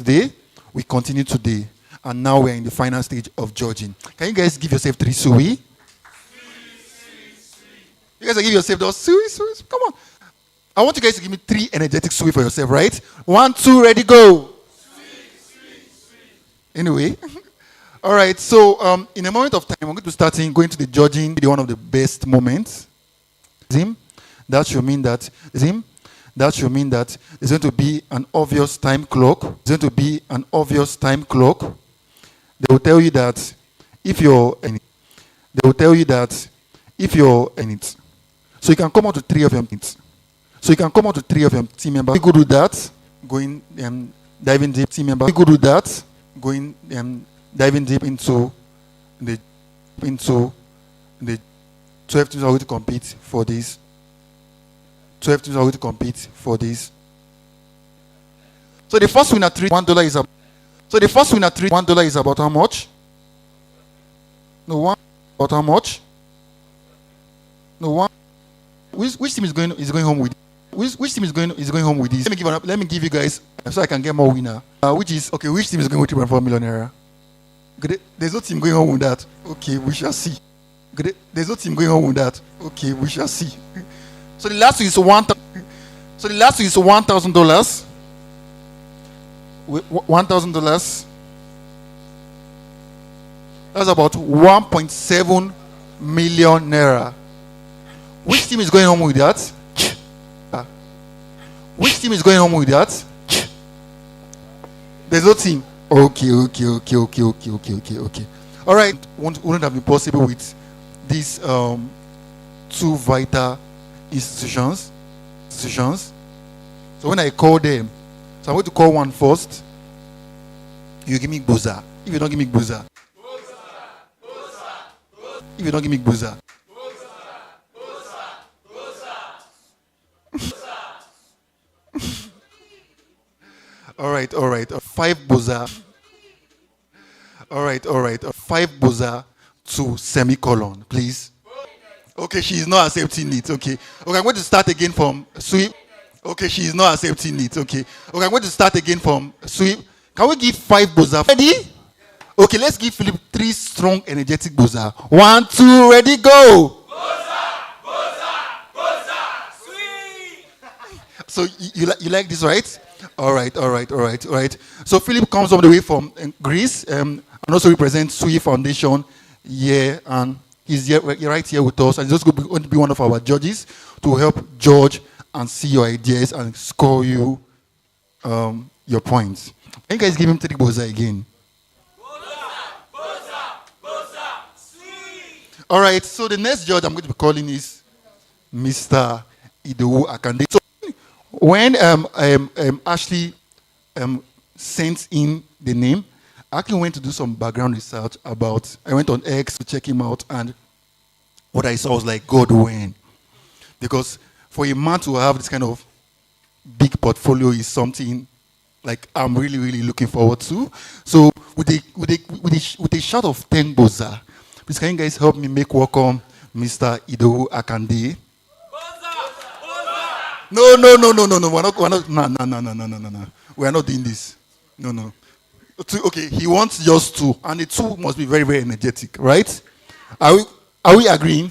yesterday, we continued today, and now we're in the final stage of judging. Can you guys give yourself 3 Sui? You guys give yourself those Sui. Come on. I want you guys to give me 3 energetic Sui for yourself, right? 1, 2, ready, go. Anyway. All right, so in a moment of time, we're going to start going to the judging, one of the best moments. That should mean that there's going to be an obvious time clock. There's going to be an obvious time clock. They will tell you that if you're in it. They will tell you that if you're in it. So you can come out to 3 of your teams. So you can come out to 3 of your team members. You go do that, going diving deep team member. You go do that, going diving deep into the 12 teams are going to compete for this. 12 teams are going to compete for this. So the first winner $1 is about. So the first winner $1 is about how much? No one about how much? No one. Which team is going home with? Which team is going home with this? Let me give you guys so I can get more winner. Which team is going with 3.4 million naira? There's no team going home with that. Okay, we shall see. There's no team going home with that. Okay, we shall see. So the last one is $1,000. $1,000. That's about 1.7 million naira. Which team is going home with that? Which team is going home with that? There's no team. Okay. All right. Wouldn't have been possible with these 2 vital institutions. So when I call them, so I'm going to call one first. You give me Boza. If you don't give me Boza. If you don't give me Boza. All right. 5 Boza. All right. 5 Boza to semicolon, please. Okay, she is not accepting it. Okay, I'm going to start again from sweep. Okay, she is not accepting it. Okay, I'm going to start again from sweep. Can we give 5 Boza? Ready? Okay, let's give Philip 3 strong, energetic Boza. 1, 2, ready, go. Boza, sweep. So you like this, right? All right. So Philip comes all the way from Greece and also represents Sui Foundation. Yeah, and he's here, right here with us, and he's just going to be one of our judges to help judge and see your ideas and score you your points. Can you guys give him 3 Boza again? Boza, sweet. All right, so the next judge I'm going to be calling is Mr. Idowu Akande. So when Ashley sent in the name, I actually went to do some background research about. I went on X to check him out, and what I saw was like, God, when? Because for a man to have this kind of big portfolio is something like I'm really, really looking forward to. So with a shot of 10 Boza, please can you guys help me make welcome Mr. Idowu Akande? No. We're not doing this. No. Okay, he wants just 2, and the 2 must be very, very energetic, right? Are we agreeing?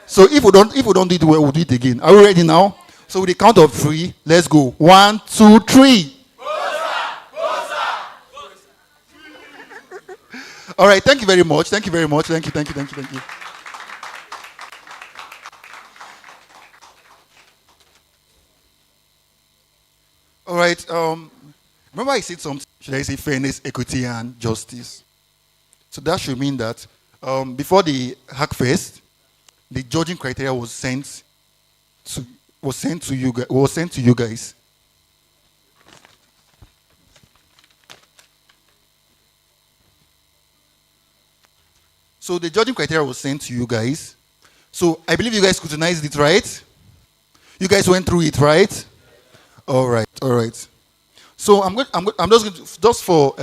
So if we don't do it well, we'll do it again. Are we ready now? So with the count of 3, let's go. 1, 2, 3. Boza. All right, thank you very much. Thank you. All right. Remember I said something. Should I say fairness, equity, and justice? So that should mean that before the HACKFEST, the judging criteria was sent to you guys. So the judging criteria was sent to you guys. So I believe you guys scrutinized it, right? You guys went through it, right? All right. So I'm just going to just for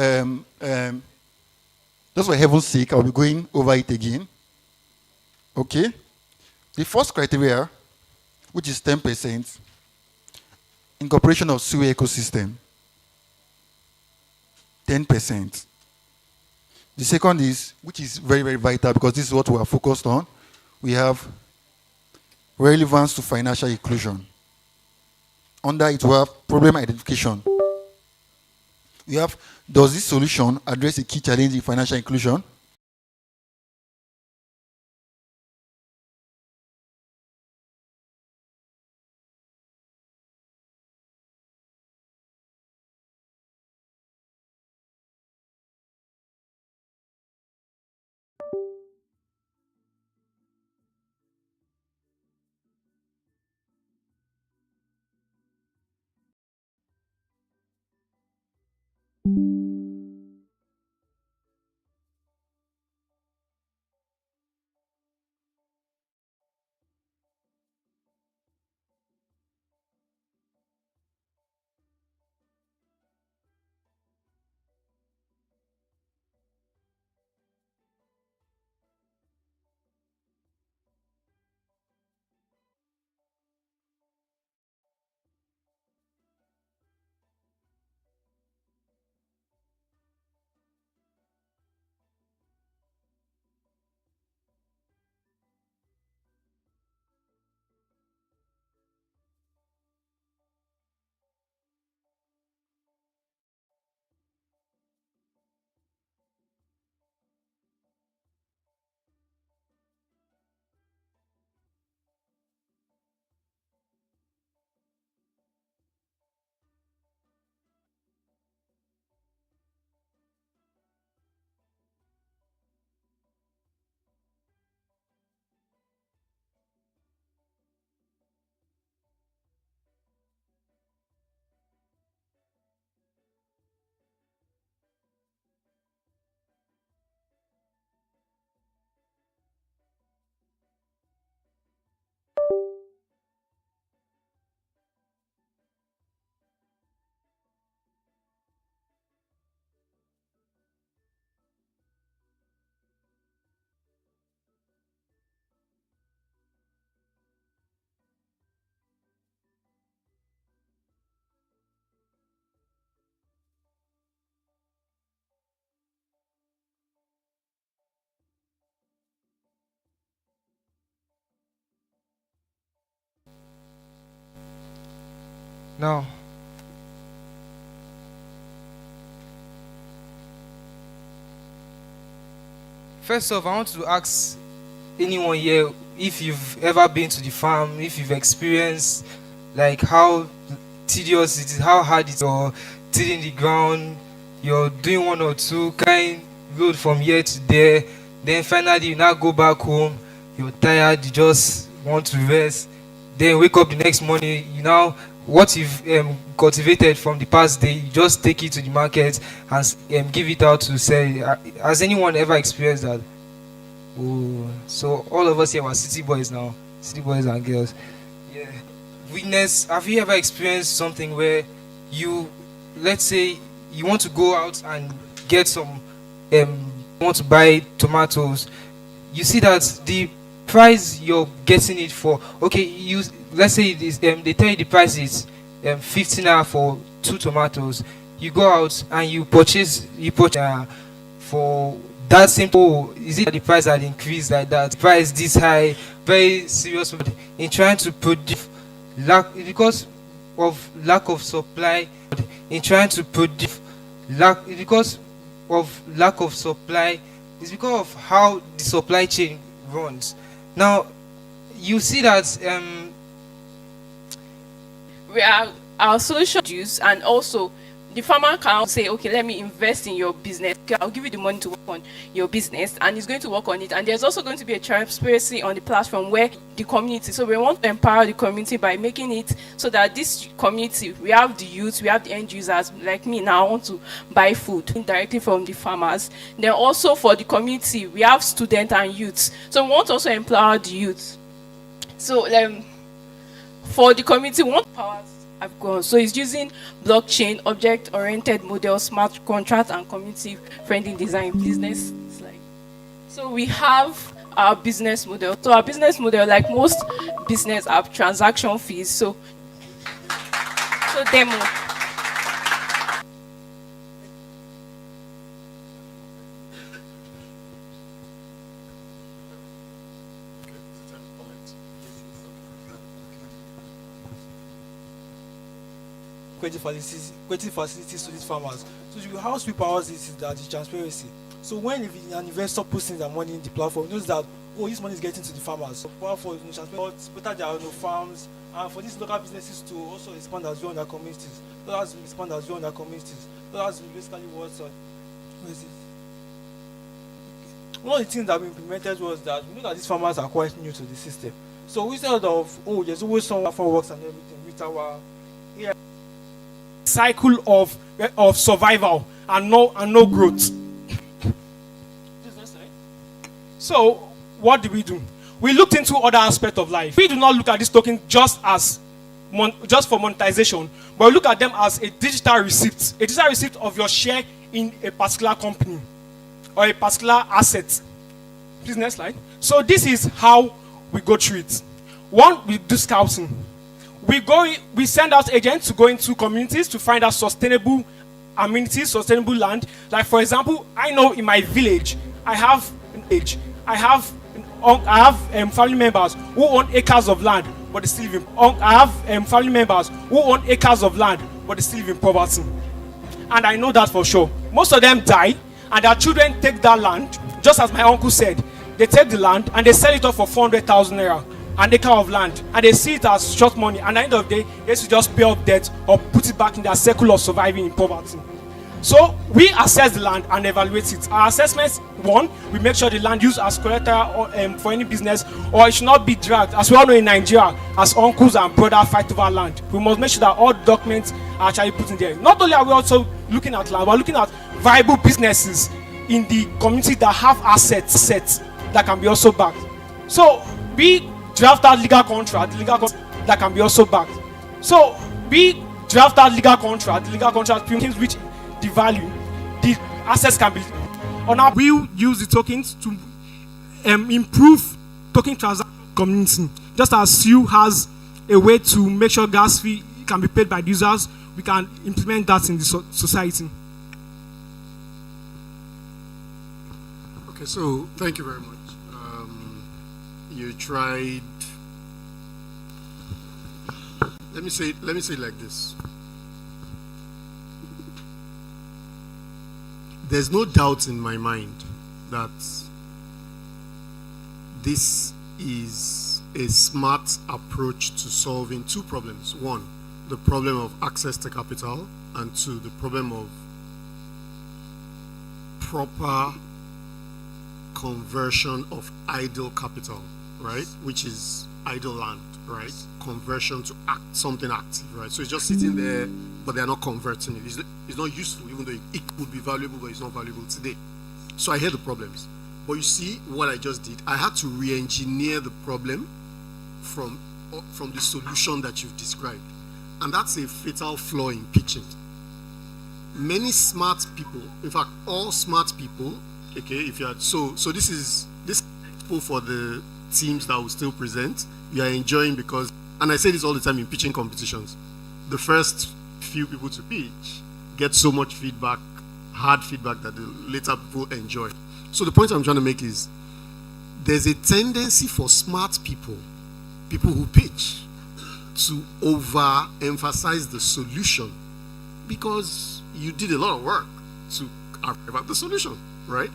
heaven's sake, I'll be going over it again. Okay. The first criteria, which is 10%, incorporation of Sui ecosystem. 10%. The second is, which is very, very vital because this is what we are focused on, we have relevance to financial inclusion. Under it, we have problem identification. We have, does this solution address a key challenge in financial inclusion? Now, first off, I want to ask anyone here if you've ever been to the farm, if you've experienced like how tedious it is, how hard it is, or tilling the ground, you're doing one or two kind road from here to there, then finally you now go back home, you're tired, you just want to rest, then wake up the next morning, you now what you've cultivated from the past day, you just take it to the market and give it out to sell. Has anyone ever experienced that? Oh, so all of us here are city boys now, city boys and girls. Yeah. Witness, have you ever experienced something where you, let's say, you want to go out and get some, want to buy tomatoes, you see that the price you're getting it for, okay, you let's say it is, they tell you the price is 15 naira for 2 tomatoes. You go out and you purchase for that simple. Is it the price that increased like that? Price this high, very serious in trying to produce lack because of lack of supply. In trying to produce lack because of lack of supply, it's because of how the supply chain runs. Now you see that we are our solution use, and also the farmer can say, okay, let me invest in your business. Okay, I'll give you the money to work on your business, and he's going to work on it. And there's also going to be a transparency on the platform where the community, so we want to empower the community by making it so that this community, we have the youth, we have the end users like me now, I want to buy food directly from the farmers. Then also for the community, we have students and youths, so we want to also empower the youth. So for the community, we want powers have gone. So it's using blockchain, object-oriented model, smart contract, and community-friendly design business. Like, so we have our business model. So our business model, like most business, have transaction fees. So demo. creating facilities to these farmers. So how Sui-powered is that the transparency. So when an investor puts in their money in the platform, knows that this money is getting to the farmers. So for transparency, better their farms, and for these local businesses to also expand as well in their communities. So that's expand as well in their communities. So that's basically what is it? One of the things that we implemented was that we know that these farmers are quite new to the system. So instead of there's always someone for works and everything with our cycle of survival and no growth. So what do? We looked into other aspects of life. We do not look at this token just for monetization, but we look at them as a digital receipt of your share in a particular company or a particular asset. Please, next slide. So this is how we go through it. One, we do scouting. We send out agents to go into communities to find out sustainable amenities, sustainable land. Like for example, I know in my village, I have family members who own acres of land, but they still live in. I have family members who own acres of land, but they still live in poverty. And I know that for sure. Most of them die, and their children take that land, just as my uncle said. They take the land and they sell it off for 400,000 naira, an acre of land, and they see it as short money. And at the end of the day, they should just pay off debt or put it back in their circle of surviving in poverty. So we assess the land and evaluate it. Our assessments: one, we make sure the land used as collateral for any business, or it should not be dragged. As we all know in Nigeria, as uncles and brothers fight over land, we must make sure that all documents are actually put in there. Not only are we also looking at land, we're looking at viable businesses in the community that have assets that can be also backed. So we draft out legal contract that can be also backed. So we draft out legal contract which the value, the assets can be. On our, we use the tokens to improve token transaction community. Just as Sui has a way to make sure gas fee can be paid by the users, we can implement that in the society. Okay, so thank you very much. You tried. Let me say it like this. There's no doubt in my mind that this is a smart approach to solving two problems. One, the problem of access to capital, and two, the problem of proper conversion of idle capital, right? Which is idle land, right? Conversion to something active, right? So it's just sitting there, but they're not converting it. It's not useful, even though it could be valuable, but it's not valuable today. So I hear the problems. But you see what I just did? I had to re-engineer the problem from the solution that you've described. And that's a fatal flaw in pitching. Many smart people, in fact, all smart people, okay, if you are so this is for the teams that will still present, you are enjoying because, and I say this all the time in pitching competitions, the first few people to pitch get so much feedback, hard feedback, that the later people enjoy. So the point I'm trying to make is there's a tendency for smart people who pitch, to overemphasize the solution because you did a lot of work to arrive at the solution, right?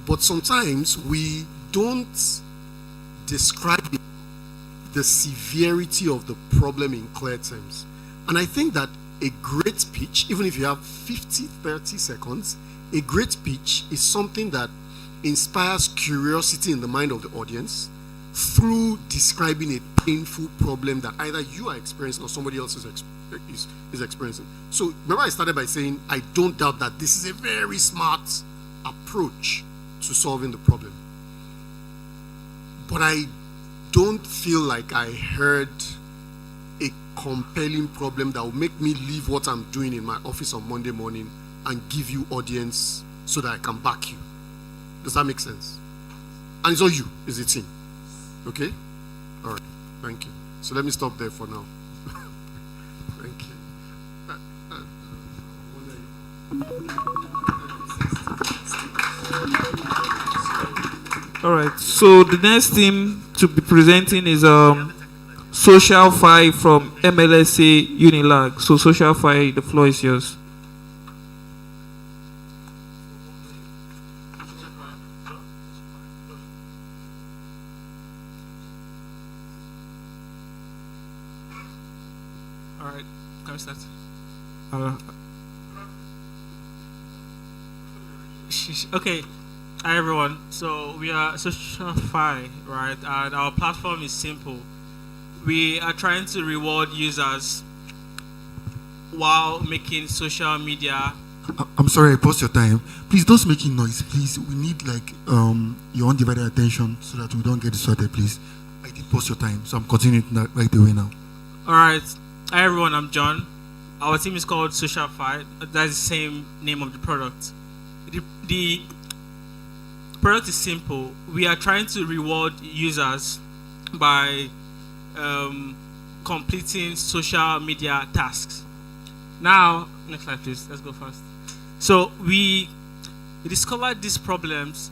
But sometimes we don't describe the severity of the problem in clear terms. And I think that a great pitch, even if you have 50-30 seconds, a great pitch is something that inspires curiosity in the mind of the audience through describing a painful problem that either you are experiencing or somebody else is experiencing. So remember I started by saying I don't doubt that this is a very smart approach to solving the problem. But I don't feel like I heard a compelling problem that will make me leave what I'm doing in my office on Monday morning and give you audience so that I can back you. Does that make sense? And it's not you, it's the team. Okay? All right. Thank you. So let me stop there for now. Thank you. All right. So the next team to be presenting is Social Fi from MLSA Unilag. So Social Fi, the floor is yours. All right, can we start? Uh, okay. Hi everyone. So we are Socialify, right? And our platform is simple. We are trying to reward users while making social media. I'm sorry, I paused your time. Please don't make noise. Please, we need like your undivided attention so that we don't get distracted. Please, I did pause your time, so I'm continuing that right away now. All right. Hi everyone. I'm John. Our team is called Socialify. That's the same name of the product. The product is simple. We are trying to reward users by completing social media tasks. Now, next slide, please. Let's go fast. So we discovered these problems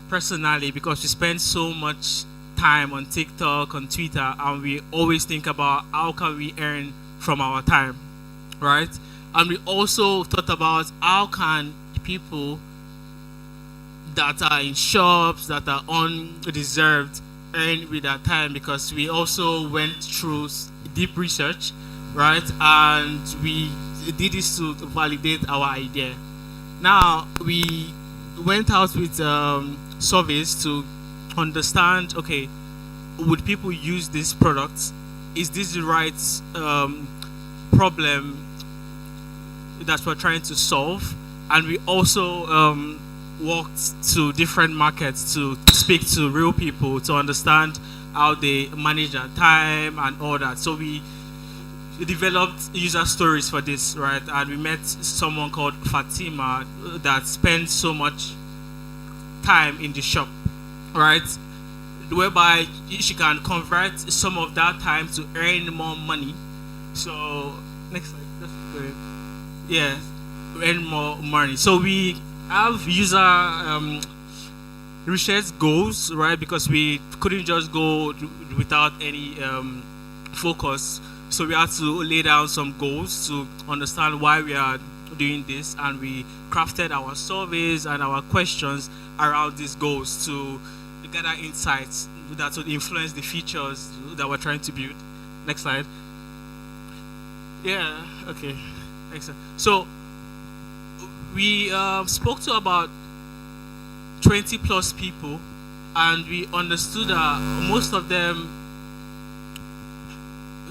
personally because we spend so much time on TikTok, on Twitter, and we always think about how can we earn from our time, right? And we also thought about how can people that are in shops that are undeserved earn with their time, because we also went through deep research, right? And we did this to validate our idea. Now we went out with surveys to understand, okay, would people use this product? Is this the right problem that we're trying to solve? And we also walked to different markets to speak to real people to understand how they manage their time and all that. So we developed user stories for this, right? And we met someone called Fatima that spends so much time in the shop, right? Whereby she can convert some of that time to earn more money. So next slide. That's great. Yeah, earn more money. So we have user research goals, right? Because we couldn't just go without any focus. So we had to lay down some goals to understand why we are doing this, and we crafted our surveys and our questions around these goals to gather insights that would influence the features that we're trying to build. Next slide. Yeah, okay. Excellent. So we spoke to about 20 plus people, and we understood that most of them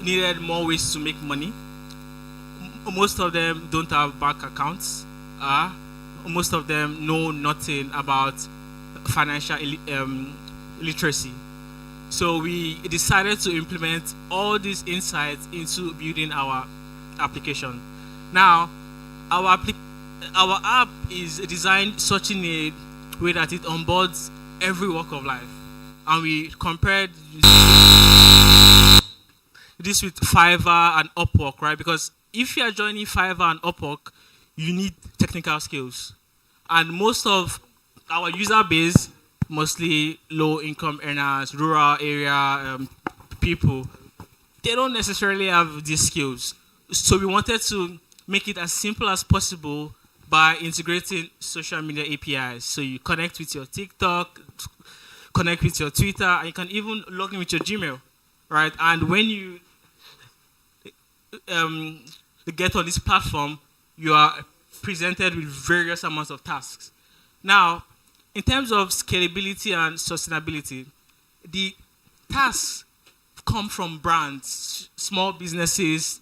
needed more ways to make money. Most of them don't have bank accounts. Most of them know nothing about financial literacy. So we decided to implement all these insights into building our application. Now, our app is designed such in a way that it onboards every walk of life. And we compared this with Fiverr and Upwork, right? Because if you are joining Fiverr and Upwork, you need technical skills. And most of our user base, mostly low-income earners, rural area people, they don't necessarily have these skills. So we wanted to make it as simple as possible by integrating social media APIs. So you connect with your TikTok, connect with your Twitter, and you can even log in with your Gmail, right? And when you get on this platform, you are presented with various amounts of tasks. Now, in terms of scalability and sustainability, the tasks come from brands, small businesses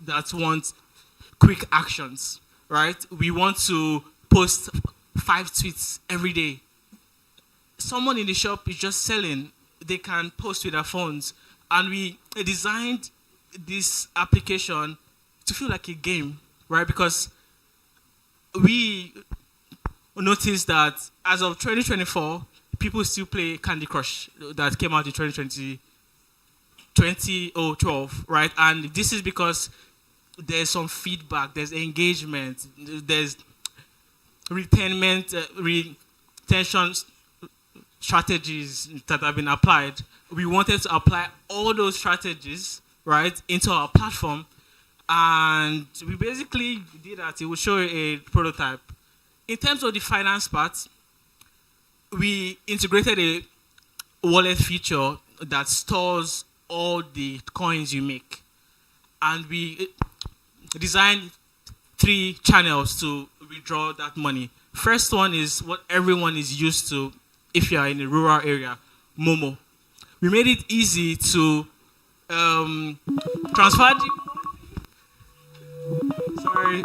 that want quick actions, right? We want to post 5 tweets every day. Someone in the shop is just selling. They can post with their phones. And we designed this application to feel like a game, right? Because we noticed that as of 2024, people still play Candy Crush that came out in 2012, right? And this is because there's some feedback, there's engagement, there's retention strategies that have been applied. We wanted to apply all those strategies, right, into our platform. And we basically did that. It will show a prototype. In terms of the finance part, we integrated a wallet feature that stores all the coins you make. And we designed 3 channels to withdraw that money. First one is what everyone is used to if you are in a rural area, Momo. We made it easy to transfer the... Sorry.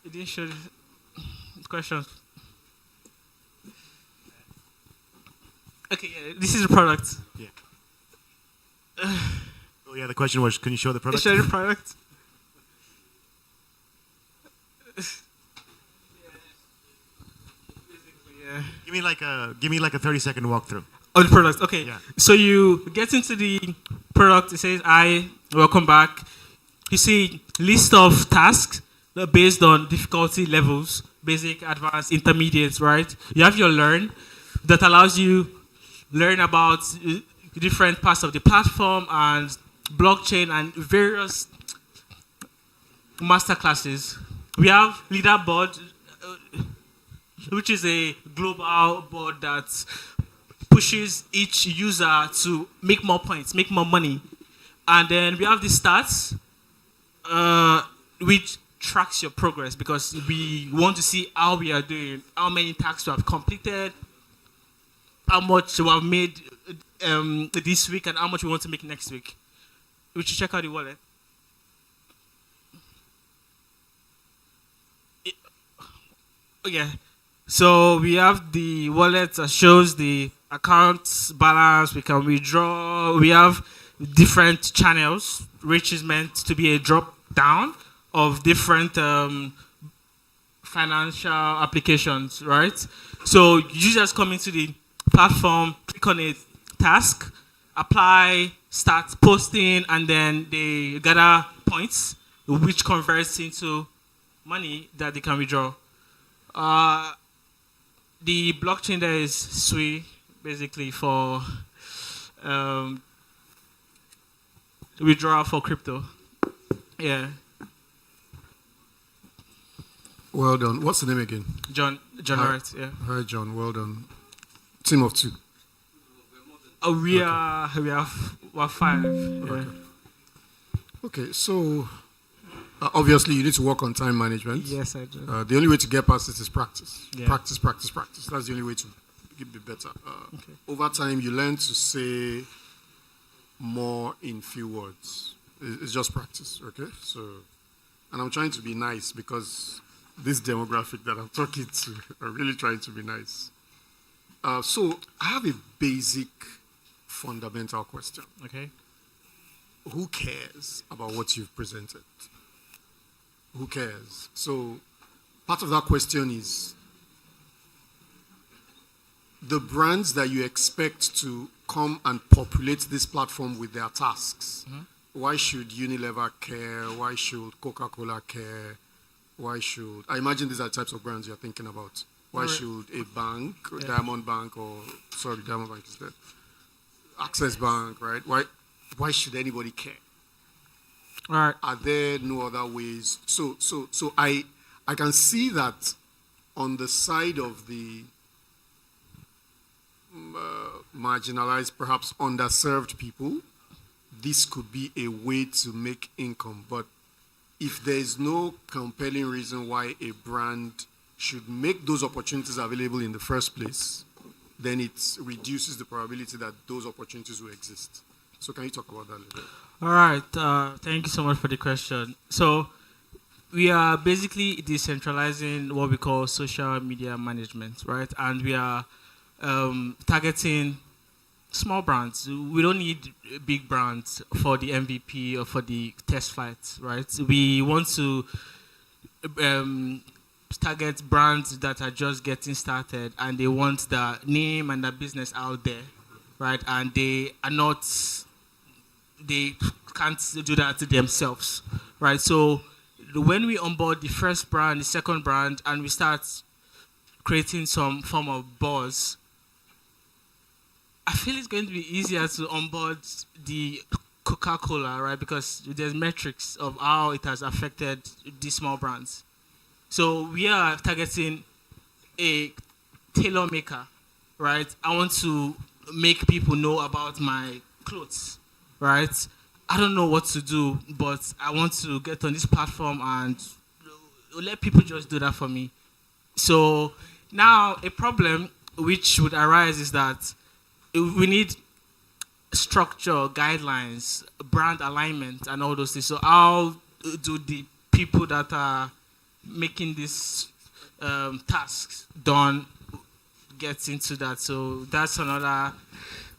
It didn't show the questions. Okay, yeah, this is the product. Yeah. Oh yeah, the question was, can you show the product? Show the product. Yeah. Give me like a 30-second walkthrough. Oh, the product. Okay. Yeah. So you get into the product. It says, "Hi, welcome back." You see list of tasks that are based on difficulty levels, basic, advanced, intermediate. Right. You have your learn that allows you learn about different parts of the platform and blockchain and various master classes. We have leaderboard, which is a global board that pushes each user to make more points, make more money. And then we have the stats, which tracks your progress because we want to see how we are doing, how many tasks we have completed, how much we have made this week, and how much we want to make next week. We should check out the wallet. Okay, so we have the wallet that shows the account balance. We can withdraw. We have different channels, which is meant to be a drop down of different financial applications, right? So users come into the platform, click on a task, apply, start posting, and then they gather points, which converts into money that they can withdraw. The blockchain there is Sui, basically for withdrawal for crypto. Yeah. Well done. What's the name again? John Hi. Wright, yeah. Hi, John. Well done. Team of 2. Oh, we are 5. Yeah. Okay, so obviously you need to work on time management. Yes, I do. The only way to get past it is practice. Yeah. Practice. That's the only way to be better. Okay. Over time, you learn to say more in few words. It's just practice, okay? So, and I'm trying to be nice because this demographic that I'm talking to are really trying to be nice. So I have a basic, fundamental question. Okay. Who cares about what you've presented? Who cares? So part of that question is the brands that you expect to come and populate this platform with their tasks. Mm-hmm. Why should Unilever care? Why should Coca-Cola care? Why should... I imagine these are the types of brands you're thinking about. Why should a bank, Diamond Bank, Diamond Bank is there, Access Bank, right? Why should anybody care? All right. Are there no other ways? So I can see that on the side of the marginalized, perhaps underserved people, this could be a way to make income. But if there is no compelling reason why a brand should make those opportunities available in the first place, then it reduces the probability that those opportunities will exist. So can you talk about that a little bit? All right. Thank you so much for the question. So we are basically decentralizing what we call social media management, right? And we are targeting small brands. We don't need big brands for the MVP or for the test flights, right? We want to target brands that are just getting started and they want the name and the business out there, right? And they can't do that themselves, right? So when we onboard the first brand, the second brand, and we start creating some form of buzz, I feel it's going to be easier to onboard the Coca-Cola, right? Because there's metrics of how it has affected these small brands. So we are targeting a tailor maker, right? I want to make people know about my clothes, right? I don't know what to do, but I want to get on this platform and let people just do that for me. So now a problem which would arise is that we need structure, guidelines, brand alignment, and all those things. So how do the people that are making these tasks done get into that? So that's another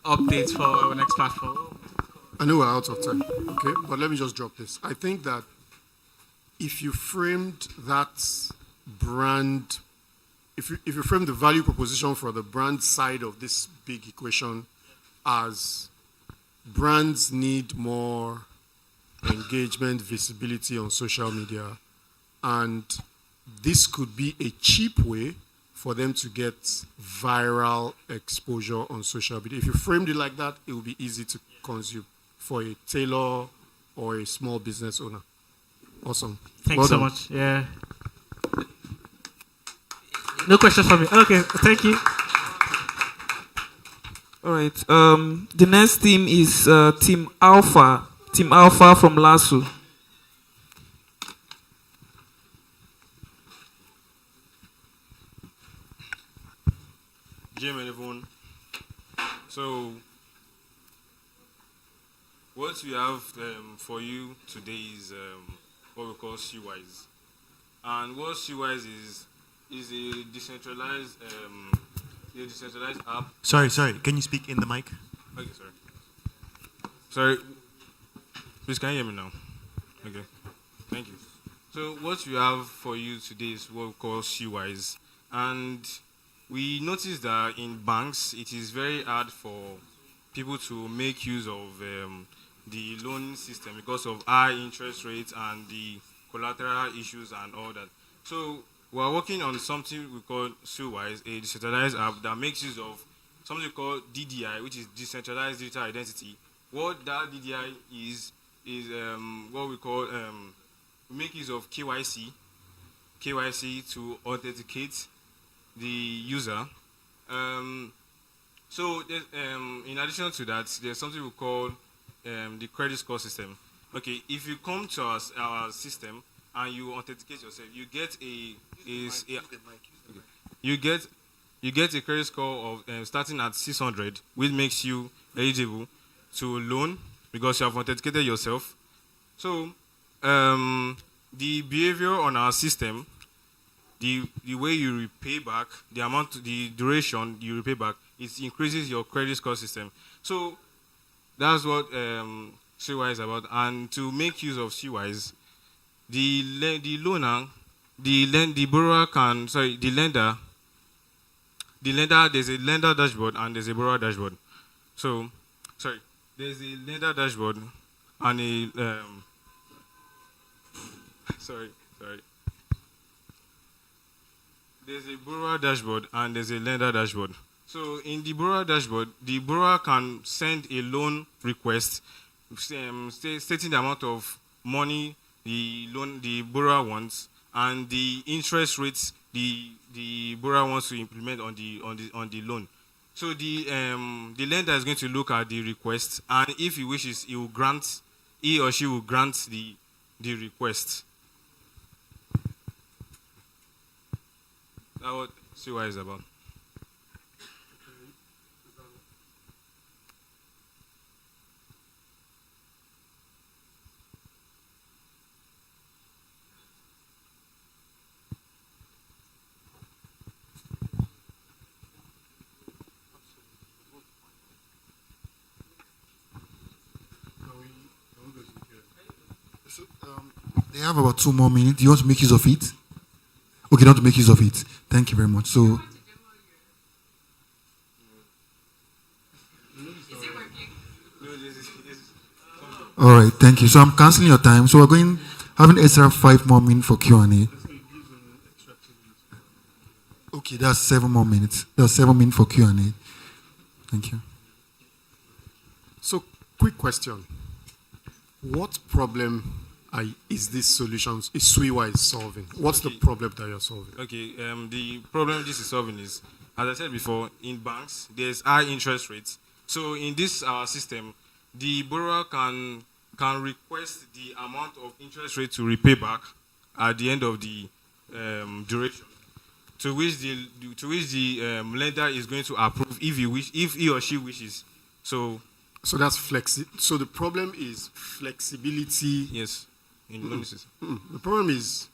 update for our next platform. I know we're out of time, okay? But let me just drop this. I think that if you framed that brand, if you frame the value proposition for the brand side of this big equation as brands need more engagement, visibility on social media, and this could be a cheap way for them to get viral exposure on social media. If you framed it like that, it will be easy to consume for a tailor or a small business owner. Awesome. Thanks so much. Yeah. No questions for me. Okay, thank you. All right. The next team is Team Alpha. Team Alpha from LASU. Jim and everyone. So, what we have for you today is what we call Sui-wise. And what Sui-wise is a decentralized app. Sorry. Can you speak in the mic? Okay, sorry. Please, can you hear me now? Okay. Thank you. So what we have for you today is what we call Sui-wise. And we noticed that in banks, it is very hard for people to make use of the loan system because of high interest rates and the collateral issues and all that. So we're working on something we call Sui-wise, a decentralized app that makes use of something called DDI, which is decentralized digital identity. What that DDI is what we call we make use of KYC to authenticate the user. So in addition to that, there's something we call the credit score system. Okay, if you come to our system and you authenticate yourself, you get you get a credit score of starting at 600, which makes you eligible to loan because you have authenticated yourself. So the behavior on our system, the way you repay back, the duration you repay back, it increases your credit score system. So that's what Sui-wise is about. And to make use of Sui-wise, the lender, there's a lender dashboard and there's a borrower dashboard. So, there's a lender dashboard and a there's a borrower dashboard and there's a lender dashboard. So in the borrower dashboard, the borrower can send a loan request stating the amount of money the borrower wants and the interest rates the borrower wants to implement on the loan. So the lender is going to look at the request, and if he wishes, he or she will grant the request. That's what Sui is about. So, they have about 2 more minutes. Do you want to make use of it? Okay, not to make use of it. Thank you very much. So, all right, thank you. So I'm canceling your time. So we're having extra 5 more minutes for Q&A. Okay, that's 7 more minutes. That's 7 minutes for Q&A. Thank you. So, quick question. What problem is this solution, is Sui-wise solving? What's the problem that you're solving? Okay, the problem this is solving is, as I said before, in banks, there's high interest rates. So in this system, the borrower can request the amount of interest rate to repay back at the end of the duration, to which the lender is going to approve if he or she wishes. So that's So the problem is flexibility. Yes. The problem is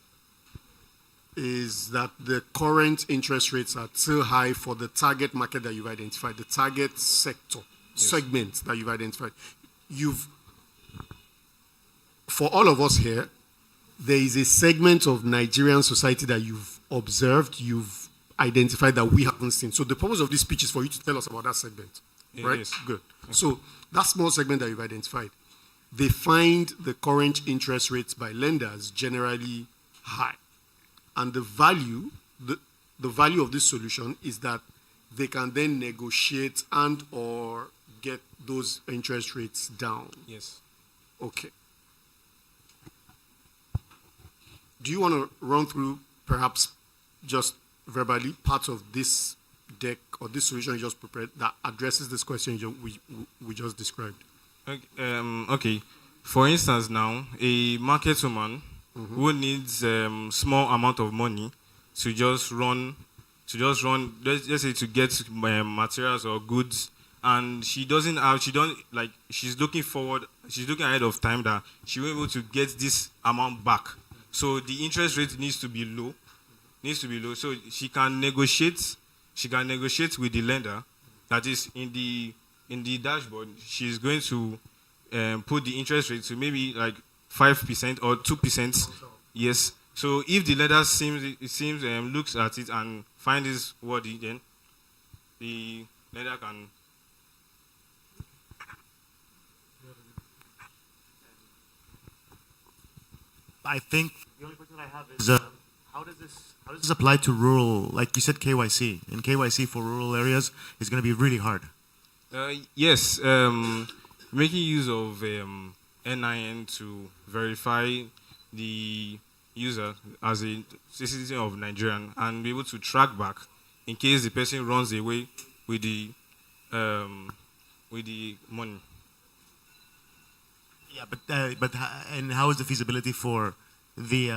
that the current interest rates are too high for the target market that you've identified, the target segment that you've identified. For all of us here, there is a segment of Nigerian society that you've observed, you've identified that we haven't seen. So the purpose of this speech is for you to tell us about that segment, right? Yes. Good. So that small segment that you've identified, they find the current interest rates by lenders generally high. And the value of this solution is that they can then negotiate and or get those interest rates down. Yes. Okay. Do you want to run through, perhaps just verbally, part of this deck or this solution you just prepared that addresses this question we just described? Okay. For instance, now a market woman who needs small amount of money to just run, let's say to get materials or goods, and she's looking ahead of time that she will be able to get this amount back. So the interest rate needs to be low. So she can negotiate with the lender. That is in the dashboard. She's going to put the interest rate to maybe like 5% or 2%. Yes. So if the lender looks at it and finds this worthy, then the lender can. I think the only question I have is how does this apply to rural? Like you said, KYC. And KYC for rural areas is going to be really hard. Yes. Making use of NIN to verify the user as a citizen of Nigeria and be able to track back in case the person runs away with the money. Yeah, but and how is the feasibility for the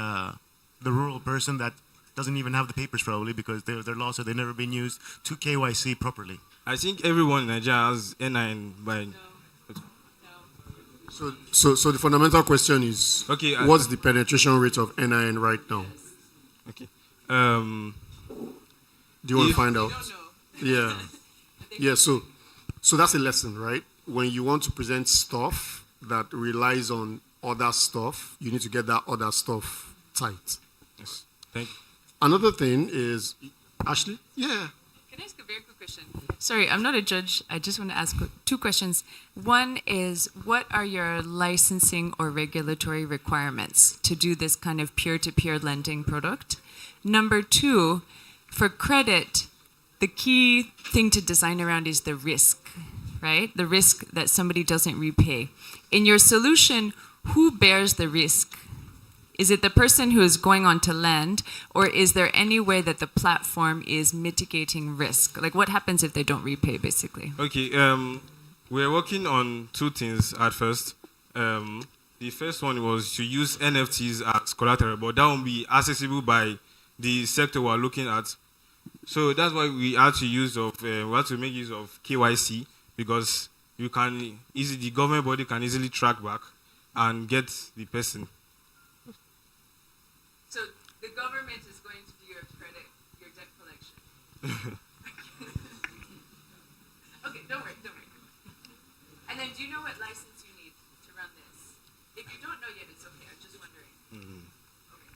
rural person that doesn't even have the papers probably because they're lost or they've never been used to KYC properly? I think everyone in Nigeria has NIN by. So the fundamental question is, okay, what's the penetration rate of NIN right now? Okay. Do you want to find out? Yeah. Yeah. So that's a lesson, right? When you want to present stuff that relies on other stuff, you need to get that other stuff tight. Yes. Thank you. Another thing is, Ashley? Yeah. Can I ask a very quick question? Sorry, I'm not a judge. I just want to ask 2 questions. One is, what are your licensing or regulatory requirements to do this kind of peer-to-peer lending product? Number 2, for credit, the key thing to design around is the risk, right? The risk that somebody doesn't repay. In your solution, who bears the risk? Is it the person who is going on to lend, or is there any way that the platform is mitigating risk? Like, what happens if they don't repay, basically? Okay, we're working on 2 things at first. The first one was to use NFTs as collateral, but that won't be accessible by the sector we're looking at. So that's why we had to make use of KYC, because the government body can easily track back and get the person. So the government is going to do your credit, your debt collection. Okay, don't worry. And then do you know what license you need to run this? If you don't know yet, it's okay. I'm just wondering. Okay.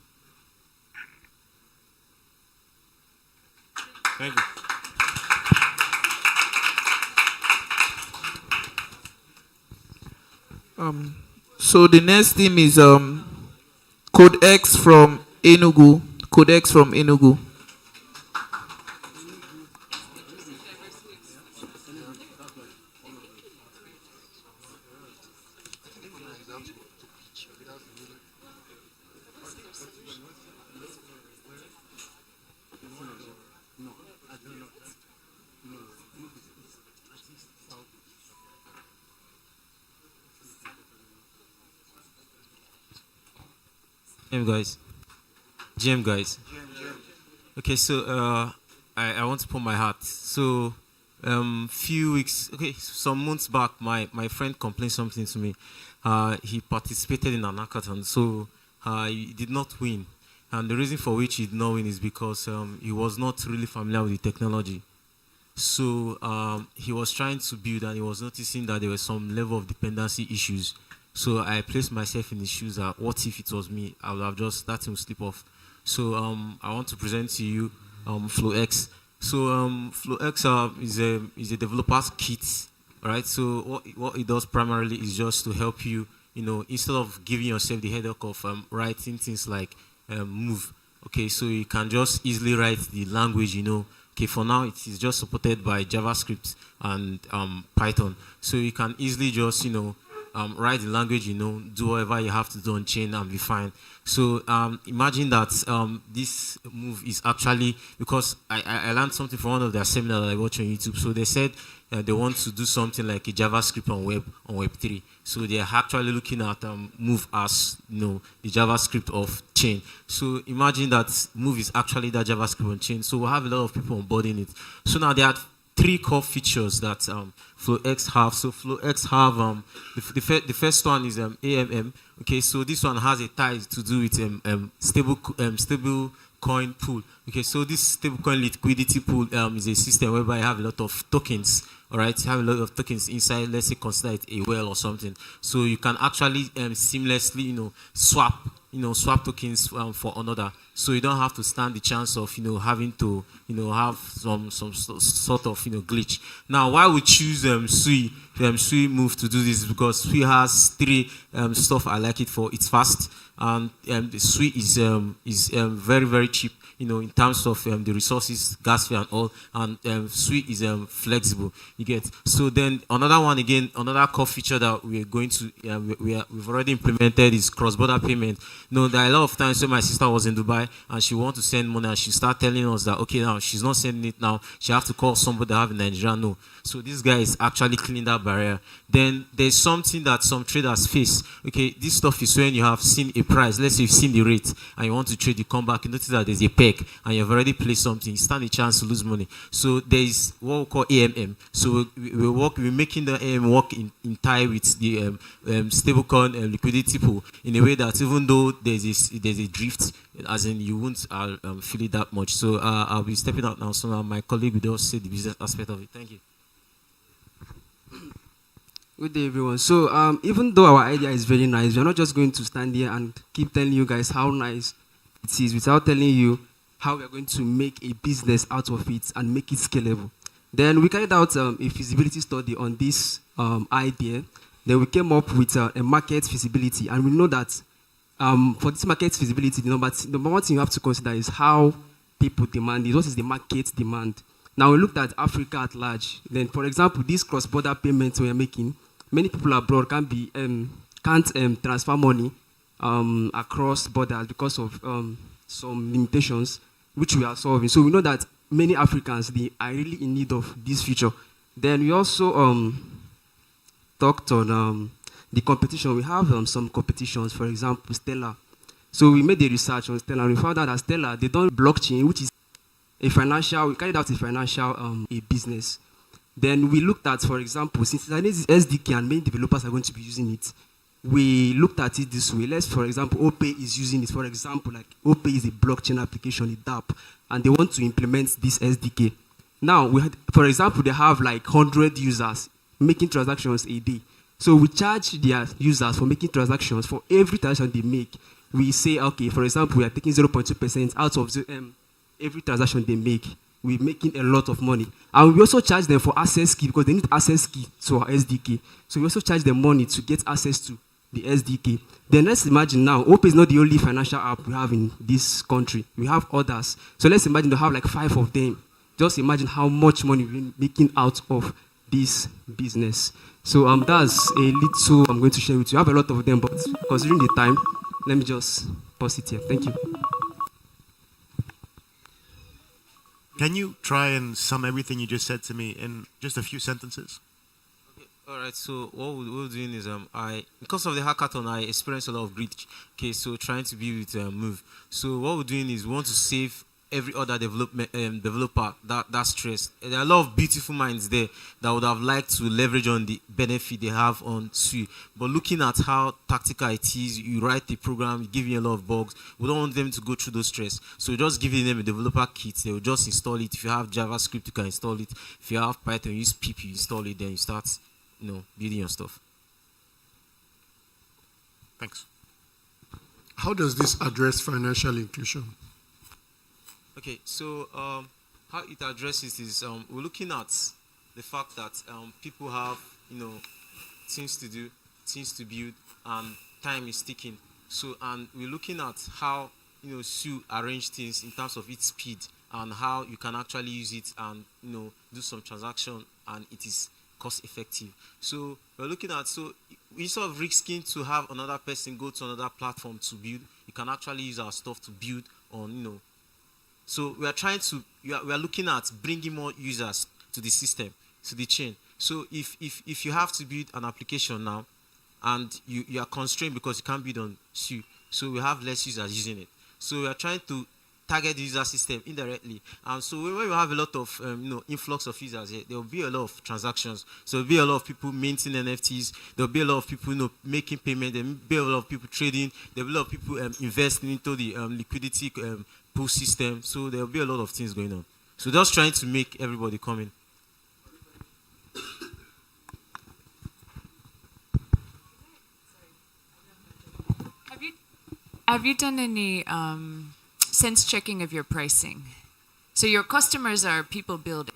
Thank you. So the next team is Code X from Enugu. GM guys. GM guys. Okay, so I want to put my heart. So some months back, my friend complained something to me. He participated in an hackathon, so he did not win. And the reason for which he did not win is because he was not really familiar with the technology. So he was trying to build, and he was noticing that there were some level of dependency issues. So I placed myself in his shoes. That what if it was me? I would have just let him slip off. So I want to present to you FlowX. So FlowX is a developer's kit, right? So what it does primarily is just to help you, instead of giving yourself the headache of writing things like move. Okay, so you can just easily write the language, Okay, for now it is just supported by JavaScript and Python. So you can easily just, write the language, do whatever you have to do on chain and be fine. So imagine that this move is actually, because I learned something from one of their seminars that I watched on YouTube. So they said they want to do something like a JavaScript on Web3. So they are actually looking at move as the JavaScript of chain. So imagine that move is actually that JavaScript on chain. So we'll have a lot of people onboarding it. So now there are 3 core features that FlowX have. So FlowX have the first one is AMM. Okay, so this one has a tie to do with stable coin pool. Okay, so this stablecoin liquidity pool is a system whereby you have a lot of tokens. All right, you have a lot of tokens inside. Let's say consider it a well or something. So you can actually seamlessly, swap tokens for another. So you don't have to stand the chance of having to have some sort of glitch. Now, why we choose Sui move to do this is because Sui has 3 stuff I like it for. It's fast, and the Sui is very, very cheap. In terms of the resources, gas fee and all, and Sui is flexible. You get. So then another core feature that we're going to we've already implemented is cross-border payment. There are a lot of times when my sister was in Dubai and she want to send money, and she start telling us that okay, now she's not sending it now. She have to call somebody that have in Nigeria. No. So this guy is actually cleaning that barrier. Then there's something that some traders face. Okay, this stuff is when you have seen a price. Let's say you've seen the rate and you want to trade, you come back, you notice that there's a peg and you've already placed something. You stand a chance to lose money. So there is what we call AMM. So we're making the AMM work in tie with the stablecoin liquidity pool in a way that even though there's a drift, as in you won't feel it that much. So I'll be stepping out now. So now my colleague will also say the business aspect of it. Thank you. Good day, everyone. So even though our idea is very nice, we're not just going to stand here and keep telling you guys how nice it is without telling you how we're going to make a business out of it and make it scalable. Then we carried out a feasibility study on this idea. Then we came up with a market feasibility, and we know that for this market feasibility, the number one thing you have to consider is how people demand it. What is the market demand? Now we looked at Africa at large. Then, for example, these cross-border payments we are making, many people abroad can't transfer money across borders because of some limitations, which we are solving. So we know that many Africans, they are really in need of this feature. Then we also talked on the competition. We have some competitions, for example, Stellar. So we made the research on Stellar, and we found out that Stellar, they don't blockchain, which is we carried out a financial a business. Then we looked at, for example, since it is SDK and many developers are going to be using it, we looked at it this way. For example, OPay is using it. For example, like OPay is a blockchain application, a DApp, and they want to implement this SDK. Now, for example, they have like 100 users making transactions a day. So we charge their users for making transactions. For every transaction they make, we say, okay, for example, we are taking 0.2% out of every transaction they make. We're making a lot of money. And we also charge them for access key because they need access key to our SDK. So we also charge them money to get access to the SDK. Then let's imagine now, OPay is not the only financial app we have in this country. We have others. So let's imagine they have like 5 of them. Just imagine how much money we're making out of this business. So that's a little I'm going to share with you. I have a lot of them, but considering the time, let me just pause it here. Thank you. Can you try and sum everything you just said to me in just a few sentences? All right. So what we're doing is I because of the hackathon I experienced a lot of grit. Okay, so trying to be with Move. So what we're doing is we want to save every other developer that stress. There are a lot of beautiful minds there that would have liked to leverage on the benefit they have on Sui. But looking at how tactical it is, you write the program, you give you a lot of bugs. We don't want them to go through those stress. So we're just giving them a developer kit. They will just install it. If you have JavaScript, you can install it. If you have Python, you use pip, you install it. Then you start, building your stuff. Thanks. How does this address financial inclusion? Okay, so how it addresses is we're looking at the fact that people have things to do, things to build, and time is ticking. So and we're looking at how Sui arrange things in terms of its speed and how you can actually use it and do some transaction and it is cost effective. So we're looking at instead of risking to have another person go to another platform to build, you can actually use our stuff to build on So we are looking at bringing more users to the system, to the chain. So if you have to build an application now and you are constrained because you can't build on Sui, so we have less users using it. So we are trying to target the user system indirectly. And so when we have a lot of influx of users here, there will be a lot of transactions. So there will be a lot of people minting NFTs. There will be a lot of people making payment. There will be a lot of people trading. There will be a lot of people investing into the liquidity pool system. So there will be a lot of things going on. So just trying to make everybody come in. Have you done any sense checking of your pricing? So your customers are people building,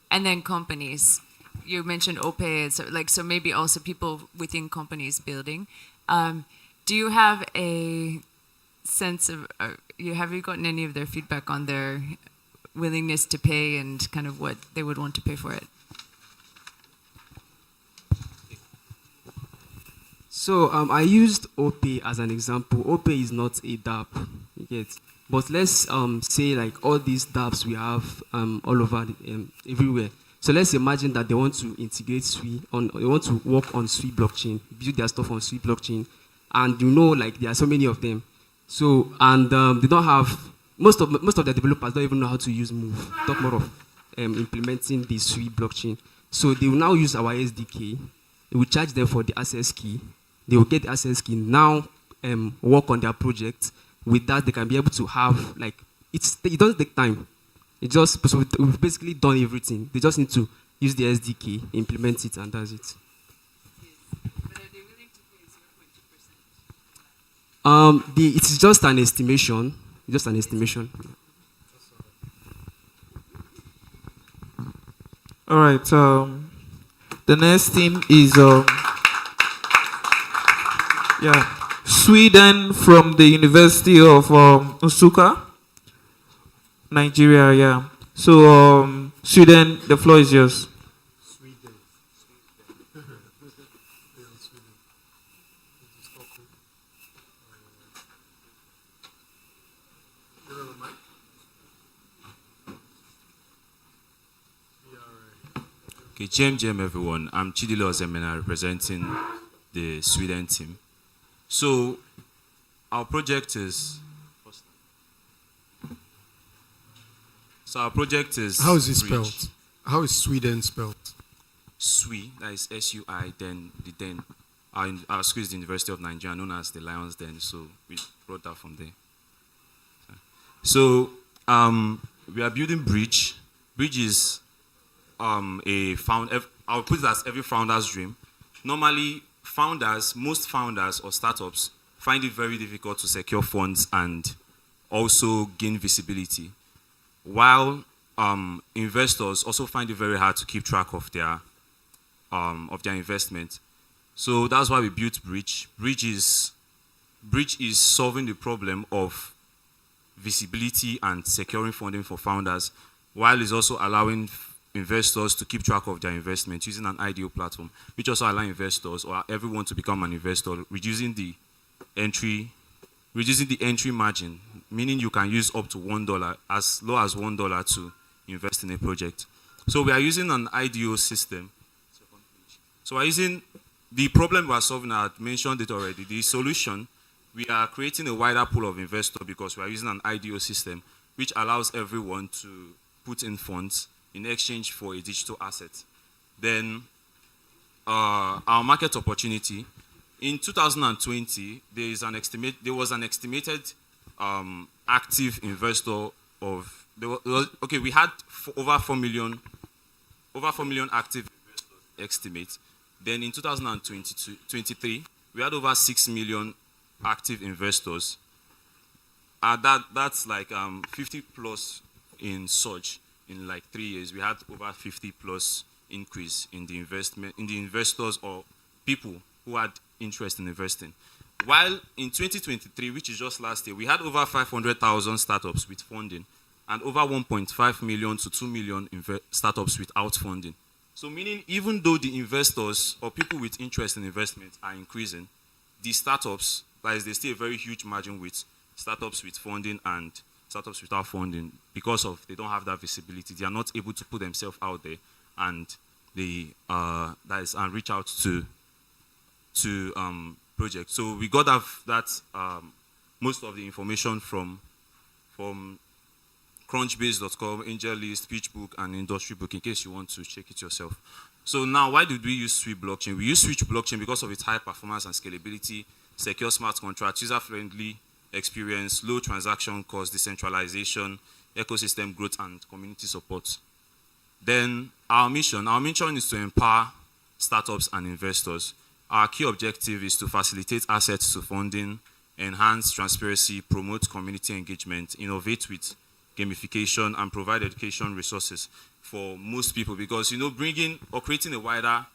and then companies. You mentioned OPE, so maybe also people within companies building. Do you have a sense of? Have you gotten any of their feedback on their willingness to pay and kind of what they would want to pay for it? So I used OPE as an example. OPE is not a DApp, you get. But let's say like all these dApps we have all over everywhere. So let's imagine that they want to integrate Sui they want to work on Sui blockchain, build their stuff on Sui blockchain, and like there are so many of them. So and they don't have most of the developers don't even know how to use Move. Talk more of implementing the Sui blockchain. So they will now use our SDK. We will charge them for the access key. They will get the access key, now work on their project. With that, they can be able to have, it doesn't take time. We've basically done everything. They just need to use the SDK, implement it, and that's it. But are they willing to pay 0.2%? It's just an estimation. Just an estimation. All right. The next team is Sweden from the University of Nsukka, Nigeria. Yeah. So Sweden, the floor is yours. Okay, GM everyone. I'm Chidilo Ozemena representing the Sweden team. So our project is How is it spelled? How is Sweden spelled? Sui, that is SUI, then the den. Our school is the University of Nigeria, known as the Lions Den, so we brought that from there. So we are building Bridge. Bridge is I'll put it as every founder's dream. Normally, most founders or startups find it very difficult to secure funds and also gain visibility, while investors also find it very hard to keep track of their investment. So that's why we built Bridge. Bridge is solving the problem of visibility and securing funding for founders, while it's also allowing investors to keep track of their investment using an IDO platform, which also allows investors or everyone to become an investor, reducing the entry margin, meaning you can use up to $1, as low as $1 to invest in a project. So we are using an IDO system. So we're using the problem we're solving. I had mentioned it already. The solution, we are creating a wider pool of investors because we are using an IDO system, which allows everyone to put in funds in exchange for a digital asset. Then our market opportunity. In 2020, there was an estimated active investor of we had over 4 million active investors estimate. Then in 2023, we had over 6 million active investors. That's like 50 plus in surge in like 3 years. We had over 50 plus increase in the investors or people who had interest in investing. While in 2023, which is just last year, we had over 500,000 startups with funding and over 1.5 million to 2 million startups without funding. So meaning even though the investors or people with interest in investment are increasing, the startups, there's still a very huge margin with startups with funding and startups without funding because of they don't have that visibility. They are not able to put themselves out there and and reach out to projects. So we got that most of the information from Crunchbase.com, AngelList, PitchBook, and IndustryBook in case you want to check it yourself. So now, why did we use Sui blockchain? We use Sui blockchain because of its high performance and scalability, secure smart contracts, user-friendly experience, low transaction cost, decentralization, ecosystem growth, and community support. Then our mission is to empower startups and investors. Our key objective is to facilitate access to funding, enhance transparency, promote community engagement, innovate with gamification, and provide education resources for most people. Because creating a wider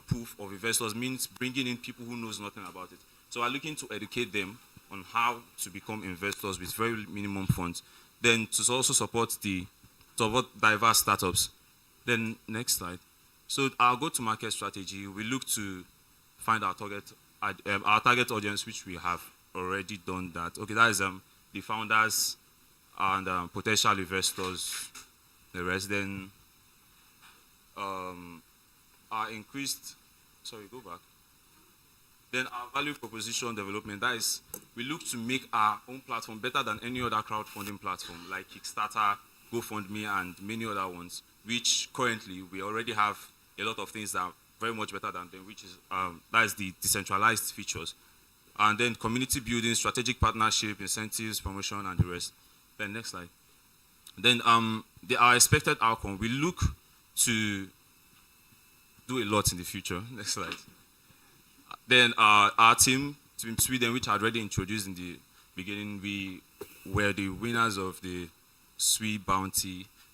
pool of investors means bringing in people who knows nothing about it. So we're looking to educate them on how to become investors with very minimum funds. Then to also support diverse startups. Then next slide. So our go-to-market strategy, we look to find our target audience, which we have already done that. Okay, that is the founders and potential investors, the rest. Then our increased, go back. Then our value proposition development, that is, we look to make our own platform better than any other crowdfunding platform like Kickstarter, GoFundMe, and many other ones, which currently we already have a lot of things that are very much better than them, which is that is the decentralized features. And then community building, strategic partnership, incentives, promotion, and the rest. Then next slide. Then our expected outcome, we look to do a lot in the future. Next slide. Then our team Sweden, which I had already introduced in the beginning, we were the winners of the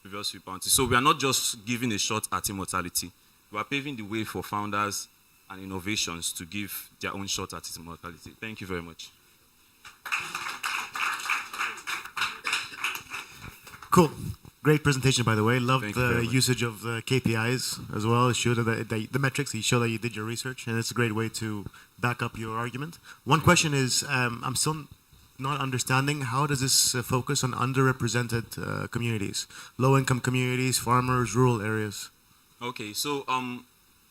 previous Sui bounty. So we are not just giving a shot at immortality. We are paving the way for founders and innovations to give their own shot at immortality. Thank you very much. Cool. Great presentation, by the way. Loved Thank the usage of the KPIs as well. It showed that the metrics. You show that you did your research, and it's a great way to back up your argument. One question is, I'm still not understanding, how does this focus on underrepresented communities, low-income communities, farmers, rural areas? Okay, so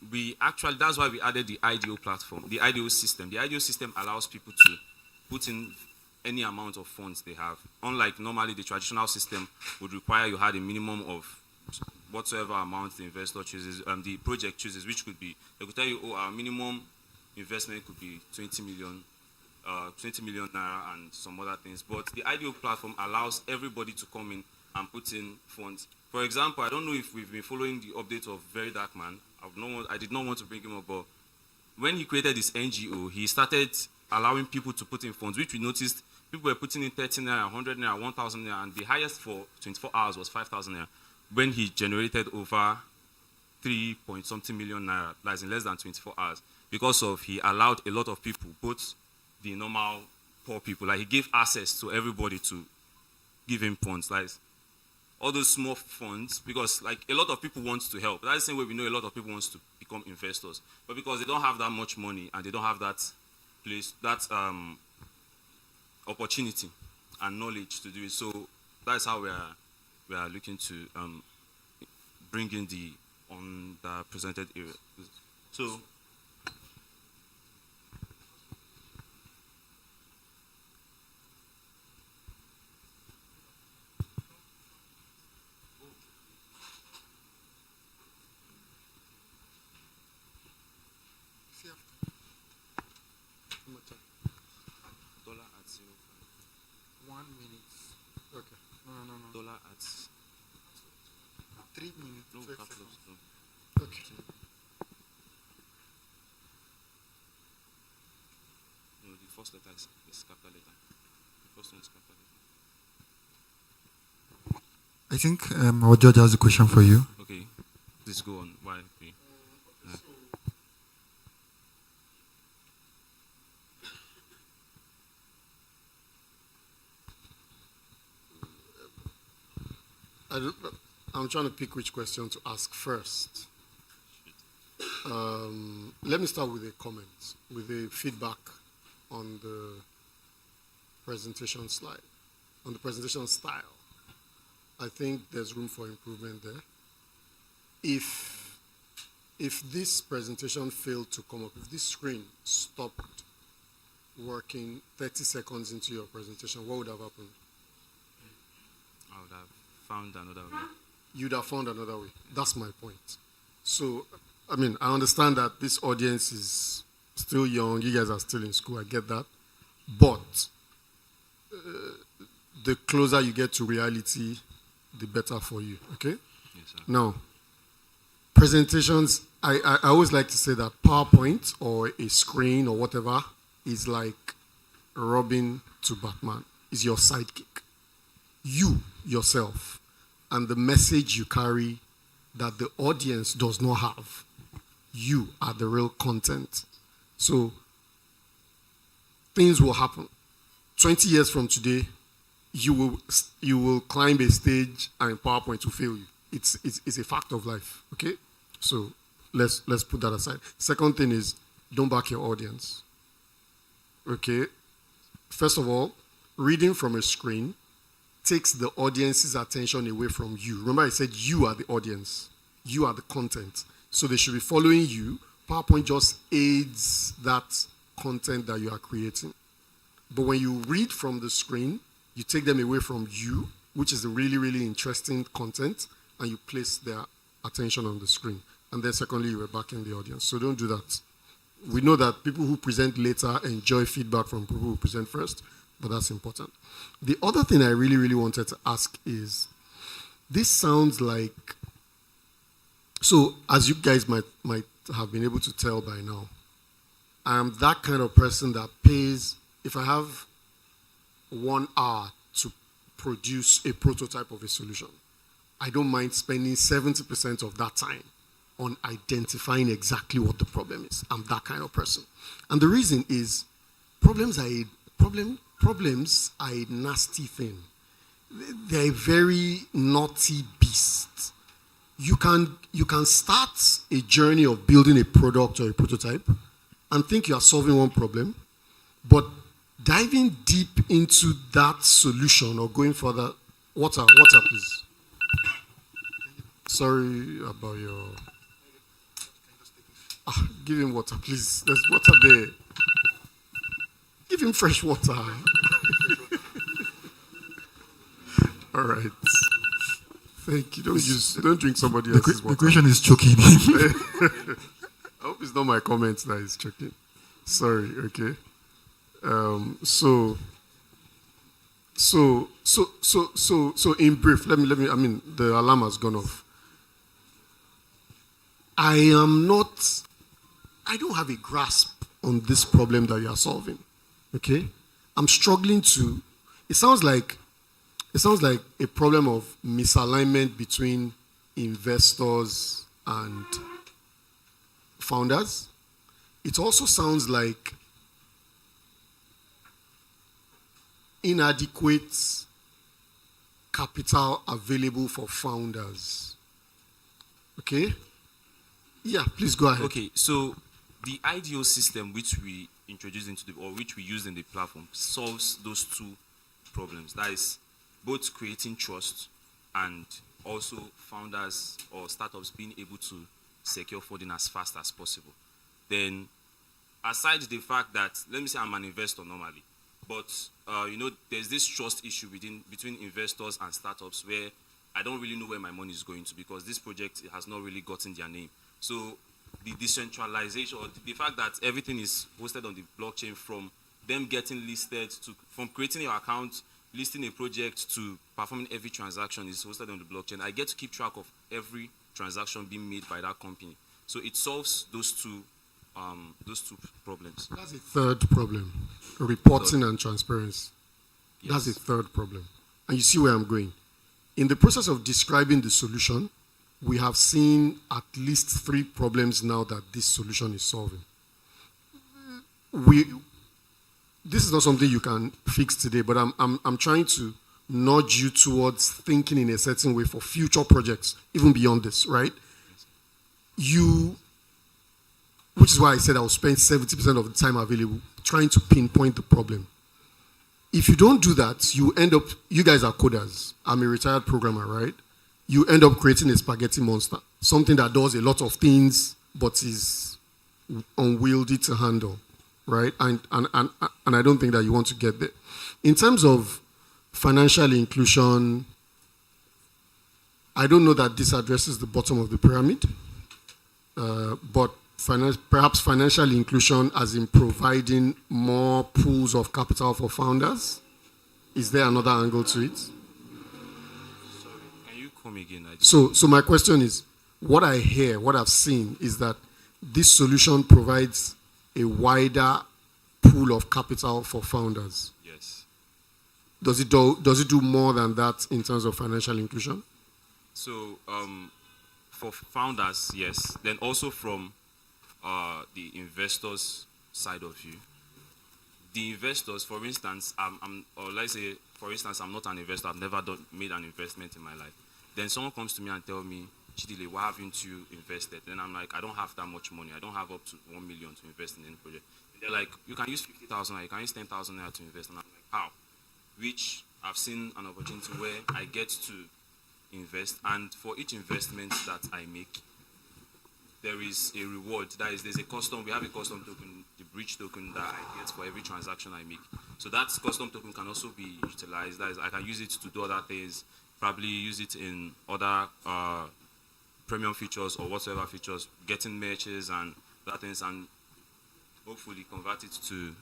that's why we added the IDO platform, the IDO system. The IDO system allows people to put in any amount of funds they have. Unlike normally the traditional system would require you had a minimum of whatsoever amount the investor chooses, the project chooses, which could be, they could tell you, oh, our minimum investment could be 20 million naira and some other things. But the IDO platform allows everybody to come in and put in funds. For example, I don't know if we've been following the update of Very Dark Man. I did not want to bring him up, but when he created this NGO, he started allowing people to put in funds, which we noticed people were putting in 30 naira, 100 naira, 1,000 naira, and the highest for 24 hours was 5,000 naira, when he generated over 3-point-something million naira, that's in less than 24 hours, because he allowed a lot of people, both the normal poor people, like he gave access to everybody to give him funds, like all those small funds, because like a lot of people want to help. That's the same way we know a lot of people want to become investors, but because they don't have that much money and they don't have that place, that opportunity and knowledge to do it. So that's how we are looking to bring in the on the presented area. So, dollar at 1 minute. Okay. No. dollar at 3 minutes. no 12 capital. seconds. No. Okay. No, the first letter is capital letter. The first one is capital letter. I think our judge has a question for you. Okay, please go on. Why? I'm trying to pick which question to ask first. Let me start with a comment, with a feedback on the presentation slide, on the presentation style. I think there's room for improvement there. If this presentation failed to come up, if this screen stopped working 30 seconds into your presentation, what would have happened? I would have found another way. You'd have found another way. That's my point. So, I mean, I understand that this audience is still young. You guys are still in school. I get that. But the closer you get to reality, the better for you. Okay? Yes, sir. Now, presentations, I always like to say that PowerPoint or a screen or whatever is like Robin to Batman. Is your sidekick. You, yourself, and the message you carry that the audience does not have. You are the real content. So, things will happen. 20 years from today, you will climb a stage and PowerPoint will fail you. It's a fact of life. Okay? So let's put that aside. Second thing is, don't back your audience. Okay? First of all, reading from a screen takes the audience's attention away from you. Remember I said you are the audience. You are the content. So they should be following you. PowerPoint just aids that content that you are creating. But when you read from the screen, you take them away from you, which is a really, really interesting content, and you place their attention on the screen. And then secondly, you are back in the audience. So don't do that. We know that people who present later enjoy feedback from people who present first, but that's important. The other thing I really, really wanted to ask is, this sounds like, so as you guys might have been able to tell by now, I'm that kind of person that pays, if I have 1 hour to produce a prototype of a solution, I don't mind spending 70% of that time on identifying exactly what the problem is. I'm that kind of person. And the reason is, problems are a nasty thing. They're a very naughty beast. You can start a journey of building a product or a prototype and think you are solving one problem, but diving deep into that solution or going further, water please. Sorry about your... give him water, please. There's water there. Give him fresh water. All right. Thank you. Don't drink somebody else's water. The question is choking him. I hope it's not my comments that is choking. Sorry. Okay. So in brief, let me. I mean, the alarm has gone off. I don't have a grasp on this problem that you are solving. Okay? I'm struggling to, it sounds like a problem of misalignment between investors and founders. It also sounds like inadequate capital available for founders. Okay? Yeah, please go ahead. Okay, so the IDO system which we introduced or which we use in the platform solves those two problems. That is both creating trust and also founders or startups being able to secure funding as fast as possible. Then, aside the fact that, let me say I'm an investor normally, but there's this trust issue between investors and startups where I don't really know where my money is going to, because this project has not really gotten their name. So the decentralization, or the fact that everything is hosted on the blockchain, from them getting listed to, from creating your account, listing a project, to performing every transaction is hosted on the blockchain. I get to keep track of every transaction being made by that company. So it solves those two problems. That's a third problem: reporting and transparency. Yes. That's a third problem. And you see where I'm going. In the process of describing the solution, we have seen at least 3 problems now that this solution is solving. This is not something you can fix today, but I'm trying to nudge you towards thinking in a certain way for future projects, even beyond this, right? Which is why I said I'll spend 70% of the time available trying to pinpoint the problem. If you don't do that, you end up, you guys are coders. I'm a retired programmer, right? You end up creating a spaghetti monster, something that does a lot of things, but is unwieldy to handle, right? And I don't think that you want to get there. In terms of financial inclusion, I don't know that this addresses the bottom of the pyramid, but perhaps financial inclusion as in providing more pools of capital for founders. Is there another angle to it? Sorry, can you come again? So my question is, what I hear, what I've seen is that this solution provides a wider pool of capital for founders. Yes. Does it do more than that in terms of financial inclusion? So for founders, yes. Then also from the investors' side of view. The investors, for instance, I'm not an investor. I've never made an investment in my life. Then someone comes to me and tell me, Chidile, why haven't you invested? Then I'm like, I don't have that much money. I don't have up to 1 million to invest in any project. And they're like, you can use 50,000, you can use 10,000 naira to invest. And I'm like, how? Which I've seen an opportunity where I get to invest, and for each investment that I make, there is a reward. That is, we have a custom token, the bridge token, that I get for every transaction I make. So that custom token can also be utilized. That is, I can use it to do other things, probably use it in other premium features or whatever features, getting matches and other things, and hopefully convert it to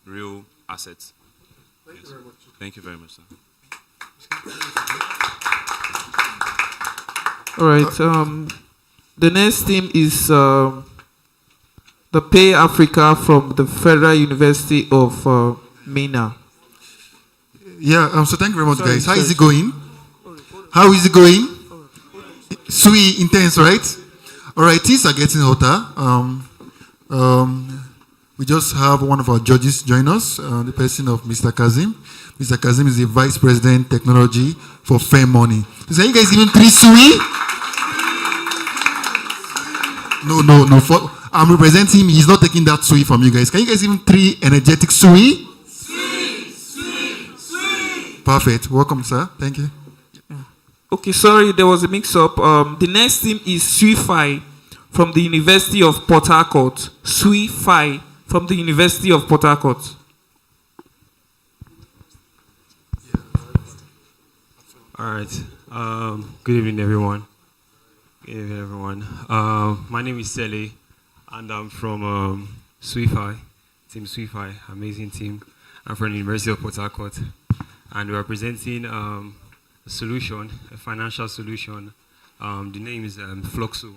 real assets. Thank you very much. Thank you very much, sir. All right. The next team is the Pay Africa from the Federal University of Mina. Yeah. So thank you very much, guys. How is it going? How is it going? Sui intense, right? All right. Things are getting hotter. We just have one of our judges join us, the person of Mr. Kazim. Mr. Kazim is the Vice President Technology for Fair Money. So are you guys giving 3 Sui? No. I'm representing him. He's not taking that Sui from you guys. Can you guys give him 3 energetic Sui? Sui. Perfect. Welcome, sir. Thank you. Okay, sorry, there was a mix-up. The next team is Sui-Fi from the University of Port Harcourt. Sui-Fi from the University of Port Harcourt. All right. Good evening, everyone. Good evening, everyone. My name is Sele, and I'm from Sui-Fi, Team Sui-Fi, amazing team. I'm from the University of Port Harcourt, and we're presenting a solution, a financial solution. The name is Fluxo.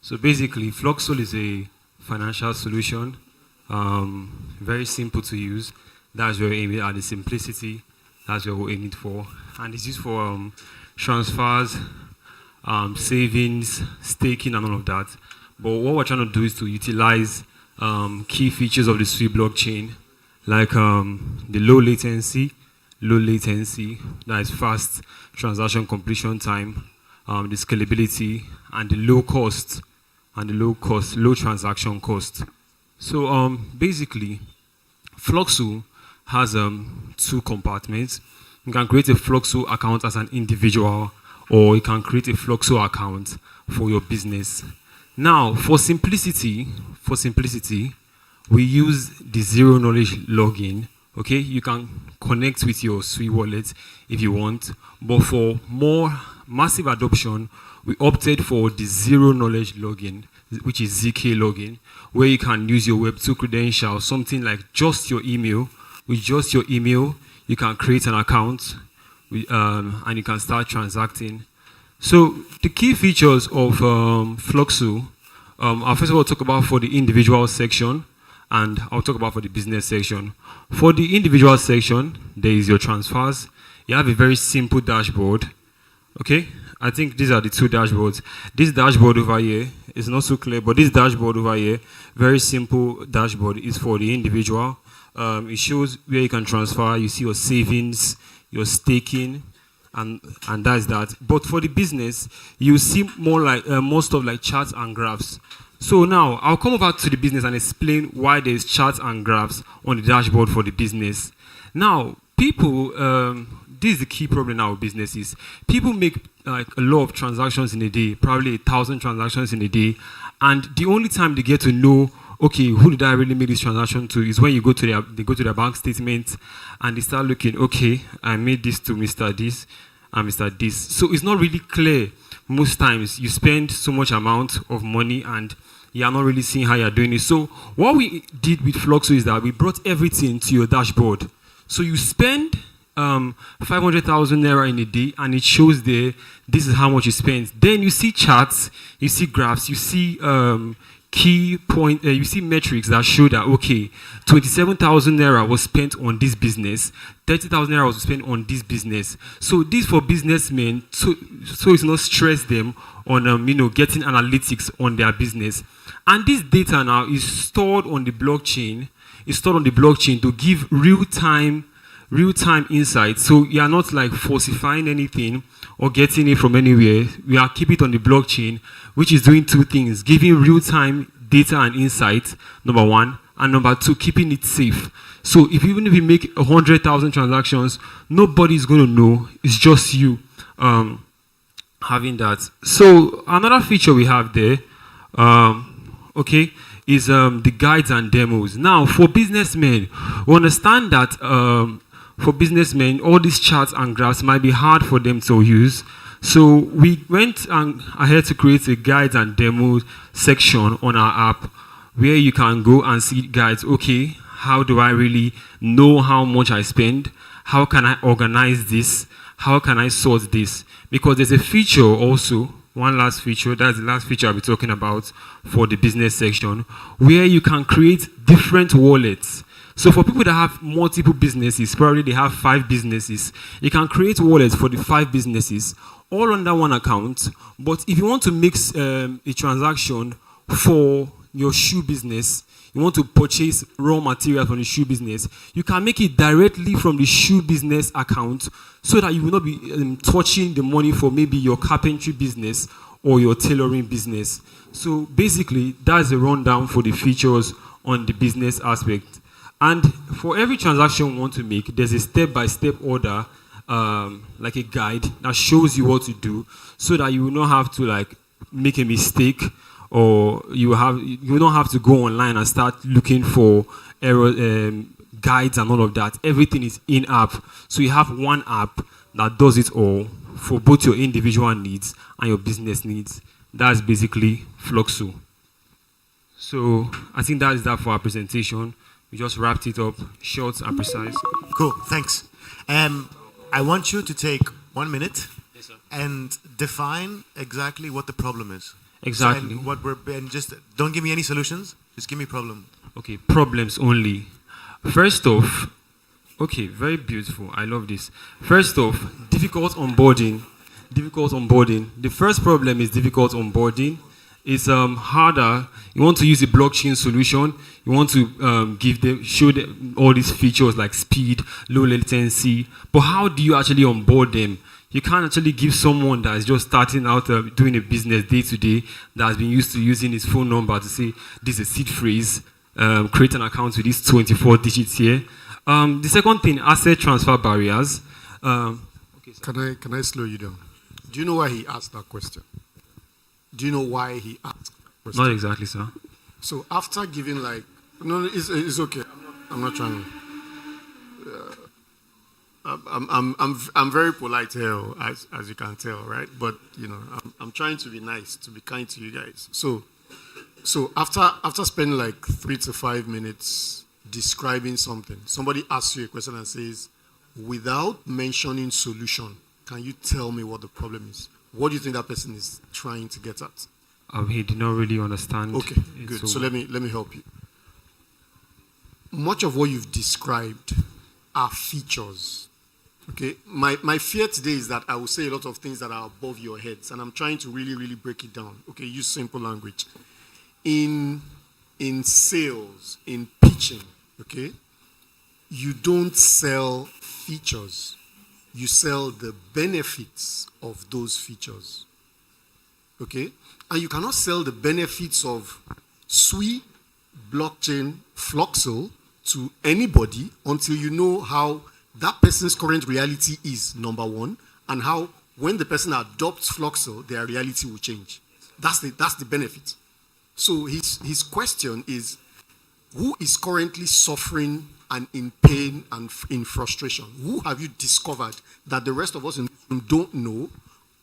So basically, Fluxo is a financial solution, very simple to use. That's where we're aiming at, the simplicity. That's what we're aiming for. And it's used for transfers, savings, staking, and all of that. But what we're trying to do is to utilize key features of the Sui blockchain, like the low latency, that is fast transaction completion time, the scalability, and the low transaction cost. So basically, Fluxo has 2 compartments. You can create a Fluxo account as an individual, or you can create a Fluxo account for your business. Now, for simplicity, we use the zero knowledge login. Okay, you can connect with your Sui wallet if you want, but for more massive adoption, we opted for the zero knowledge login, which is ZK login, where you can use your Web2 credentials, something like just your email. With just your email, you can create an account and you can start transacting. So the key features of Fluxo, I'll first of all talk about for the individual section, and I'll talk about for the business section. For the individual section, there is your transfers. You have a very simple dashboard. Okay, I think these are the two dashboards. This dashboard over here is not so clear, but this dashboard over here, very simple dashboard, is for the individual. It shows where you can transfer. You see your savings, your staking, and that's that. But for the business, you see more like more stuff like charts and graphs. So now I'll come over to the business and explain why there's charts and graphs on the dashboard for the business. Now, people, this is the key problem now with businesses. People make like a lot of transactions in a day, probably 1,000 transactions in a day, and the only time they get to know, okay, who did I really make this transaction to, is when you go to their bank statement and they start looking, okay, I made this to Mr. This and Mr. This. So it's not really clear. Most times you spend so much amount of money and you're not really seeing how you're doing it. So what we did with Fluxo is that we brought everything to your dashboard. So you spend 500,000 naira in a day, and it shows there, this is how much you spent. Then you see charts, you see graphs, you see key point, you see metrics that show that, okay, 27,000 naira was spent on this business, 30,000 naira was spent on this business. So this for businessmen, so it's not stress them on getting analytics on their business. And this data now is stored on the blockchain. It's stored on the blockchain to give real-time insights. So you are not like falsifying anything or getting it from anywhere. We are keeping it on the blockchain, which is doing two things: giving real-time data and insight, number one, and number two, keeping it safe. So even if you make 100,000 transactions, nobody's going to know. It's just you having that. So another feature we have there, okay, is the guides and demos. Now, for businessmen, we understand that for businessmen, all these charts and graphs might be hard for them to use. So we went ahead to create a guides and demos section on our app where you can go and see guides. Okay, how do I really know how much I spend? How can I organize this? How can I sort this? Because there's a feature also, one last feature, that's the last feature I'll be talking about for the business section, where you can create different wallets. So for people that have multiple businesses, probably they have 5 businesses, you can create wallets for the 5 businesses, all under one account. But if you want to mix a transaction for your shoe business, you want to purchase raw materials from the shoe business, you can make it directly from the shoe business account so that you will not be touching the money for maybe your carpentry business or your tailoring business. So basically, that's a rundown for the features on the business aspect. And for every transaction we want to make, there's a step-by-step order, like a guide that shows you what to do, so that you will not have to like make a mistake, or you will not have to go online and start looking for error guides and all of that. Everything is in-app, so you have one app that does it all for both your individual needs and your business needs. That's basically Fluxo. So I think that is that for our presentation. We just wrapped it up, short and precise. Cool, thanks. I want you to take 1 minute and define exactly what the problem is. Exactly. And just don't give me any solutions, just give me problem. Okay, problems only. First off, okay, very beautiful. I love this. First off, difficult onboarding. Difficult onboarding. The first problem is difficult onboarding. It's harder. You want to use a blockchain solution. You want to show them all these features like speed, low latency. But how do you actually onboard them? You can't actually give someone that is just starting out doing a business day to day, that has been used to using his phone number to say, this is a seed phrase, create an account with these 24 digits here. The second thing, asset transfer barriers. Can I slow you down? Do you know why he asked that question? Do you know why he asked that question? Not exactly, sir. So after giving no, it's okay. I'm not trying to. I'm very polite here, as you can tell, right? But I'm trying to be nice, to be kind to you guys. So after spending like 3 to 5 minutes describing something, somebody asks you a question and says, without mentioning solution, can you tell me what the problem is? What do you think that person is trying to get at? He did not really understand. Okay, good. So let me help you. Much of what you've described are features. Okay, my fear today is that I will say a lot of things that are above your heads, and I'm trying to really, really break it down. Okay, use simple language. In sales, in pitching, okay, you don't sell features. You sell the benefits of those features. Okay? And you cannot sell the benefits of Sui, blockchain, Fluxel to anybody until you know how that person's current reality is, number one, and how when the person adopts Fluxel, their reality will change. That's the benefit. So his question is, who is currently suffering and in pain and in frustration? Who have you discovered that the rest of us in this room don't know?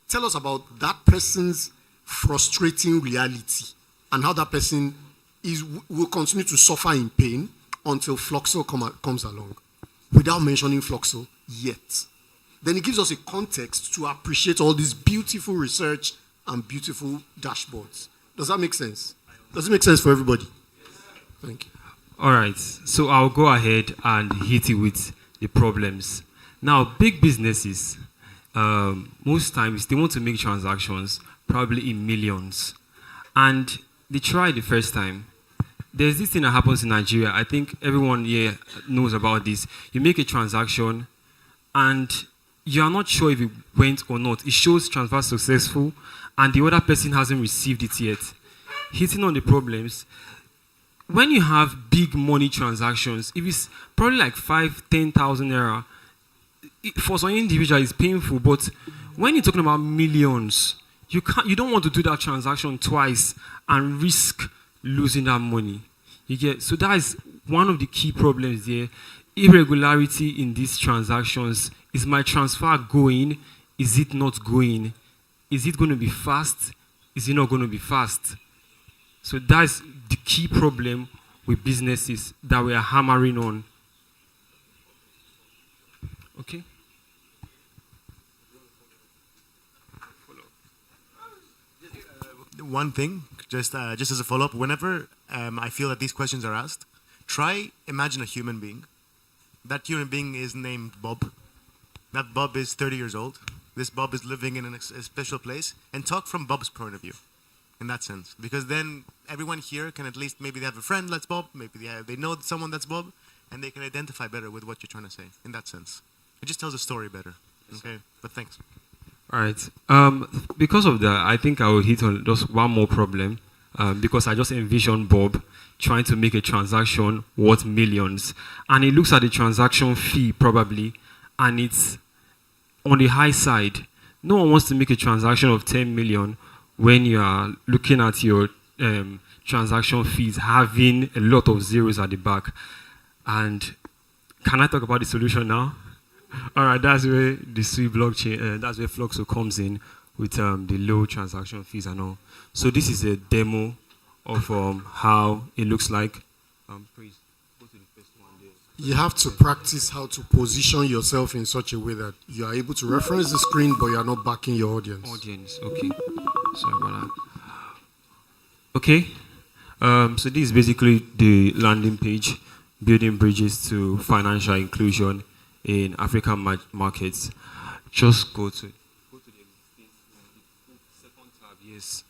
Tell us about that person's frustrating reality and how that person will continue to suffer in pain until Fluxel comes along, without mentioning Fluxel yet. Then it gives us a context to appreciate all this beautiful research and beautiful dashboards. Does that make sense? Does it make sense for everybody? Thank you. All right, so I'll go ahead and hit it with the problems. Now, big businesses, most times they want to make transactions, probably in millions. And they try the first time. There's this thing that happens in Nigeria. I think everyone here knows about this. You make a transaction and you are not sure if it went or not. It shows transfer successful and the other person hasn't received it yet. Hitting on the problems. When you have big money transactions, if it's probably like 5,000, 10,000 naira, for some individual it's painful. But when you're talking about millions, you don't want to do that transaction twice and risk losing that money. So that is one of the key problems there. Irregularity in these transactions. Is my transfer going? Is it not going? Is it going to be fast? Is it not going to be fast? So that's the key problem with businesses that we are hammering on. Okay? One thing, just as a follow-up, whenever I feel that these questions are asked, imagine a human being. That human being is named Bob. That Bob is 30 years old. This Bob is living in a special place, and talk from Bob's point of view. In that sense, because then everyone here can at least, maybe they have a friend that's Bob, maybe they know someone that's Bob, and they can identify better with what you're trying to say. In that sense, it just tells a story better. Okay, but thanks. All right. Because of that, I think I will hit on just one more problem. Because I just envision Bob trying to make a transaction worth millions, and he looks at the transaction fee probably, and it's on the high side. No one wants to make a transaction of 10 million. When you are looking at your transaction fees having a lot of zeros at the back. And can I talk about the solution now? All right, that's where the Sui blockchain, that's where Fluxo comes in with the low transaction fees and all. So this is a demo of how it looks like. Please go to the first one there. You have to practice how to position yourself in such a way that you are able to reference the screen, but you are not backing your audience. Okay. Sorry about that. Okay. So this is basically the landing page, building bridges to financial inclusion in African markets. Just go to the second tab. Yes.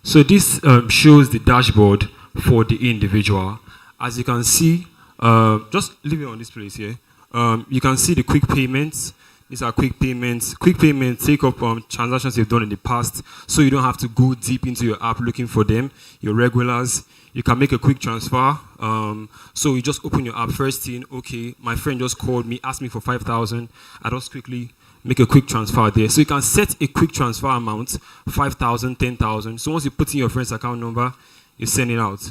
So this shows the dashboard for the individual. As you can see, just leave it on this place here. You can see the quick payments. These are quick payments. Quick payments take up transactions you've done in the past, so you don't have to go deep into your app looking for them. Your regulars. You can make a quick transfer. So you just open your app first thing. Okay, my friend just called me, asked me for 5,000. I just quickly make a quick transfer there. So you can set a quick transfer amount, 5,000, 10,000. So once you put in your friend's account number, you send it out.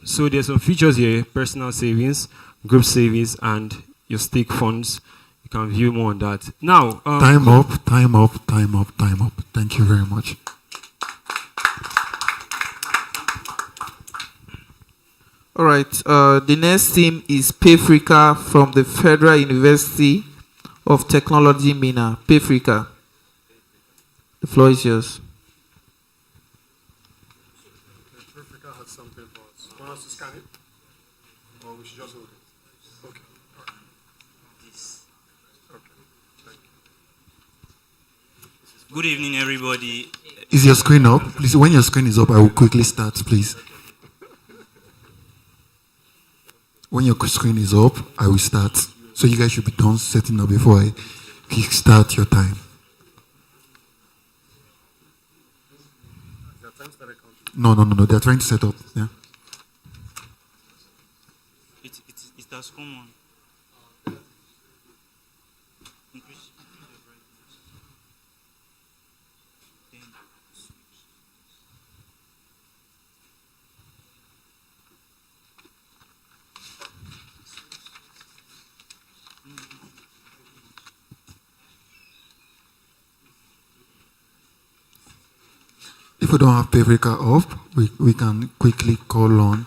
So there's some features here: personal savings, group savings, and your stake funds. You can view more on that. Now, time up, time up, time up, time up. Thank you very much. All right. The next team is Payfrica from the Federal University of Technology, Mina. Payfrica. The floor is yours. Payfrica has something for us. Want us to scan it? Or we should just hold it? Okay. All right. This. Okay. Thank you. Good evening, everybody. Is your screen up? Please, when your screen is up, I will quickly start, please. When your screen is up, I will start. So you guys should be done setting up before I kickstart your time. No. They're trying to set up. Yeah. It has come on. If we don't have Payfrica up, we can quickly call on.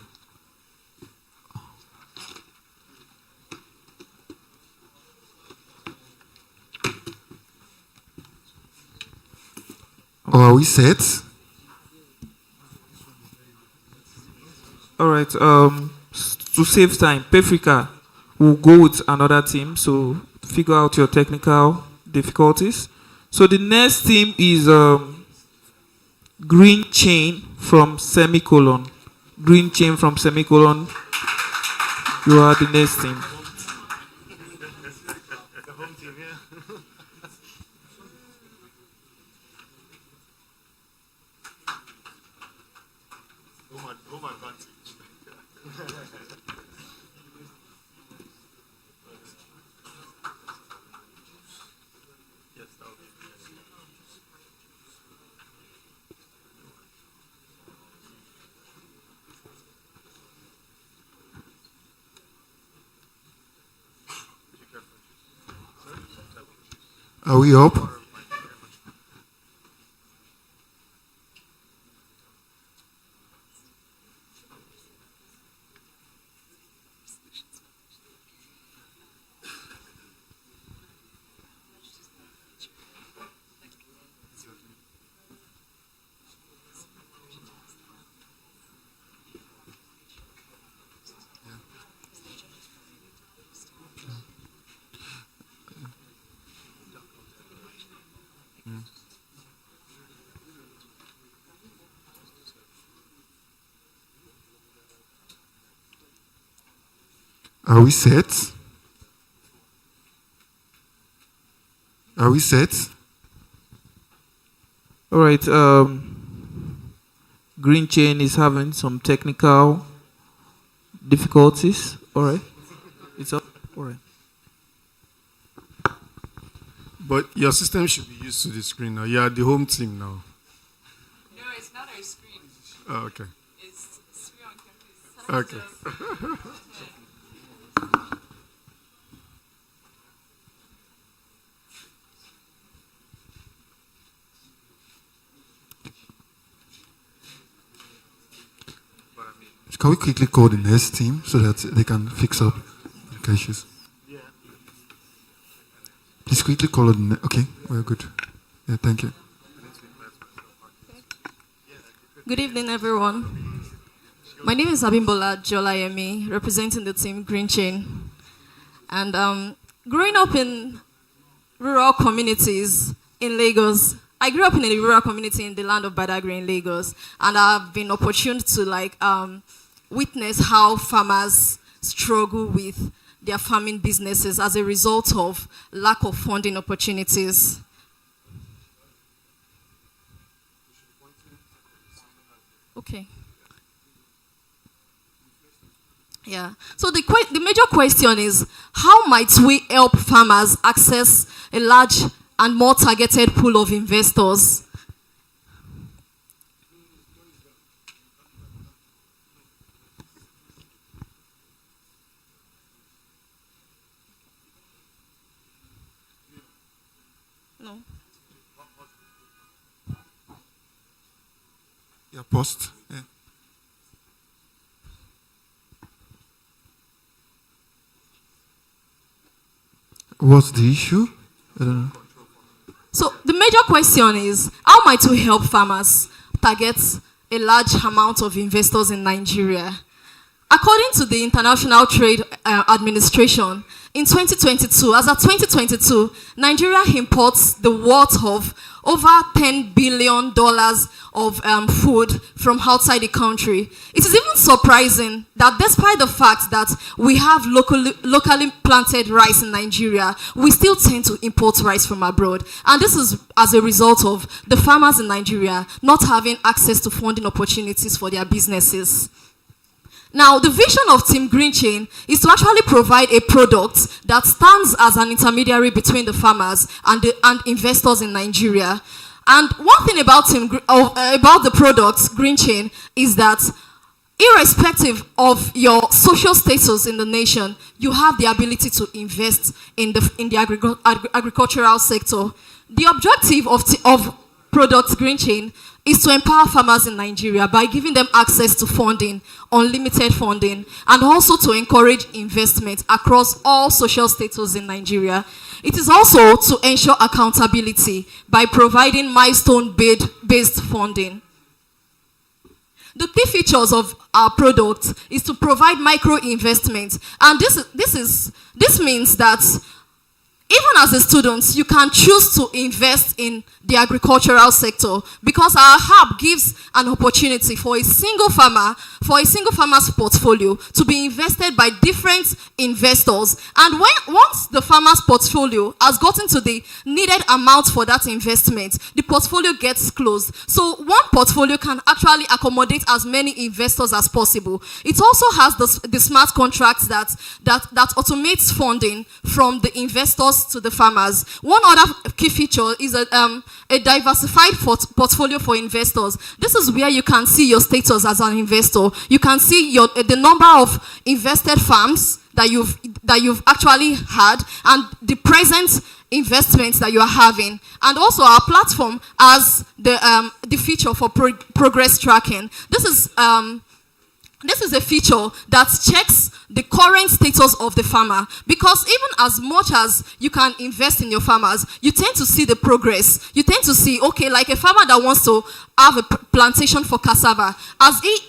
Or are we set? All right. To save time, Payfrica will go with another team. So figure out your technical difficulties. So the next team is Green Chain from Semicolon. Green Chain from Semicolon. You are the next team. Home advantage. Are we up? Are we set? Are we set? All right. Green Chain is having some technical difficulties. All right. It's up. All right. But your system should be used to the screen now. You are the home team now. No, it's not our screen. Oh, okay. It's Sui on campus. Okay. Can we quickly call the next team so that they can fix up the issues? Please quickly call it. Okay, we're good. Yeah, thank you. Good evening, everyone. My name is Abimbola Jolayemi, representing the team Green Chain. And growing up in rural communities in Lagos, I grew up in a rural community in the land of Badagry in Lagos, and I've been opportune to witness how farmers struggle with their farming businesses as a result of lack of funding opportunities. Okay. Yeah. So the major question is, how might we help farmers access a large and more targeted pool of investors? No. Your post. Yeah. What's the issue? I don't know. So the major question is, how might we help farmers target a large amount of investors in Nigeria? According to the International Trade Administration, in 2022, as of 2022, Nigeria imports the worth of over $10 billion of food from outside the country. It is even surprising that despite the fact that we have locally planted rice in Nigeria, we still tend to import rice from abroad. And this is as a result of the farmers in Nigeria not having access to funding opportunities for their businesses. Now, the vision of Team Green Chain is to actually provide a product that stands as an intermediary between the farmers and investors in Nigeria. And one thing about the product Green Chain is that irrespective of your social status in the nation, you have the ability to invest in the agricultural sector. The objective of product Green Chain is to empower farmers in Nigeria by giving them access to funding, unlimited funding, and also to encourage investment across all social status in Nigeria. It is also to ensure accountability by providing milestone-based funding. The key features of our product is to provide micro investment, and this means that even as a student, you can choose to invest in the agricultural sector because our hub gives an opportunity for a single farmer's portfolio to be invested by different investors. And once the farmer's portfolio has gotten to the needed amount for that investment, the portfolio gets closed. So one portfolio can actually accommodate as many investors as possible. It also has the smart contracts that automates funding from the investors to the farmers. One other key feature is a diversified portfolio for investors. This is where you can see your status as an investor. You can see the number of invested farms that you've actually had and the present investments that you are having. And also our platform has the feature for progress tracking. This is a feature that checks the current status of the farmer, because even as much as you can invest in your farmers, you tend to see the progress. You tend to see, okay, like a farmer that wants to have a plantation for cassava, has he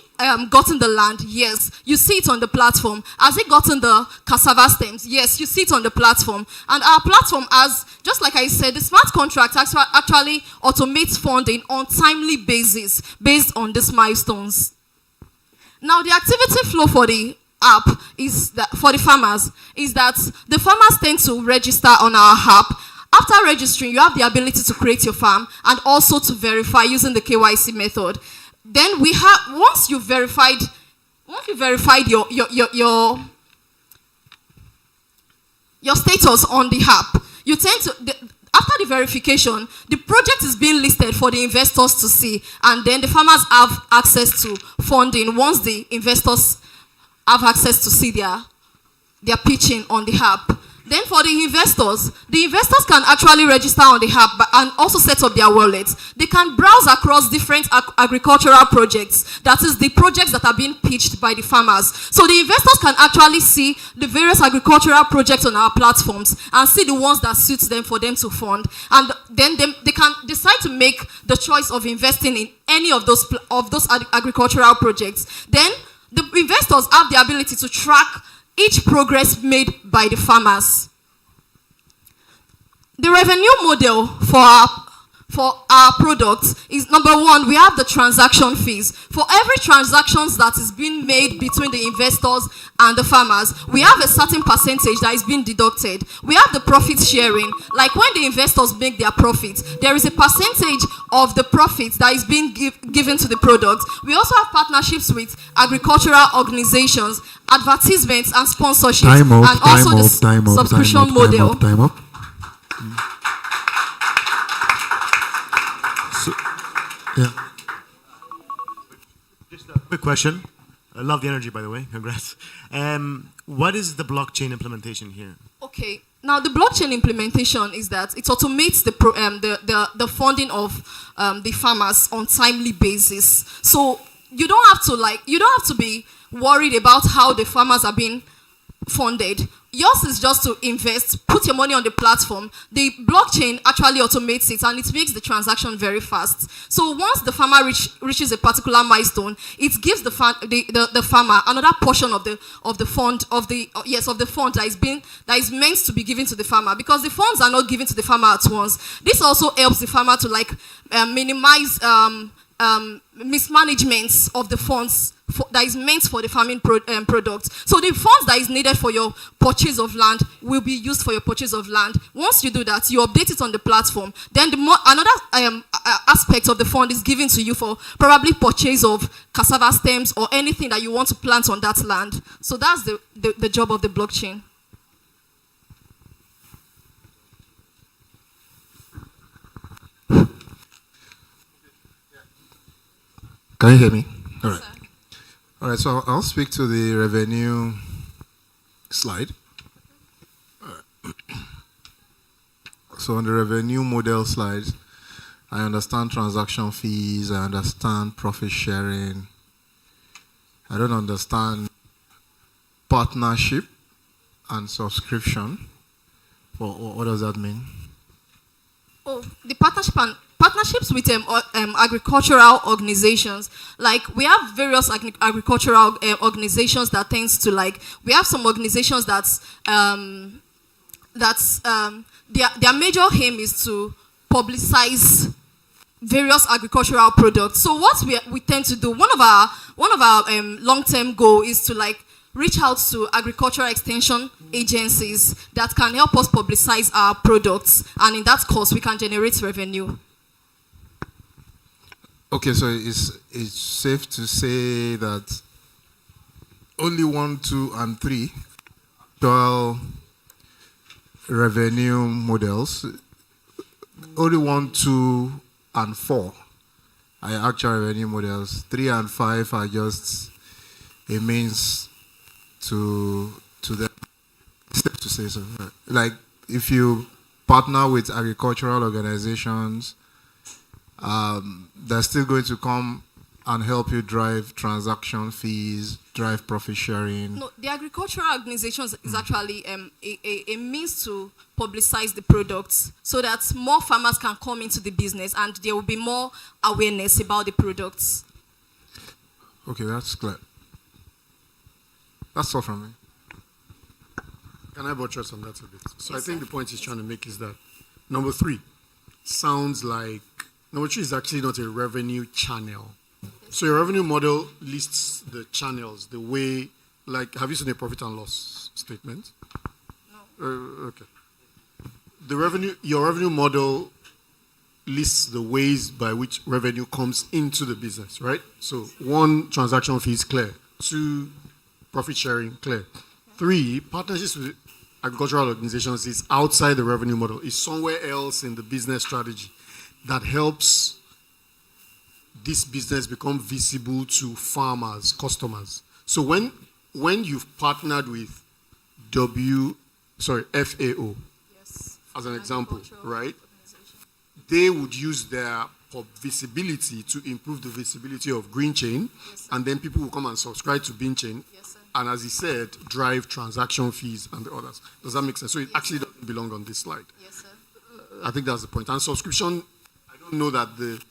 gotten the land? Yes, you see it on the platform. Has he gotten the cassava stems? Yes, you see it on the platform. And our platform has, just like I said, the smart contract actually automates funding on timely basis based on these milestones. Now, the activity flow for the app is that for the farmers is that the farmers tend to register on our app. After registering, you have the ability to create your farm and also to verify using the KYC method. Then we have once you verified your status on the app, you tend to after the verification, the project is being listed for the investors to see, and then the farmers have access to funding once the investors have access to see their pitching on the app. Then for the investors can actually register on the app and also set up their wallets. They can browse across different agricultural projects, that is the projects that are being pitched by the farmers. So the investors can actually see the various agricultural projects on our platforms and see the ones that suits them for them to fund. And then they can decide to make the choice of investing in any of those agricultural projects. Then the investors have the ability to track each progress made by the farmers. The revenue model for our products is, number one, we have the transaction fees. For every transactions that is being made between the investors and the farmers, we have a certain percentage that is being deducted. We have the profit sharing. Like when the investors make their profits, there is a percentage of the profits that is being given to the product. We also have partnerships with agricultural organizations, advertisements and sponsorships, and also the subscription model. Time up. Yeah. Just a quick question. I love the energy, by the way. Congrats. What is the blockchain implementation here? Okay. Now, the blockchain implementation is that it automates the funding of the farmers on timely basis. So you don't have to be worried about how the farmers are being funded. Yours is just to invest, put your money on the platform. The blockchain actually automates it, and it makes the transaction very fast. So once the farmer reaches a particular milestone, it gives the farmer another portion of the fund that is meant to be given to the farmer, because the funds are not given to the farmer at once. This also helps the farmer to minimize mismanagement of the funds that is meant for the farming products. So the funds that is needed for your purchase of land will be used for your purchase of land. Once you do that, you update it on the platform. Then another aspect of the fund is given to you for probably purchase of cassava stems or anything that you want to plant on that land. So that's the job of the blockchain. Can you hear me? All right. All right, so I'll speak to the revenue slide. All right. So on the revenue model slide, I understand transaction fees, I understand profit sharing. I don't understand partnership and subscription. What does that mean? Oh, the partnerships with agricultural organizations. Like we have various agricultural organizations that tends to we have some organizations their major aim is to publicize various agricultural products. So what we tend to do, one of our long-term goal is to reach out to agricultural extension agencies that can help us publicize our products, and in that course we can generate revenue. Okay, so it's safe to say that only 1, 2, and 3 actual revenue models, only 1, 2, and 4 are actual revenue models. 3 and 5 are just a means to the step to say so. Like if you partner with agricultural organizations, they're still going to come and help you drive transaction fees, drive profit sharing. No, the agricultural organizations is actually a means to publicize the products so that more farmers can come into the business and there will be more awareness about the products. Okay, that's clear. That's all from me. Can I buttress on that a bit? So yes, I think the point he's trying to make is that number 3 sounds like number 3 is actually not a revenue channel. So your revenue model lists the channels, the way, have you seen a profit and loss statement? No. Okay. Your revenue model lists the ways by which revenue comes into the business, right? So 1, transaction fee is clear. 2, profit sharing, clear. 3, partnerships with agricultural organizations is outside the revenue model. It's somewhere else in the business strategy that helps this business become visible to farmers, customers. So when you've partnered with FAO, yes, as an example, right? They would use their visibility to improve the visibility of Green Chain, yes, and then people will come and subscribe to Green Chain, yes, and as he said, drive transaction fees and the others. Does that make sense? So it actually doesn't belong on this slide. Yes, sir. I think that's the point. And subscription, I don't know that the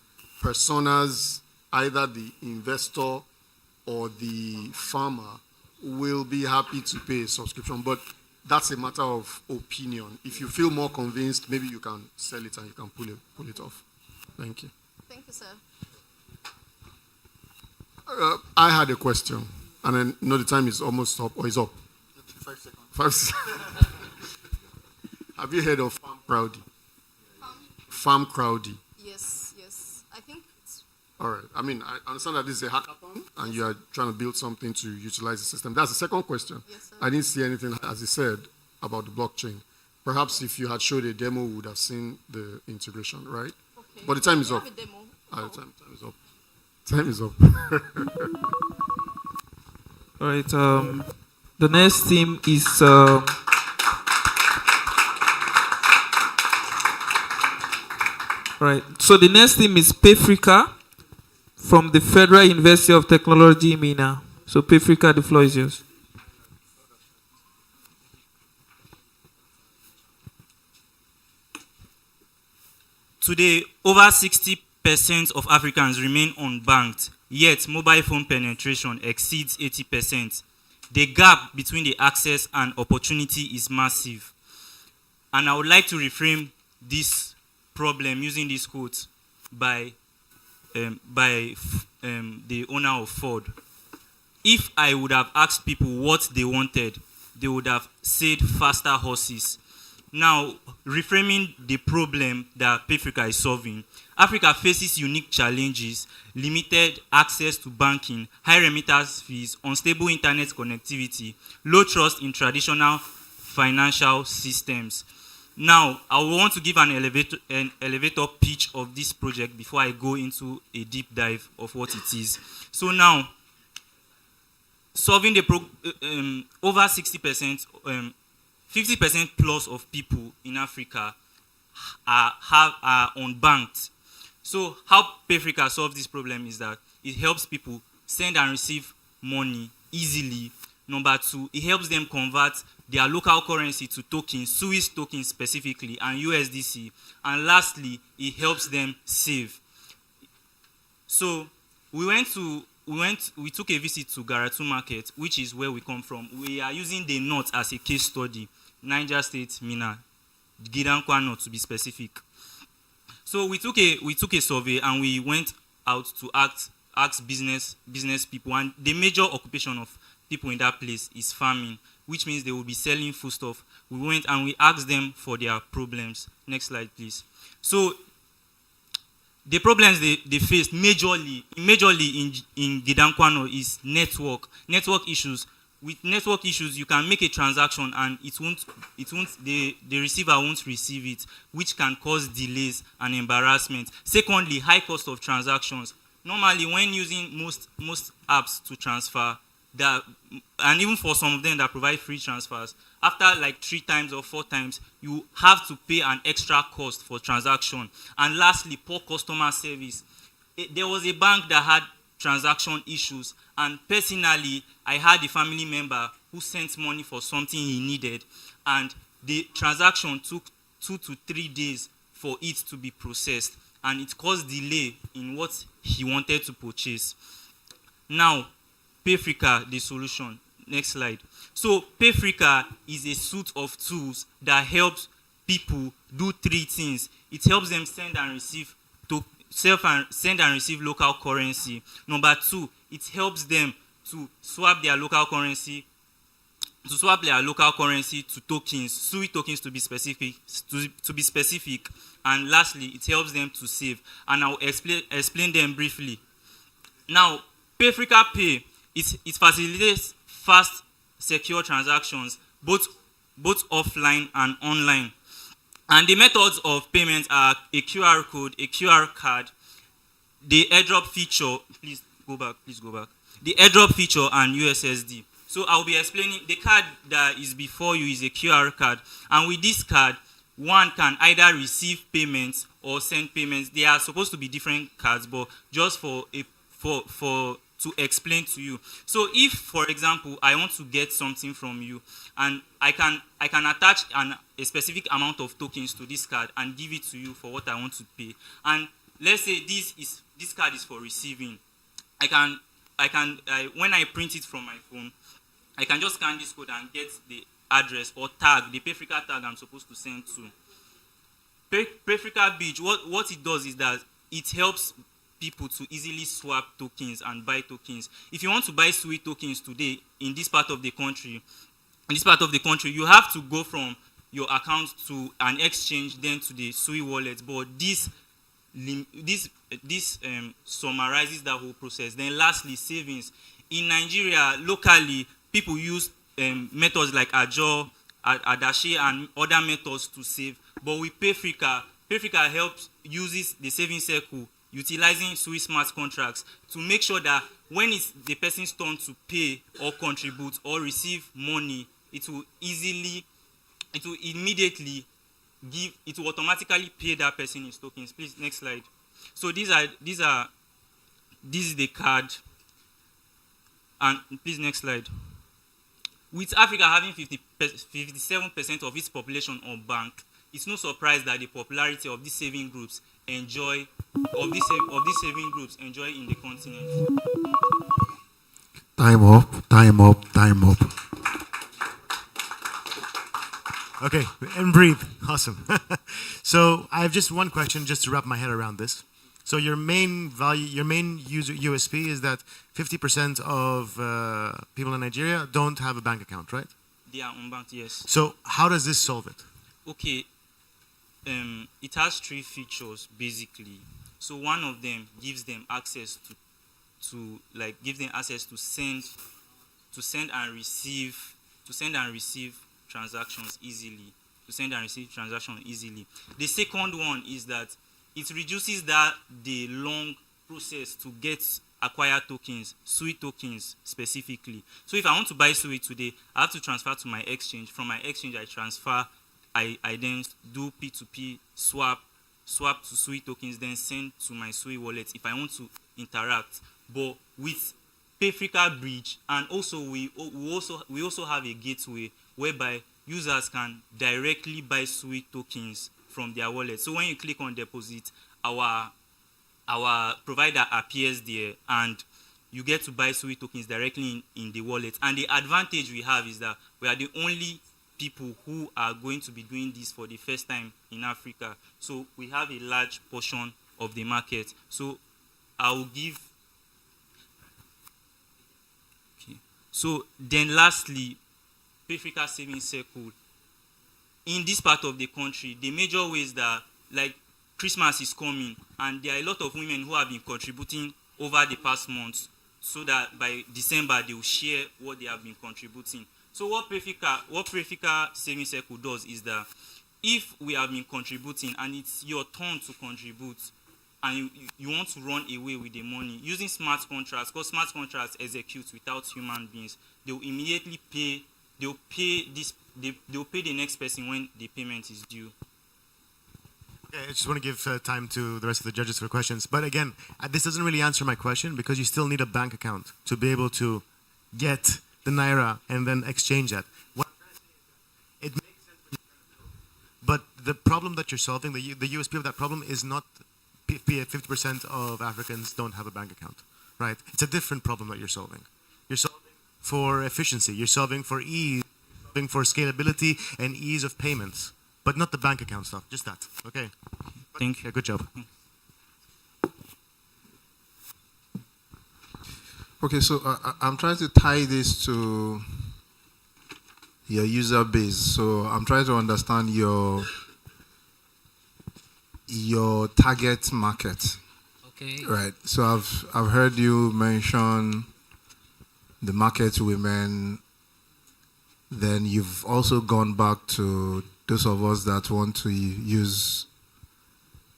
personas, either the investor or the farmer, will be happy to pay a subscription, but that's a matter of opinion. If you feel more convinced, maybe you can sell it and you can pull it off. Thank you. Thank you, sir. I had a question, and then the time is almost up, or is up. 5 seconds. 5 seconds. Have you heard of farm crowding? Farm crowding. Yes. I think it's All right. I mean, I understand that this is a hackathon, and you are trying to build something to utilize the system. That's the second question. Yes, sir. I didn't see anything, as he said, about the blockchain. Perhaps if you had showed a demo, we would have seen the integration, right? okay. But the time is You up. have a demo? The time is up. Time is up. All right. The next team is. Right. So the next team is Pefrica from the Federal University of Technology, Mina. So Pefrica, the floor is yours. Today, over 60% of Africans remain unbanked, yet mobile phone penetration exceeds 80%. The gap between the access and opportunity is massive. And I would like to reframe this problem using this quote by the owner of Ford. If I would have asked people what they wanted, they would have said faster horses. Now, reframing the problem that Africa is solving, Africa faces unique challenges: limited access to banking, high remittance fees, unstable internet connectivity, low trust in traditional financial systems. Now, I want to give an elevator pitch of this project before I go into a deep dive of what it is. So now, solving the over 60%, 50% plus of people in Africa are unbanked. So how Payfrica solves this problem is that it helps people send and receive money easily. Number two, it helps them convert their local currency to tokens, Swiss tokens specifically, and USDC. And lastly, it helps them save. So we took a visit to Garatu Market, which is where we come from. We are using the North as a case study, Niger State, Mina, Gidankwa North to be specific. So we took a survey and we went out to ask business people, and the major occupation of people in that place is farming, which means they will be selling foodstuff. We went and we asked them for their problems. Next slide, please. So the problems they faced majorly in Gidankwano is network issues. With network issues, you can make a transaction and the receiver won't receive it, which can cause delays and embarrassment. Secondly, high cost of transactions. Normally, when using most apps to transfer, and even for some of them that provide free transfers, after like 3 times or 4 times, you have to pay an extra cost for transaction. And lastly, poor customer service. There was a bank that had transaction issues, and personally, I had a family member who sent money for something he needed, and the transaction took 2 to 3 days for it to be processed, and it caused delay in what he wanted to purchase. Now, Payfrica, the solution. Next slide. So Payfrica is a suite of tools that helps people do 3 things. It helps them send and receive local currency. Number 2, it helps them to swap their local currency to tokens, Sui tokens to be specific. And lastly, it helps them to save. And I'll explain them briefly. Now, Payfrica Pay, it facilitates fast, secure transactions, both offline and online. And the methods of payment are a QR code, a QR card, the airdrop feature. Please go back. The airdrop feature and USSD. So I'll be explaining. The card that is before you is a QR card, and with this card, one can either receive payments or send payments. They are supposed to be different cards, but just to explain to you. So if, for example, I want to get something from you, and I can attach a specific amount of tokens to this card and give it to you for what I want to pay. And let's say this card is for receiving. When I print it from my phone, I can just scan this code and get the address or tag, the Payfrica tag I'm supposed to send to. Payfrica Beach, what it does is that it helps people to easily swap tokens and buy tokens. If you want to buy Sui tokens today in this part of the country, you have to go from your account to an exchange, then to the Sui wallet. But this summarizes that whole process. Then lastly, savings. In Nigeria, locally, people use methods like Ajo, Adashi, and other methods to save. But with Payfrika uses the saving circle, utilizing Sui smart contracts to make sure that when it's the person's turn to pay or contribute or receive money, it will immediately it will automatically pay that person his tokens. Please, next slide. So this is the card. And please, next slide. With Africa having 57% of its population unbanked, it's no surprise that the popularity of these saving groups enjoy in the continent. Time up. Okay, and breathe. Awesome. So I have just one question just to wrap my head around this. So your main user USP is that 50% of people in Nigeria don't have a bank account, right? They are unbanked, yes. So how does this solve it? Okay, it has 3 features basically. So one of them gives them access to send and receive transactions easily. The second one is that it reduces the long process to acquire tokens, Sui tokens specifically. So if I want to buy Sui today, I have to transfer to my exchange. From my exchange, I then do P2P swap to Sui tokens, then send to my Sui wallet if I want to interact. But with Payfrika Bridge, and also we also have a gateway whereby users can directly buy Sui tokens from their wallet. So when you click on deposit, our provider appears there, and you get to buy Sui tokens directly in the wallet. And the advantage we have is that we are the only people who are going to be doing this for the first time in Africa. So we have a large portion of the market. So I will give. Okay. So then lastly, Payfrika Savings Circle. In this part of the country, the major ways that, like, Christmas is coming, and there are a lot of women who have been contributing over the past months, so that by December they will share what they have been contributing. So what Payfrika Savings Circle does is that if we have been contributing and it's your turn to contribute, and you want to run away with the money, using smart contracts, because smart contracts execute without human beings, they will immediately pay. They'll pay the next person when the payment is due. Okay, I just want to give time to the rest of the judges for questions. But again, this doesn't really answer my question, because you still need a bank account to be able to get the Naira and then exchange that. It makes sense, but the problem that you're solving, the USP of that problem is not 50% of Africans don't have a bank account, right? It's a different problem that you're solving. You're solving for efficiency, you're solving for ease, you're solving for scalability and ease of payments, but not the bank account stuff, just that. Okay. Thank you. Yeah, good job. Okay, so I'm trying to tie this to your user base. So I'm trying to understand your target market. Okay. Right. So I've heard you mention the market women. Then you've also gone back to those of us that want to use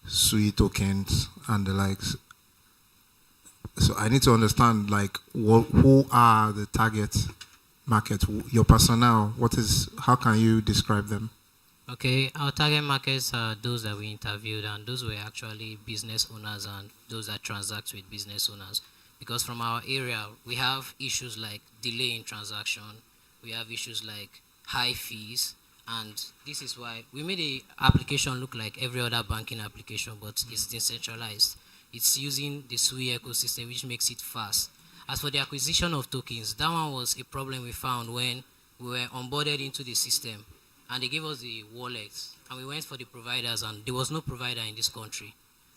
Sui tokens and the likes. So I need to understand, like, who are the target market, your personnel. How can you describe them? Okay, our target markets are those that we interviewed, and those were actually business owners and those that transact with business owners. Because from our area, we have issues like delay in transaction, we have issues like high fees, and this is why we made the application look like every other banking application, but it's decentralized. It's using the Sui ecosystem, which makes it fast. As for the acquisition of tokens, that one was a problem we found when we were onboarded into the system, and they gave us the wallets, and we went for the providers, and there was no provider in this country.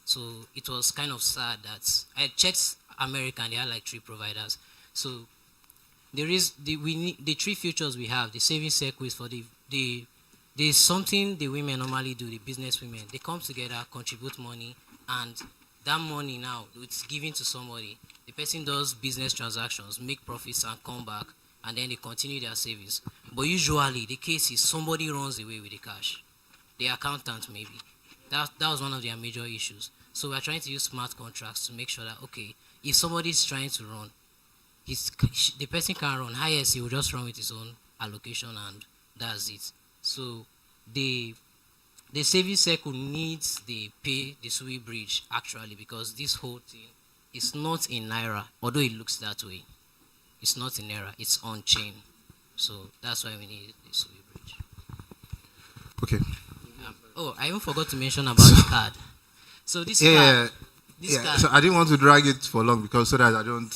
So it was kind of sad that I checked America and they had like 3 providers. So there is the 3 futures we have, the saving circles for there's something the women normally do, the business women. They come together, contribute money, and that money now, it's given to somebody. The person does business transactions, make profits and come back, and then they continue their savings. But usually the case is somebody runs away with the cash. The accountant maybe. That was one of their major issues. So we're trying to use smart contracts to make sure that, okay, if somebody's trying to run, the person can run. Highest, he will just run with his own allocation and that's it. So the savings circle needs the Sui bridge actually, because this whole thing is not in Naira, although it looks that way. It's not in Naira, it's on chain. So that's why we need the Sui bridge. Okay. Oh, I even forgot to mention about the card. So this card. So I didn't want to drag it for long because so that I don't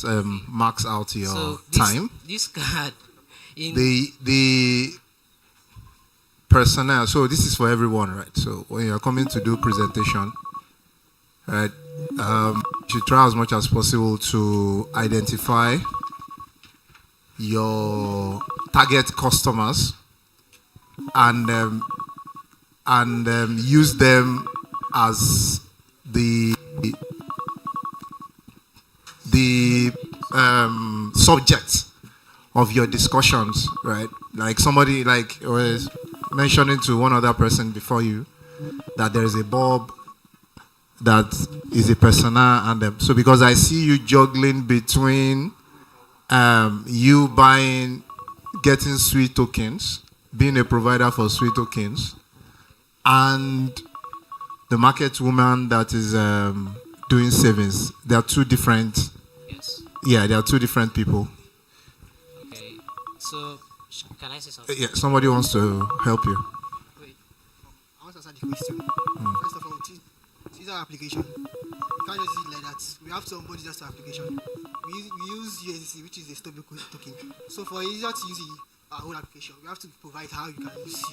max out your time. This card. The personnel. So this is for everyone, right? So when you're coming to do presentation, right, you should try as much as possible to identify your target customers and use them as the subject of your discussions, right? Like somebody like was mentioning to one other person before you that there is a Bob that is a persona, and so because I see you juggling between you getting sweet tokens, being a provider for sweet tokens, and the market woman that is doing savings. They are 2 different. Yes. Yeah, they are 2 different people. Okay. So can I say something? Yeah, somebody wants to help you. Wait. I want to answer the question. First of all, these are application. You can't just use it like that. We have somebody that's our application. We use USDC, which is a stable token. So for user to use our own application, we have to provide how you can use it.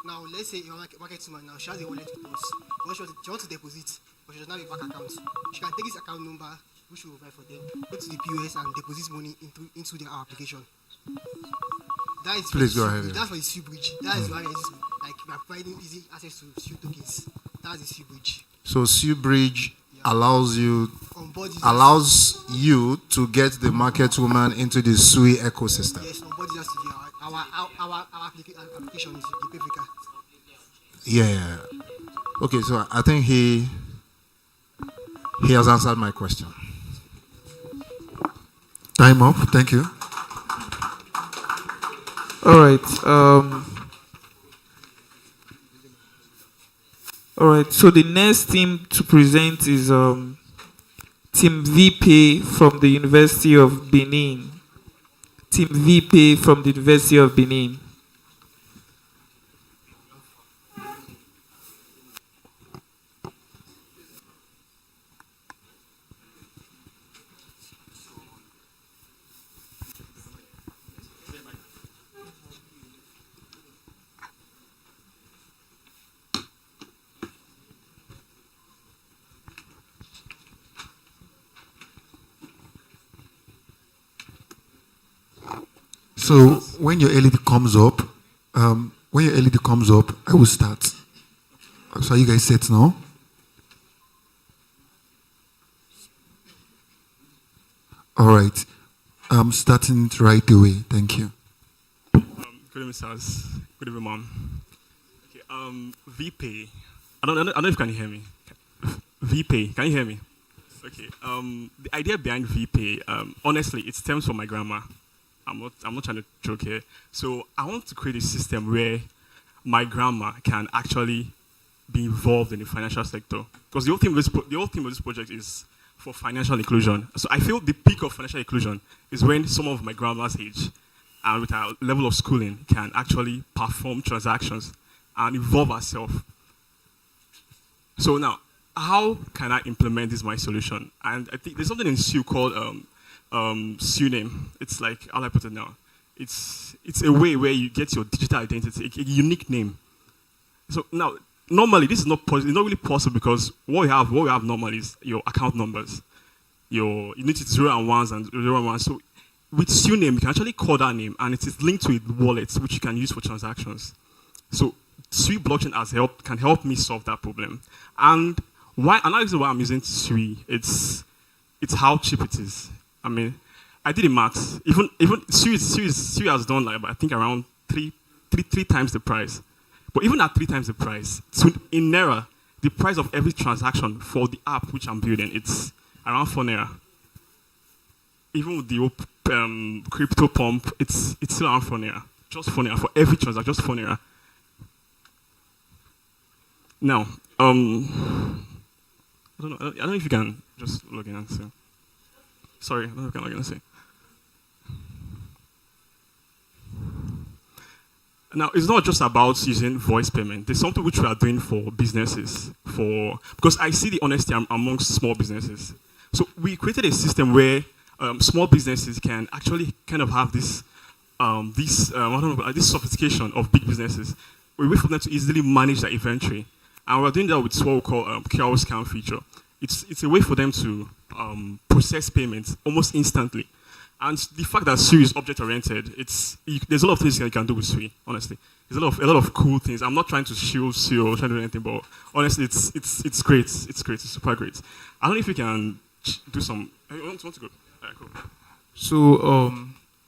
Now, let's say your market woman now, she has a wallet with us. But she wants to deposit, but she does not have a bank account. She can take this account number, which we provide for them, go to the POS and deposit money into our application. That is Please go ahead. That's for the Sui bridge. That is why we are providing easy access to Sui tokens. That's the Sui bridge. So Sui bridge allows you to get the market woman into the Sui ecosystem. Yes, onboard users to our application is the Paprika. Yeah. Okay, so I think he has answered my question. Time up. Thank you. All right. All right. So the next team to present is Team VP from the University of Benin. Team VP from the University of Benin. So when your LED comes up, I will start. So are you guys set now? All right. I'm starting it right away. Thank you. Good evening, sirs. Good evening, mom. Okay, VPay. I don't know if you can hear me. VPay. Can you hear me? Okay. The idea behind VPay, honestly, it stems from my grandma. I'm not trying to joke here. So I want to create a system where my grandma can actually be involved in the financial sector. Because the whole thing of this project is for financial inclusion. So I feel the peak of financial inclusion is when someone of my grandma's age and with our level of schooling can actually perform transactions and evolve herself. So now, how can I implement this my solution? And I think there's something in Sui called Sui name. It's like, how do I put it now? It's a way where you get your digital identity, a unique name. So now, normally this is it's not really possible because what we have normally is your account numbers. You need to 0 and 1s and 0 and 1s. So with Sui name, you can actually call that name and it is linked to a wallet which you can use for transactions. So Sui blockchain can help me solve that problem. And another reason why I'm using Sui, it's how cheap it is. I mean, I did the maths. Even Sui has done like I think around three times the price. But even at 3 times the price, so in Naira, the price of every transaction for the app which I'm building, it's around 4 Naira. Even with the crypto pump, it's still around 4 Naira. Just 4 Naira for every transaction, just 4 Naira. Now, I don't know if you can just log in and see. Sorry, I don't know if you can log in and see. Now, it's not just about using voice payment. There's something which we are doing for businesses, because I see the honesty amongst small businesses. So we created a system where small businesses can actually kind of have this sophistication of big businesses. We wait for them to easily manage their inventory. And we're doing that with what we call QR scan feature. It's a way for them to process payments almost instantly. And the fact that Sui is object-oriented, there's a lot of things you can do with Sui, honestly. There's a lot of cool things. I'm not trying to shield Sui or trying to do anything, but honestly, it's great. It's great. It's super great. I don't know if we can do some. You want to go? All right, cool. So,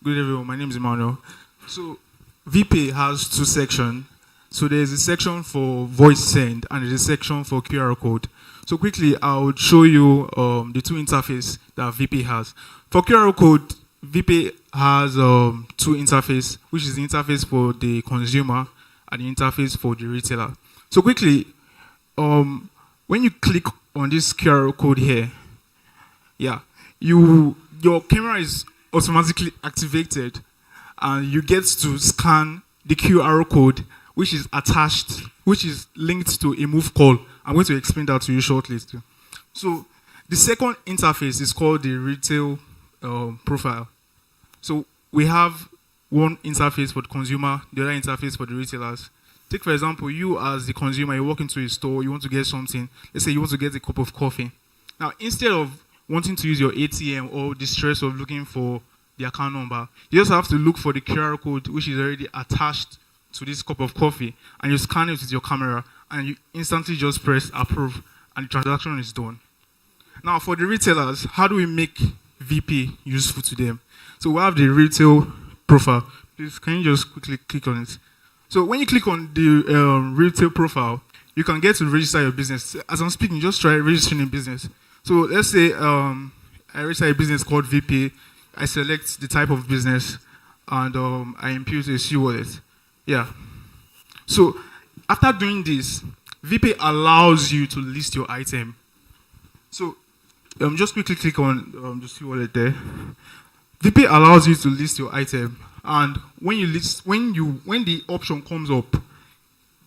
good everyone. My name is Emmanuel. So, VPay has 2 sections. So there's a section for voice send and there's a section for QR code. So quickly, I would show you the 2 interfaces that VPay has. For QR code, VPay has 2 interfaces, which is the interface for the consumer and the interface for the retailer. So quickly, when you click on this QR code here, your camera is automatically activated and you get to scan the QR code which is linked to a move call. I'm going to explain that to you shortly. So the second interface is called the retail profile. So we have one interface for the consumer, the other interface for the retailers. Take, for example, you as the consumer, you walk into a store, you want to get something. Let's say you want to get a cup of coffee. Now, instead of wanting to use your ATM or the stress of looking for the account number, you just have to look for the QR code, which is already attached to this cup of coffee, and you scan it with your camera, and you instantly just press approve, and the transaction is done. Now, for the retailers, how do we make VP useful to them? So we have the retail profile. Please, can you just quickly click on it? So when you click on the retail profile, you can get to register your business. As I'm speaking, just try registering a business. So let's say I register a business called VP. I select the type of business, and I impute a Sui wallet. Yeah. So after doing this, VP allows you to list your item. So just quickly click on the Sui wallet there. VP allows you to list your item, and when the option comes up,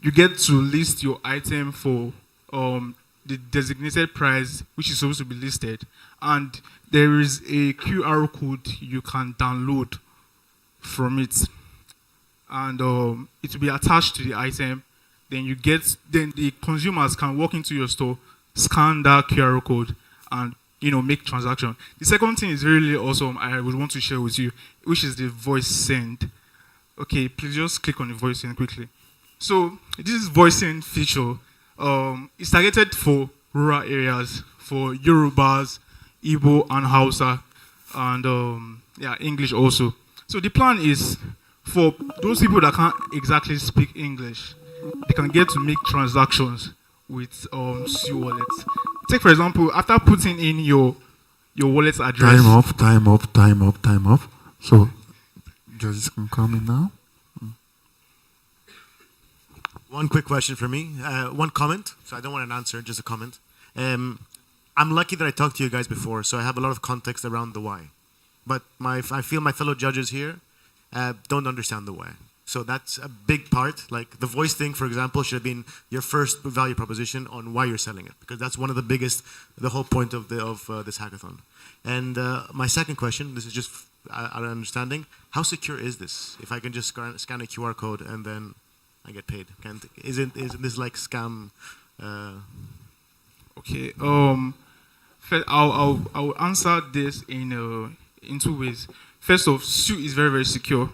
you get to list your item for the designated price which is supposed to be listed, and there is a QR code you can download from it, and it will be attached to the item. Then the consumers can walk into your store, scan that QR code, and make transaction. The second thing is really awesome. I would want to share with you, which is the voice send. Okay, please just click on the voice send quickly. So this is voice send feature. It's targeted for rural areas, for Yorubas, Igbo, and Hausa, and English also. So the plan is for those people that can't exactly speak English, they can get to make transactions with Sui wallets. Take, for example, after putting in your wallet address. Time off. So, judges can come in now. One quick question for me. One comment. So I don't want an answer, just a comment. I'm lucky that I talked to you guys before, so I have a lot of context around the why. But I feel my fellow judges here don't understand the why. So that's a big part. Like the voice thing, for example, should have been your first value proposition on why you're selling it, because that's one of the whole point of this hackathon. And my second question, this is just out of understanding, how secure is this? If I can just scan a QR code and then I get paid. Isn't this like scam? Okay. First, I'll answer this in two ways. First off, Sui is very, very secure,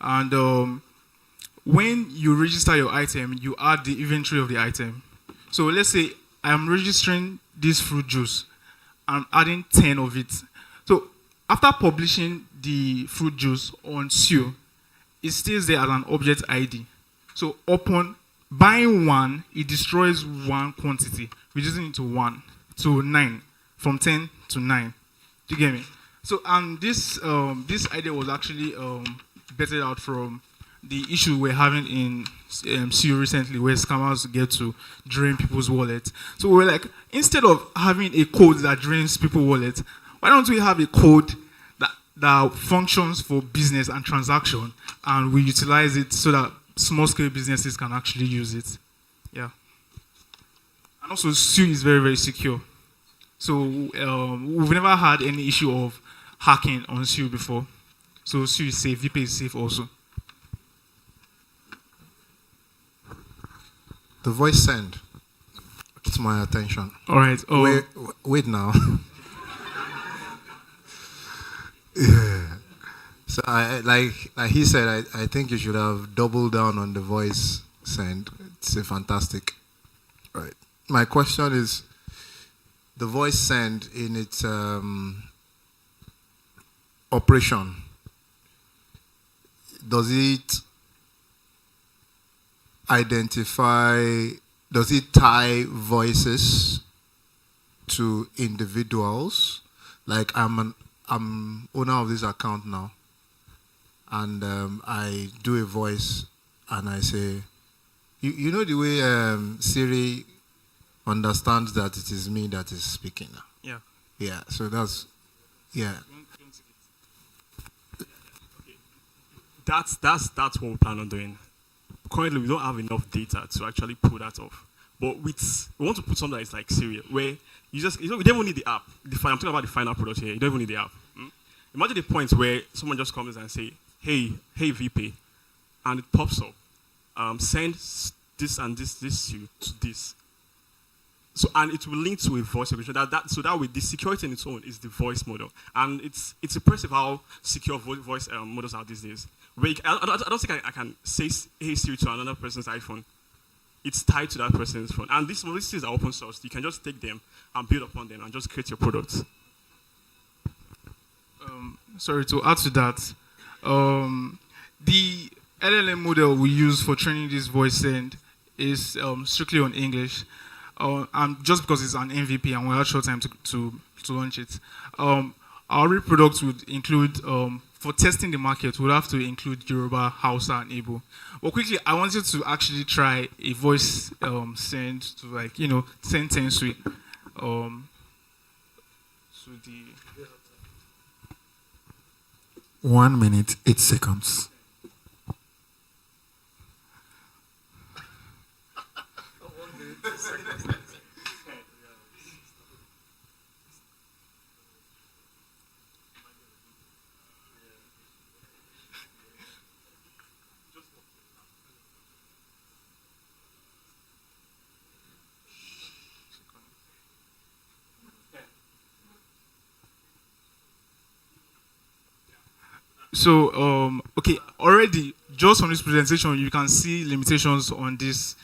and when you register your item, you add the inventory of the item. So let's say I'm registering this fruit juice. I'm adding 10 of it. So after publishing the fruit juice on Sui, it stays there as an object ID. So upon buying one, it destroys one quantity, reducing it to 9, from 10 to 9. Do you get me? So this idea was actually bettered out from the issue we're having in Sui recently, where scammers get to drain people's wallets. So we're like, instead of having a code that drains people's wallets, why don't we have a code that functions for business and transaction, and we utilize it so that small-scale businesses can actually use it. Yeah. And also, Sui is very, very secure. So we've never had any issue of hacking on Sui before. So Sui is safe, VP is safe also. The voice send gets my attention. All right. Wait now. Yeah. So like he said, I think you should have doubled down on the voice send. It's a fantastic. Right. My question is, the voice send in its operation, does it tie voices to individuals? Like I'm owner of this account now, and I do a voice and I say, you know the way Siri understands that it is me that is speaking now. Yeah. Yeah. So that's, yeah. That's what we plan on doing. Currently, we don't have enough data to actually pull that off. But we want to put something that is like Siri, where we don't even need the app. I'm talking about the final product here. You don't even need the app. Imagine the point where someone just comes and say, hey VP, and it pops up. Send this and this to this. So, and it will link to a voice recognition. So that way, the security in its own is the voice model, and it's impressive how secure voice models are these days. Where I don't think I can say "Hey Siri" to another person's iPhone. It's tied to that person's phone, and these things are open source. You can just take them and build upon them and just create your products. Sorry, to add to that, the LLM model we use for training this voice send is strictly on English. And just because it's an MVP and we have short time to launch it, our real product would include, for testing the market, we'll have to include Yoruba, Hausa, and Igbo. But quickly, I wanted to actually try a voice send to 10 Sui. So the 1 minute, 8 seconds. So, okay, already, just from this presentation, you can see limitations on this,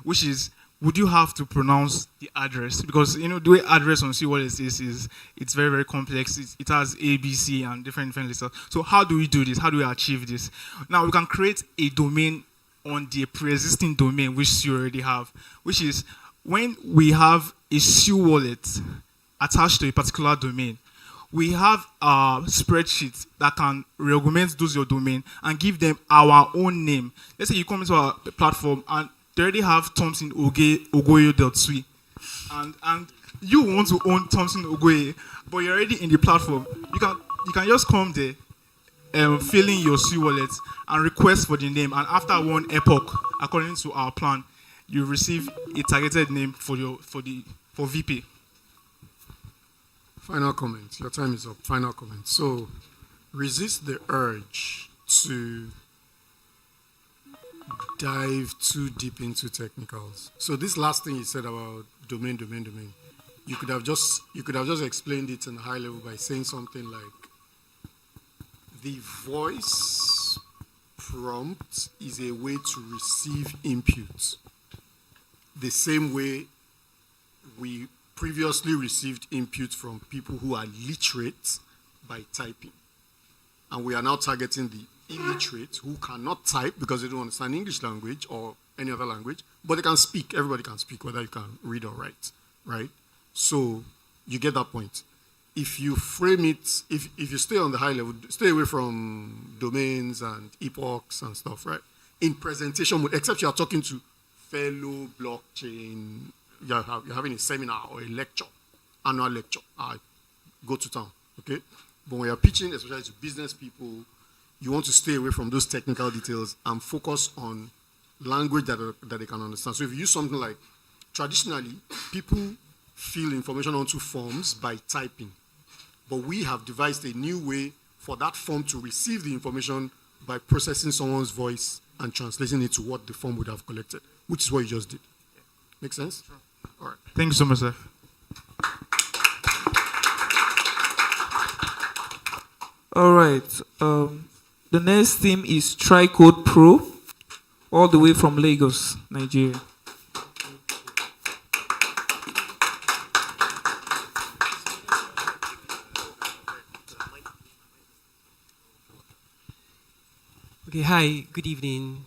which is, would you have to pronounce the address? Because, the way address on Sui-Wallet is it's very, very complex. It has A, B, C, and different lists. So how do we do this? How do we achieve this? Now, we can create a domain on the pre-existing domain, which Sui already have, which is when we have a Sui-Wallet attached to a particular domain, we have a spreadsheet that can re-augment your domain and give them our own name. Let's say you come into our platform and they already have Thompson Ogoye.sui, and you want to own Thompson Ogoye, but you're already in the platform. You can just come there, fill in your Sui wallet and request for the name, and after one epoch, according to our plan, you receive a targeted name for VP. Final comment. Your time is up. Final comment. So, resist the urge to dive too deep into technicals. So this last thing you said about domain, you could have just explained it in a high level by saying something like the voice prompt is a way to receive input. The same way we previously received input from people who are literate by typing. And we are now targeting the illiterate who cannot type because they don't understand English language or any other language, but they can speak. Everybody can speak, whether you can read or write, right? So you get that point. If you frame it, if you stay on the high level, stay away from domains and epochs and stuff, right? In presentation mode, except you are talking to fellow blockchain, you're having a seminar or a lecture, annual lecture, go to town, okay? But when you're pitching, especially to business people, you want to stay away from those technical details and focus on language that they can understand. So if you use something like, traditionally, people fill information onto forms by typing. But we have devised a new way for that form to receive the information by processing someone's voice and translating it to what the form would have collected, which is what you just did. Make sense? Sure. All right. Thank you so much, sir. All right. The next team is TriCode Pro, all the way from Lagos, Nigeria. Okay, hi, good evening.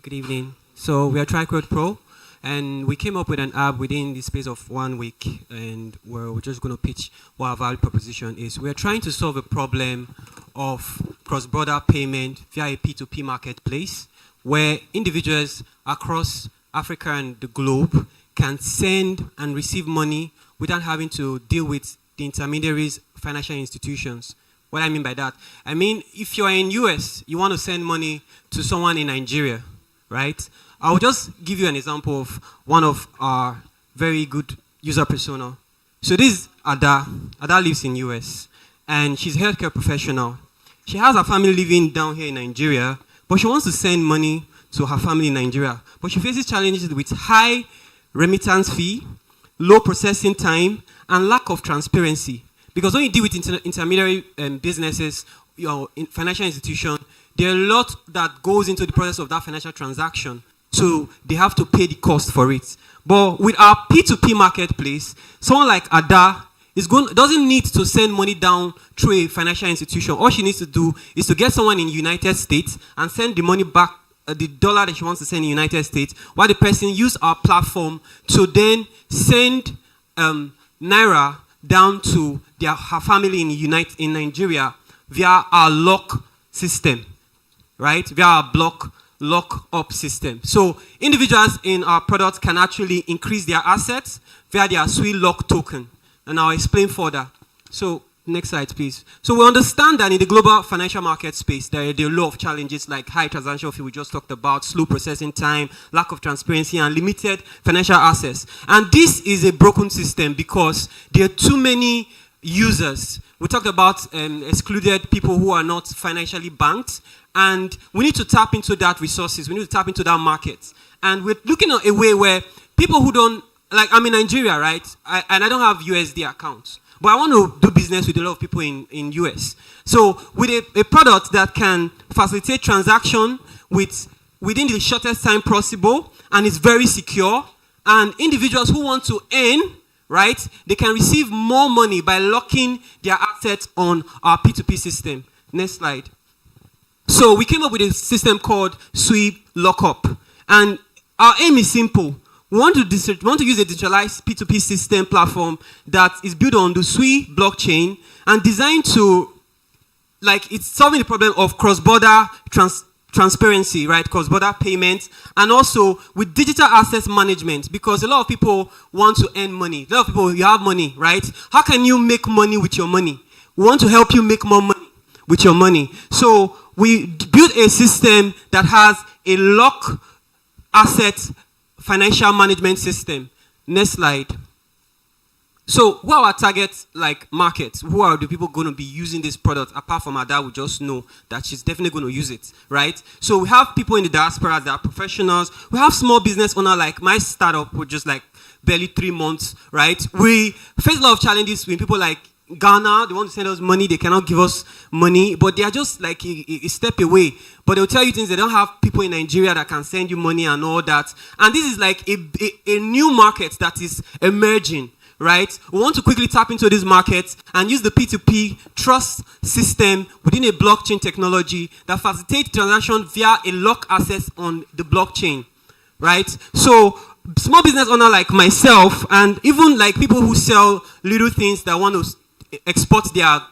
Good evening. So we are TriCode Pro, and we came up with an app within the space of 1 week, and we're just going to pitch what our value proposition is. We are trying to solve a problem of cross-border payment via a P2P marketplace, where individuals across Africa and the globe can send and receive money without having to deal with the intermediaries, financial institutions. What I mean by that, I mean, if you're in US, you want to send money to someone in Nigeria, right? I'll just give you an example of one of our very good user persona. So this is Ada. Ada lives in US, and she's a healthcare professional. She has her family living down here in Nigeria, but she wants to send money to her family in Nigeria. But she faces challenges with high remittance fee, low processing time, and lack of transparency. Because when you deal with intermediary businesses, your financial institution, there are a lot that goes into the process of that financial transaction. So they have to pay the cost for it. But with our P2P marketplace, someone like Ada doesn't need to send money down through a financial institution. All she needs to do is to get someone in the United States and send the money back, the dollar that she wants to send in the United States, while the person use our platform to then send Naira down to her family in Nigeria via our lock system, right? Via our lock-up system. So individuals in our product can actually increase their assets via their Sui-lock token. And I'll explain further. So next slide, please. So we understand that in the global financial market space, there are a lot of challenges like high transaction fee we just talked about, slow processing time, lack of transparency, and limited financial access. And this is a broken system because there are too many users. We talked about excluded people who are not financially banked, and we need to tap into that resources. We need to tap into that market. And we're looking at a way where people who don't, like I'm in Nigeria, right? And I don't have USD accounts. But I want to do business with a lot of people in US. So with a product that can facilitate transaction within the shortest time possible, and is very secure, and individuals who want to earn, right, they can receive more money by locking their assets on our P2P system. Next slide. So we came up with a system called Sui Lockup. And our aim is simple. We want to use a digitalized P2P system platform that is built on the Sui blockchain and designed to, it's solving the problem of cross-border transparency, right? Cross-border payments, and also with digital assets management, because a lot of people want to earn money. A lot of people, you have money, right? How can you make money with your money? We want to help you make more money with your money. So we built a system that has a lock asset financial management system. Next slide. So who are our target like markets? Who are the people going to be using this product apart from Ada? We just know that she's definitely going to use it, right? So we have people in the diaspora that are professionals. We have small business owner like my startup, which just like barely 3 months, right? We face a lot of challenges with people like Ghana. They want to send us money. They cannot give us money, but they are just like a step away. But they'll tell you things. They don't have people in Nigeria that can send you money and all that. And this is like a new market that is emerging, right? We want to quickly tap into this market and use the P2P trust system within a blockchain technology that facilitates transaction via a lock access on the blockchain, right? So small business owner like myself, and even like people who sell little things that want to export their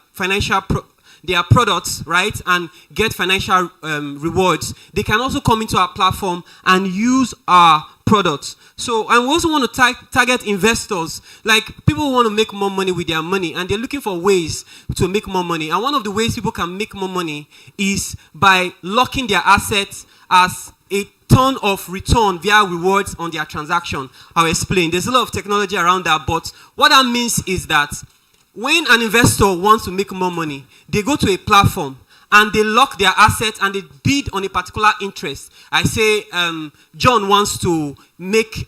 their products, right, and get financial rewards, they can also come into our platform and use our products. So, and we also want to target investors, like people who want to make more money with their money, and they're looking for ways to make more money. And one of the ways people can make more money is by locking their assets as a ton of return via rewards on their transaction. I'll explain. There's a lot of technology around that, but what that means is that when an investor wants to make more money, they go to a platform and they lock their assets and they bid on a particular interest. I say John wants to make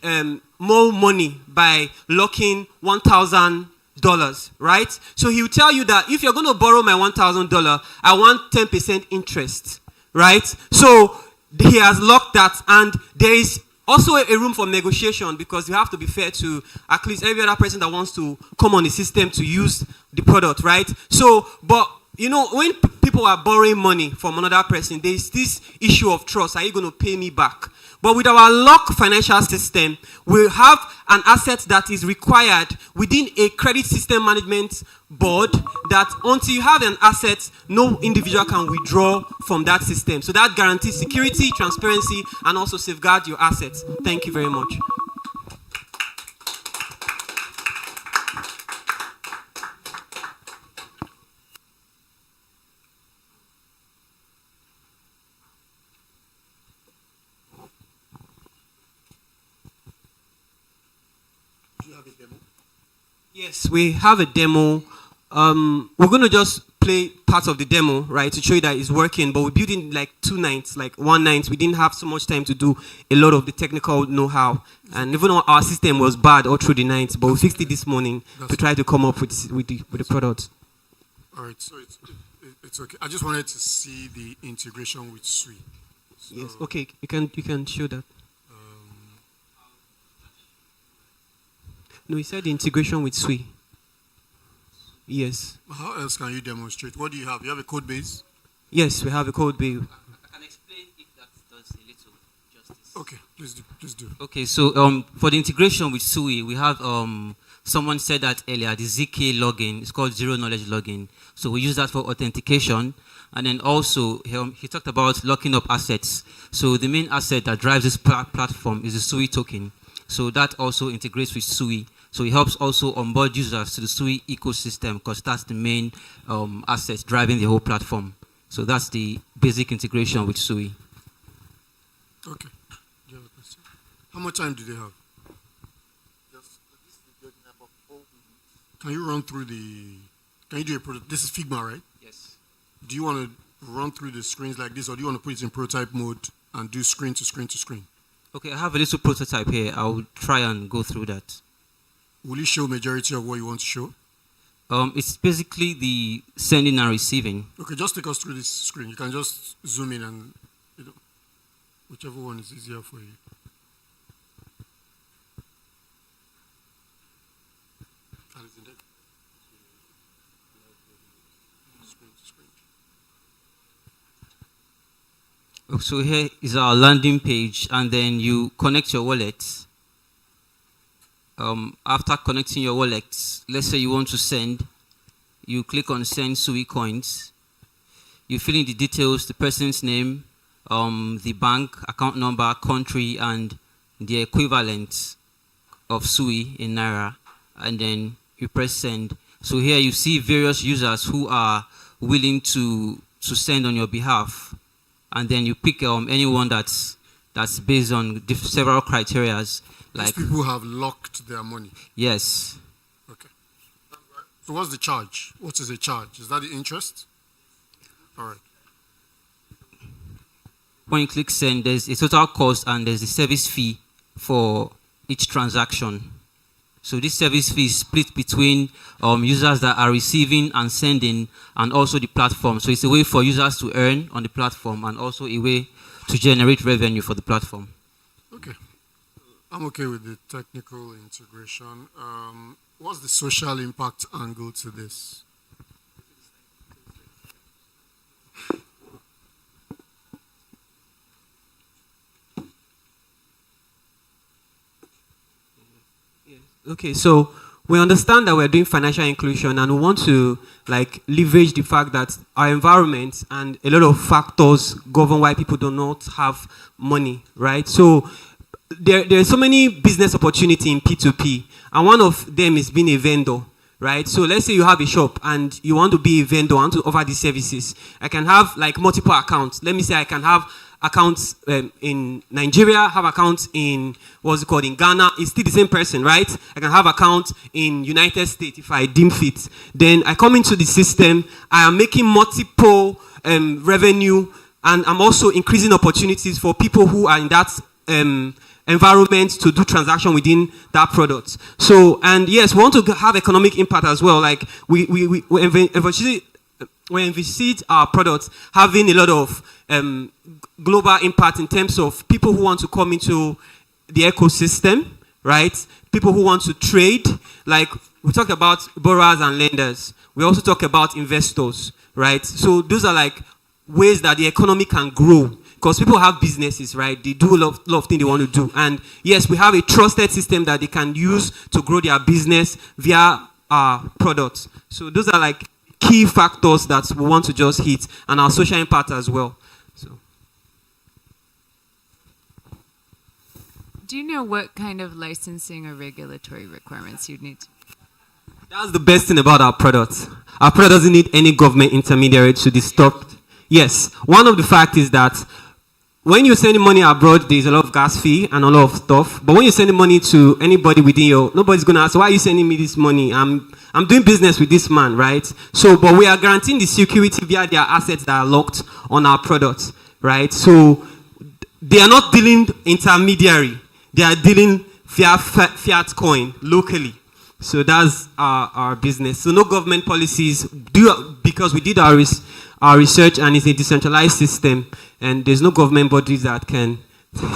more money by locking $1,000, right? So he will tell you that if you're going to borrow my $1,000, I want 10% interest, right? So he has locked that, and there is also a room for negotiation because you have to be fair to at least every other person that wants to come on the system to use the product, right? So, but you know, when people are borrowing money from another person, there's this issue of trust. Are you going to pay me back? But with our lock financial system, we have an asset that is required within a credit system management board that until you have an asset, no individual can withdraw from that system. So that guarantees security, transparency, and also safeguard your assets. Thank you very much. Yes, we have a demo. We're going to just play parts of the demo, right, to show you that it's working, but we built in like 2 nights, like 1 night. We didn't have so much time to do a lot of the technical know-how. And even though our system was bad all through the night, but we fixed it this morning to try to come up with the product. All right, so it's okay. I just wanted to see the integration with Sui. So, yes, okay, you can show that. No, he said the integration with Sui. Yes. How else can you demonstrate? What do you have? You have a code base? Yes, we have a code base. I can explain if that does a little justice. Okay, please do. Okay, so for the integration with Sui, we have someone said that earlier, the ZK login. It's called zero knowledge login. So we use that for authentication. And then also, he talked about locking up assets. So the main asset that drives this platform is the Sui token. So that also integrates with Sui. So it helps also onboard users to the Sui ecosystem because that's the main asset driving the whole platform. So that's the basic integration with Sui. Okay. Do you have a question? How much time do they have? Can you run through can you do a prototype? This is Figma, right? Yes. Do you want to run through the screens like this, or do you want to put it in prototype mode and do screen to screen to screen? Okay, I have a little prototype here. I'll try and go through that. Will you show majority of what you want to show? It's basically the sending and receiving. Okay, just take us through this screen. You can just zoom in and, whichever one is easier for you. So here is our landing page, and then you connect your wallet. After connecting your wallet, let's say you want to send, you click on send Sui coins. You fill in the details, the person's name, the bank, account number, country, and the equivalent of Sui in Naira, and then you press send. So here you see various users who are willing to send on your behalf. And then you pick anyone that's based on several criteria. Like these people have locked their money. Yes. Okay. So what's the charge? What is the charge? Is that the interest? All right. When you click send, there's a total cost and there's a service fee for each transaction. So this service fee is split between users that are receiving and sending, and also the platform. So it's a way for users to earn on the platform, and also a way to generate revenue for the platform. Okay. I'm okay with the technical integration. What's the social impact angle to this? Okay, so we understand that we're doing financial inclusion, and we want to leverage the fact that our environment and a lot of factors govern why people do not have money, right? So there are so many business opportunities in P2P, and one of them is being a vendor, right? So let's say you have a shop and you want to be a vendor, want to offer these services. I can have multiple accounts. Let me say I can have accounts in Nigeria, have accounts in in Ghana. It's still the same person, right? I can have accounts in United States if I deem fit. Then I come into the system. I am making multiple revenue, and I'm also increasing opportunities for people who are in that environment to do transaction within that product. So, and yes, we want to have economic impact as well. Like we envisage our products having a lot of global impact in terms of people who want to come into the ecosystem, right? People who want to trade. Like we talk about borrowers and lenders. We also talk about investors, right? So those are ways that the economy can grow, because people have businesses, right? They do a lot of things they want to do. And yes, we have a trusted system that they can use to grow their business via our products. So those are key factors that we want to just hit, and our social impact as well. So, do you know what kind of licensing or regulatory requirements you'd need? That's the best thing about our product. Our product doesn't need any government intermediary to be stopped. Yes, one of the facts is that when you're sending money abroad, there's a lot of gas fee and a lot of stuff. But when you're sending money to anybody within nobody's going to ask, why are you sending me this money? I'm doing business with this man, right? So, but we are guaranteeing the security via their assets that are locked on our products, right? So, they are not dealing intermediary. They are dealing via fiat coin locally. So that's our business. So no government policies, because we did our research, and it's a decentralized system, and there's no government bodies that can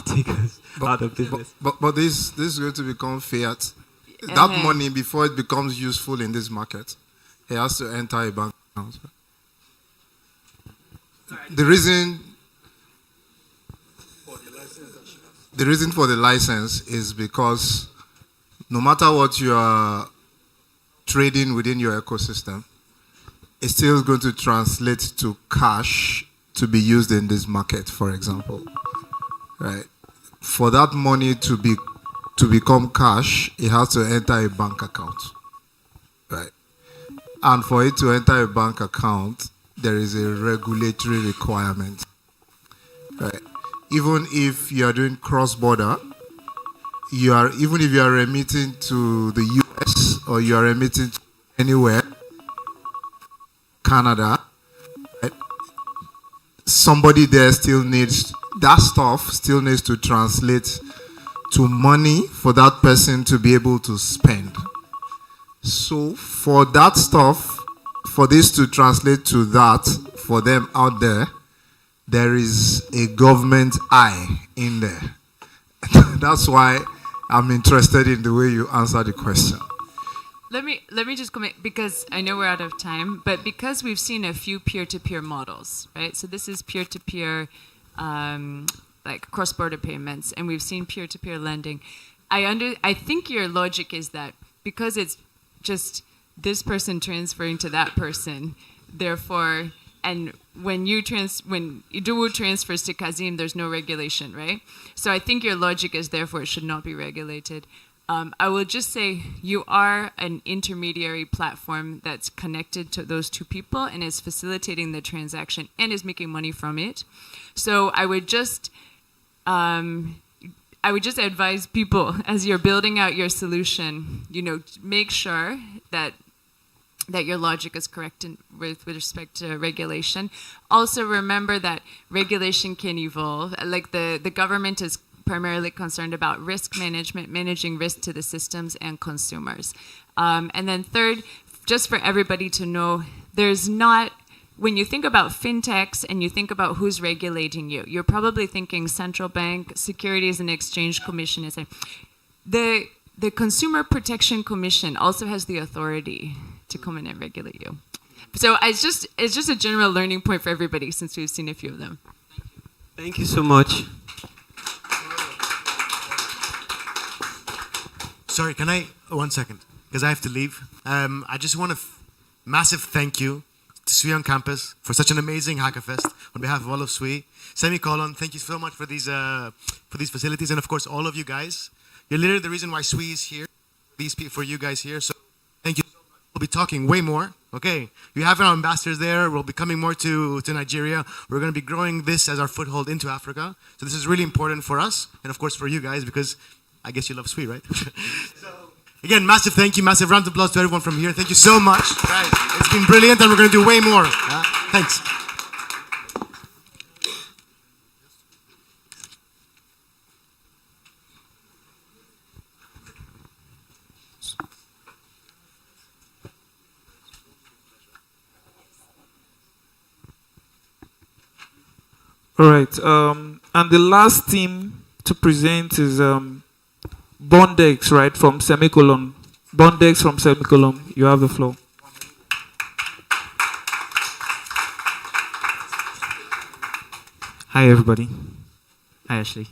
take us out of business. But this is going to become fiat. That money, before it becomes useful in this market, it has to enter a bank account. The reason for the license is because no matter what you are trading within your ecosystem, it's still going to translate to cash to be used in this market, for example. Right? For that money to become cash, it has to enter a bank account. Right? And for it to enter a bank account, there is a regulatory requirement. Right? Even if you are doing cross-border, even if you are remitting to the US or you are remitting to anywhere, Canada, right? Somebody there still needs that stuff, still needs to translate to money for that person to be able to spend. So for that stuff, for this to translate to that, for them out there, there is a government eye in there. That's why I'm interested in the way you answer the question. Let me just comment, because I know we're out of time, but because we've seen a few peer-to-peer models, right? So this is peer-to-peer, cross-border payments, and we've seen peer-to-peer lending. I think your logic is that because it's just this person transferring to that person, therefore, and when Idowu transfers to Kazim, there's no regulation, right? So I think your logic is therefore it should not be regulated. I will just say you are an intermediary platform that's connected to those two people and is facilitating the transaction and is making money from it. So I would just advise people, as you're building out your solution, make sure that that your logic is correct with respect to regulation. Also remember that regulation can evolve. Like the government is primarily concerned about risk management, managing risk to the systems and consumers. And then third, just for everybody to know, there's not, when you think about fintechs and you think about who's regulating you, you're probably thinking central bank, Securities and Exchange Commission. The Consumer Protection Commission also has the authority to come in and regulate you. So it's just a general learning point for everybody since we've seen a few of them. Thank you so much. Sorry, can I, 1 second, because I have to leave. I just want to massive thank you to Sui on campus for such an amazing HACKFEST on behalf of all of Sui. Semicolon, thank you so much for these facilities, and of course all of you guys. You're literally the reason why Sui is here, these people for you guys here. So thank you so much. We'll be talking way more. Okay, you have our ambassadors there. We'll be coming more to Nigeria. We're going to be growing this as our foothold into Africa. So this is really important for us, and of course for you guys, because I guess you love Sui, right? So again, massive thank you, massive round of applause to everyone from here. Thank you so much, guys. It's been brilliant, and we're going to do way more. Thanks. All right. And the last team to present is Bondex, right, from Semicolon. Bondex from Semicolon. You have the floor. Hi, everybody. Hi, Ashley.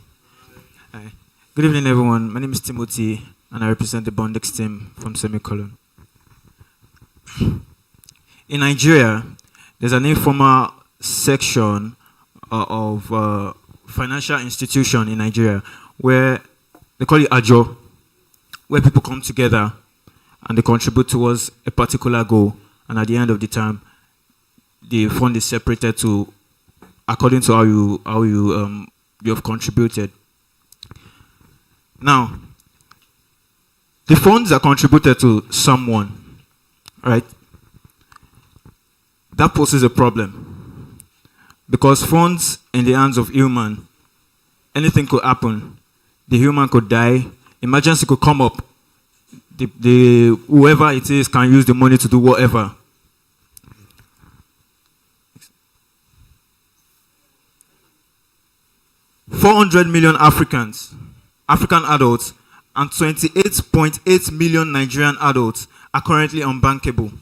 Hi. Good evening, everyone. My name is Timothy, and I represent the Bondex team from Semicolon. In Nigeria, there's an informal section of financial institution in Nigeria where they call it Ajo, where people come together and they contribute towards a particular goal, and at the end of the time, the fund is separated to according to how you have contributed. Now, the funds are contributed to someone, right? That poses a problem because funds in the hands of human, anything could happen. The human could die, emergency could come up. Whoever it is can use the money to do whatever. $400 million African adults and 28.8 million Nigerian adults are currently unbankable,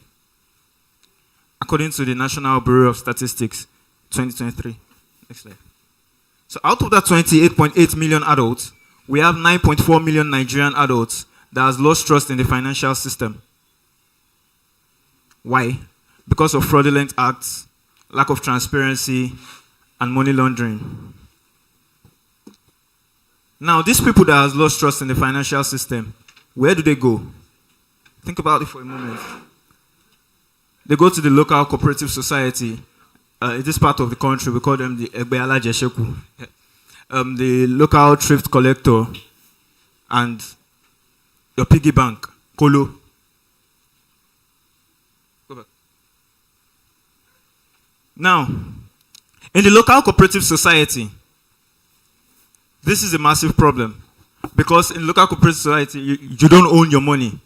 according to the National Bureau of Statistics, 2023. Next slide. So out of that 28.8 million adults, we have 9.4 million Nigerian adults that has lost trust in the financial system. Why? Because of fraudulent acts, lack of transparency, and money laundering. Now, these people that has lost trust in the financial system, where do they go? Think about it for a moment. They go to the local cooperative society. In this part of the country, we call them the Egbeala Jesheku. The local thrift collector and your piggy bank, Kolo. Go back. Now, in the local cooperative society, this is a massive problem because in local cooperative society, you don't own your money.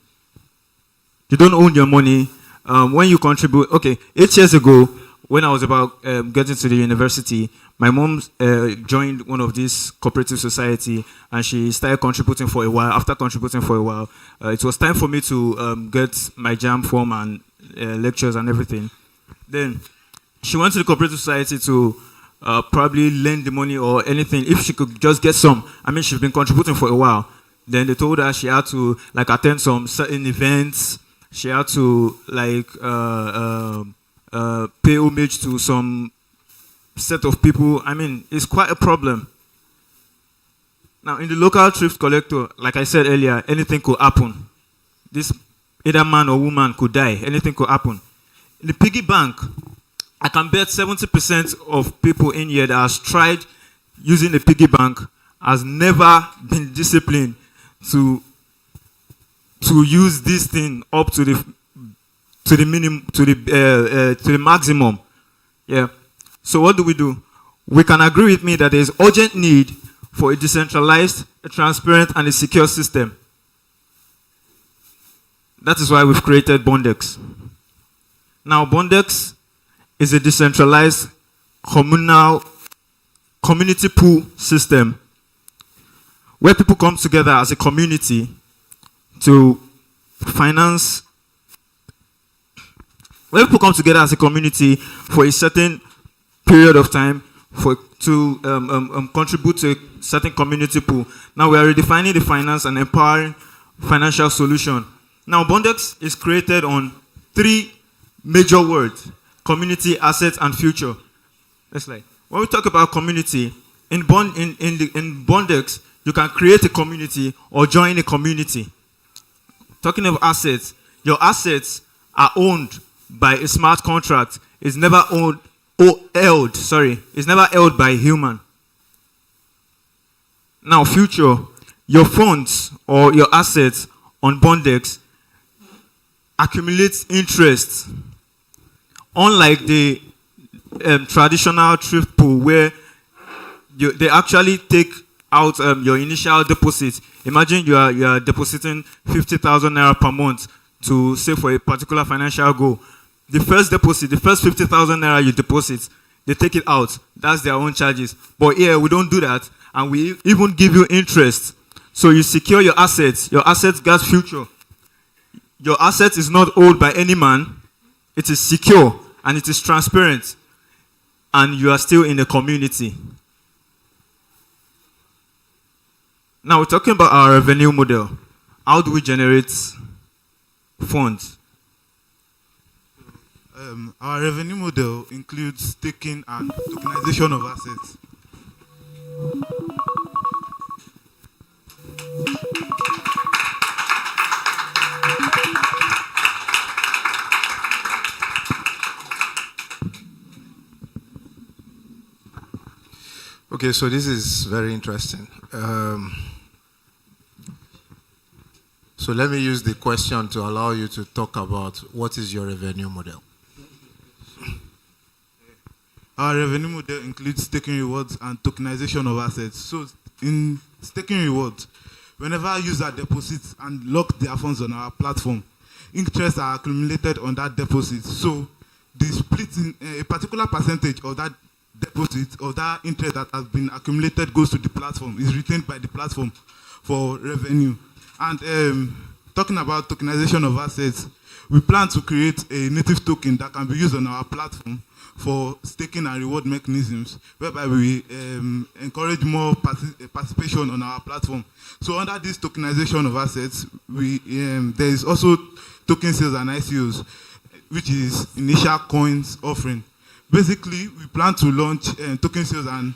You don't own your money when you contribute. Okay, 8 years ago, when I was about getting to the university, my mom joined one of these cooperative society and she started contributing for a while. After contributing for a while, it was time for me to get my JAM form and lectures and everything. Then she went to the cooperative society to probably lend the money or anything if she could just get some. I mean, she's been contributing for a while. Then they told her she had to like attend some certain events. She had to like pay homage to some set of people. I mean, it's quite a problem. Now, in the local thrift collector, like I said earlier, anything could happen. This either man or woman could die. Anything could happen. In the piggy bank, I can bet 70% of people in here that has tried using the piggy bank has never been disciplined to use this thing up to the to the minimum, to the maximum. Yeah. So what do? We can agree with me that there is urgent need for a decentralized, a transparent, and a secure system. That is why we've created Bondex. Now, Bondex is a decentralized community pool system where people come together as a community to finance, where people come together as a community for a certain period of time to contribute to a certain community pool. Now we are redefining the finance and empowering financial solution. Now Bondex is created on 3 major words: community, assets, and future. That's like when we talk about community in Bondex, you can create a community or join a community. Talking of assets, your assets are owned by a smart contract. It's never it's never held by a human. Now, future, your funds or your assets on Bondex accumulate interest. Unlike the traditional thrift pool where they actually take out your initial deposit. Imagine you are depositing 50,000 naira per month to save for a particular financial goal. The first deposit, the first 50,000 naira you deposit, they take it out. That's their own charges. But here we don't do that, and we even give you interest. So you secure your assets. Your assets got future. Your asset is not owned by any man. It is secure and it is transparent, and you are still in the community. Now we're talking about our revenue model. How do we generate funds? Our revenue model includes staking and tokenization of assets. Okay, so this is very interesting. So let me use the question to allow you to talk about what is your revenue model. Our revenue model includes staking rewards and tokenization of assets. So in staking rewards, whenever a user deposits and lock their funds on our platform, interests are accumulated on that deposit. So the split in a particular percentage of that deposit or that interest that has been accumulated goes to the platform, is retained by the platform for revenue. And talking about tokenization of assets, we plan to create a native token that can be used on our platform for staking and reward mechanisms, whereby we encourage more participation on our platform. So under this tokenization of assets, there is also token sales and ICOs, which is initial coins offering. Basically, we plan to launch token sales and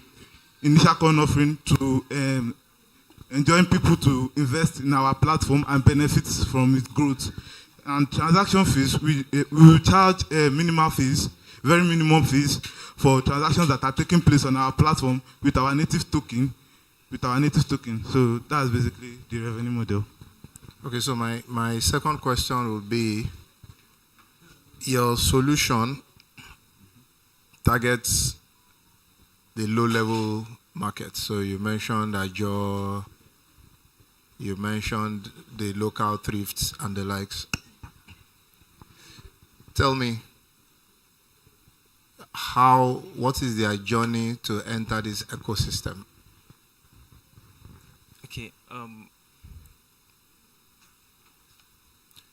initial coin offering to enjoin people to invest in our platform and benefit from its growth. And transaction fees, we will charge minimal fees, very minimum fees for transactions that are taking place on our platform with our native token. So that's basically the revenue model. Okay, so my second question would be, your solution targets the low-level market. So you mentioned Azure, you mentioned the local thrifts and the likes. Tell me, what is their journey to enter this ecosystem? Okay.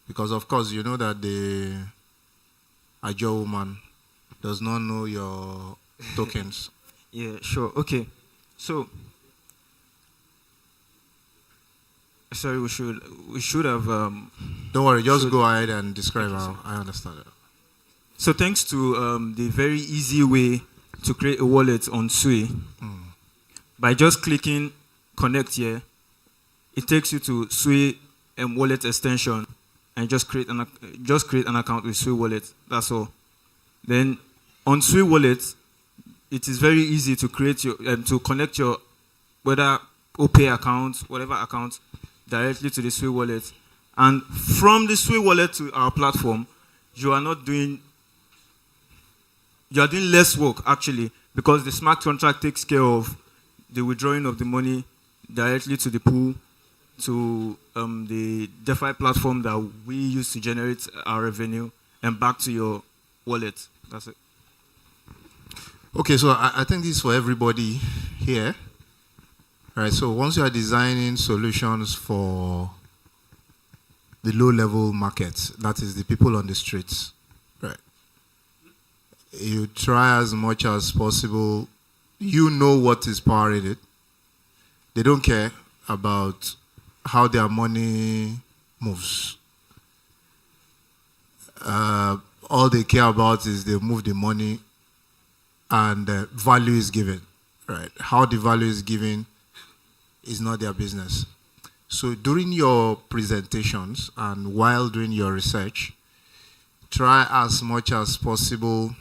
Because of course you know that the Azure woman does not know your tokens. Yeah, sure. Okay. So sorry, we should have don't worry, just go ahead and describe how I understand it. So thanks to the very easy way to create a wallet on Sui, by just clicking connect here, it takes you to Sui wallet extension and just create an account with Sui wallet. That's all. Then on Sui wallet, it is very easy to create your to connect your whether OPay account, whatever account, directly to the Sui wallet. And from the Sui wallet to our platform, you are not doing, you are doing less work actually, because the smart contract takes care of the withdrawing of the money directly to the pool, to the DeFi platform that we use to generate our revenue, and back to your wallet. That's it. Okay, so I think this is for everybody here. All right, so once you are designing solutions for the low-level markets, that is the people on the streets, right? You try as much as possible. You know what is powering it. They don't care about how their money moves. All they care about is they move the money and value is given, right? How the value is given is not their business. So during your presentations and while doing your research, try as much as possible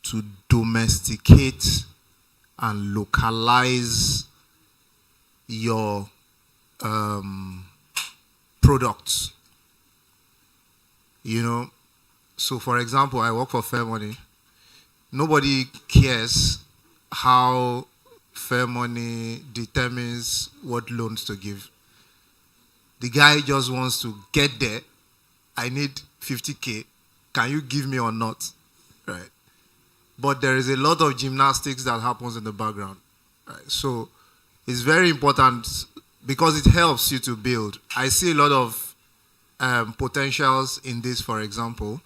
to domesticate and localize your products. You know, so for example, I work for Fair Money. Nobody cares how Fair Money determines what loans to give. The guy just wants to get there. I need 50K. Can you give me or not? Right. But there is a lot of gymnastics that happens in the background. Right. So it's very important because it helps you to build. I see a lot of potentials in this, for example,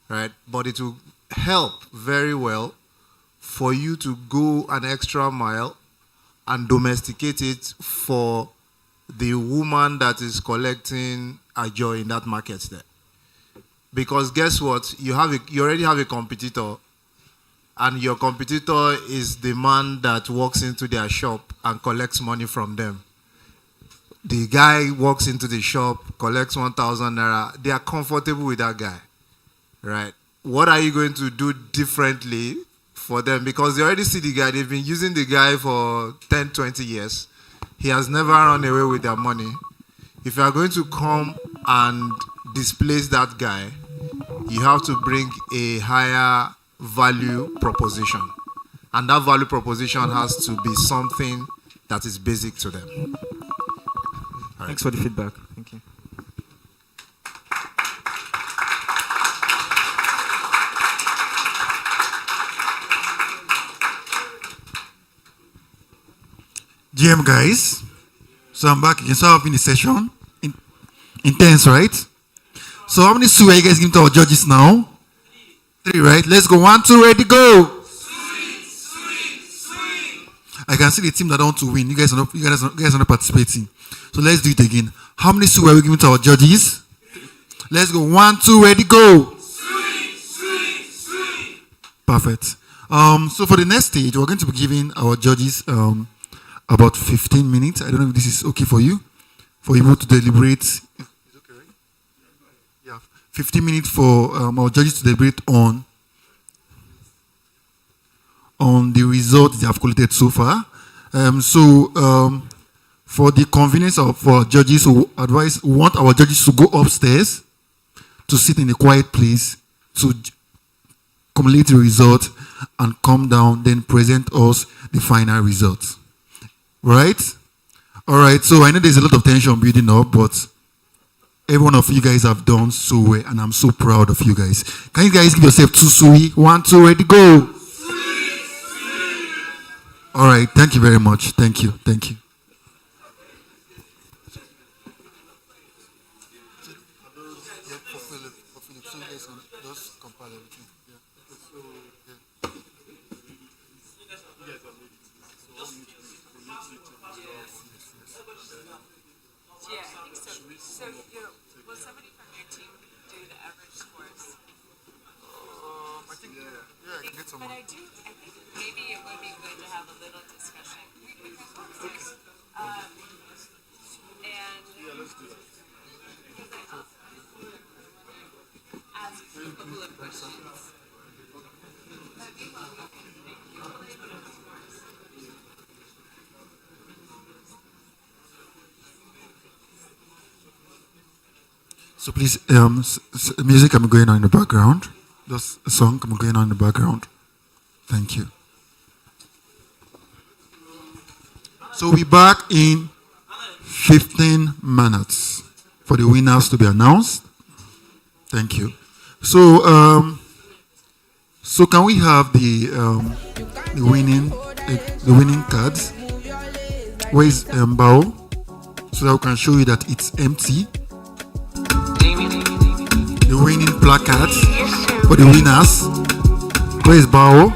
right? But it will help very well for you to go an extra mile and domesticate it for the woman that is collecting a joy in that market there. Because guess what? You already have a competitor, and your competitor is the man that walks into their shop and collects money from them. The guy walks into the shop, collects 1,000 naira. They are comfortable with that guy, right? What are you going to do differently for them? Because they already see the guy. They've been using the guy for 10, 20 years. He has never run away with their money. If you are going to come and displace that guy, you have to bring a higher value proposition. And that value proposition has to be something that is basic to them. All right. Thanks for the feedback. Thank you. GM guys, so I'm back again. So I've been in the session. Intense, right? So how many Sui are you guys giving to our judges now? 3, right? Let's go. 1, 2, ready, go! I can see the team that don't want to win. You guys are not participating. So let's do it again. How many Sui are we giving to our judges? Let's go. 1, 2, ready, go! Perfect. So for the next stage, we're going to be giving our judges about 15 minutes. I don't know if this is okay for you to deliberate. It's okay, right? Yeah, 15 minutes for our judges to deliberate on the results they have collected so far. For the convenience of our judges, we want our judges to go upstairs to sit in a quiet place to accumulate the result and come down, then present us the final results. Right? All right. So I know there's a lot of tension building up, but every one of you guys have done so well, and I'm so proud of you guys. Can you guys give yourself 2 Sui? 1, 2, ready, go! All right. Thank you very much. Thank you. Thank you. But I think maybe it would be good to have a little discussion. We can go upstairs. Let's do that. Ask a couple of questions. So please, music I'm going on in the background. Just a song I'm going on in the background. Thank you. So we're back in 15 minutes for the winners to be announced. Thank you. So, so can we have the winning cards? Where is Bao? So that we can show you that it's empty. The winning placards for the winners. Where is Bao?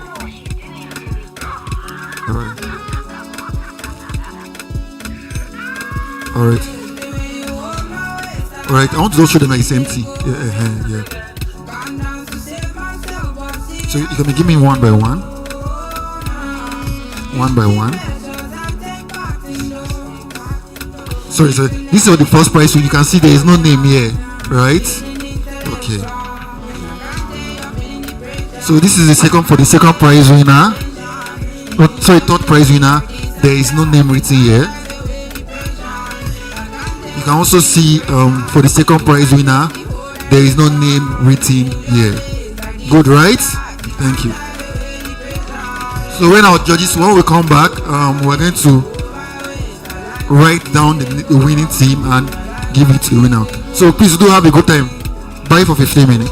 Alright. Alright, I want to just show them that it's empty. Yeah. So you can give me one by one. One by one. Sorry, this is the first prize, so you can see there is no name here, right? Okay. So this is the second prize winner. Oh, sorry, third prize winner. There is no name written here. You can also see for the second prize winner, there is no name written here. Good, right? Thank you. So when our judges, when we come back, we're going to write down the winning team and give it to the winner. So please do have a good time. Bye for 15 minutes.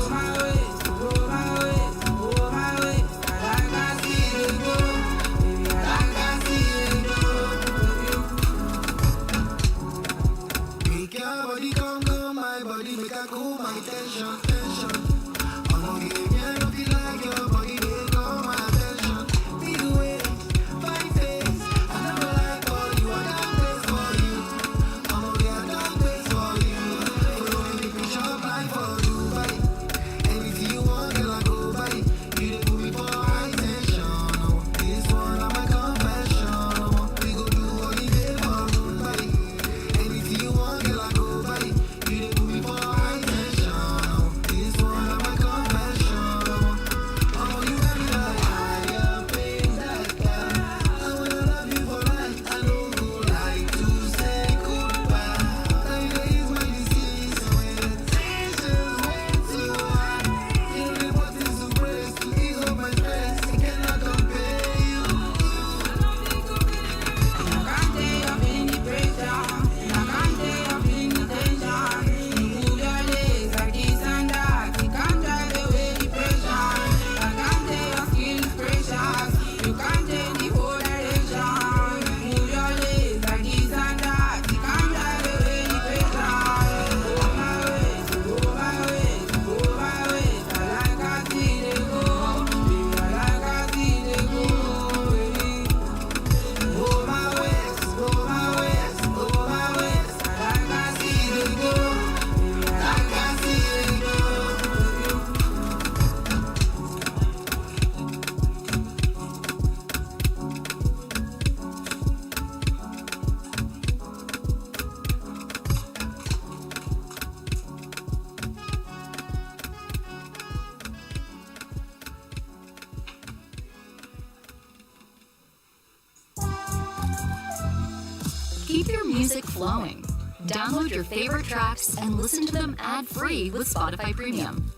Keep your music flowing. Download your favorite tracks and listen to them ad-free with Spotify Premium.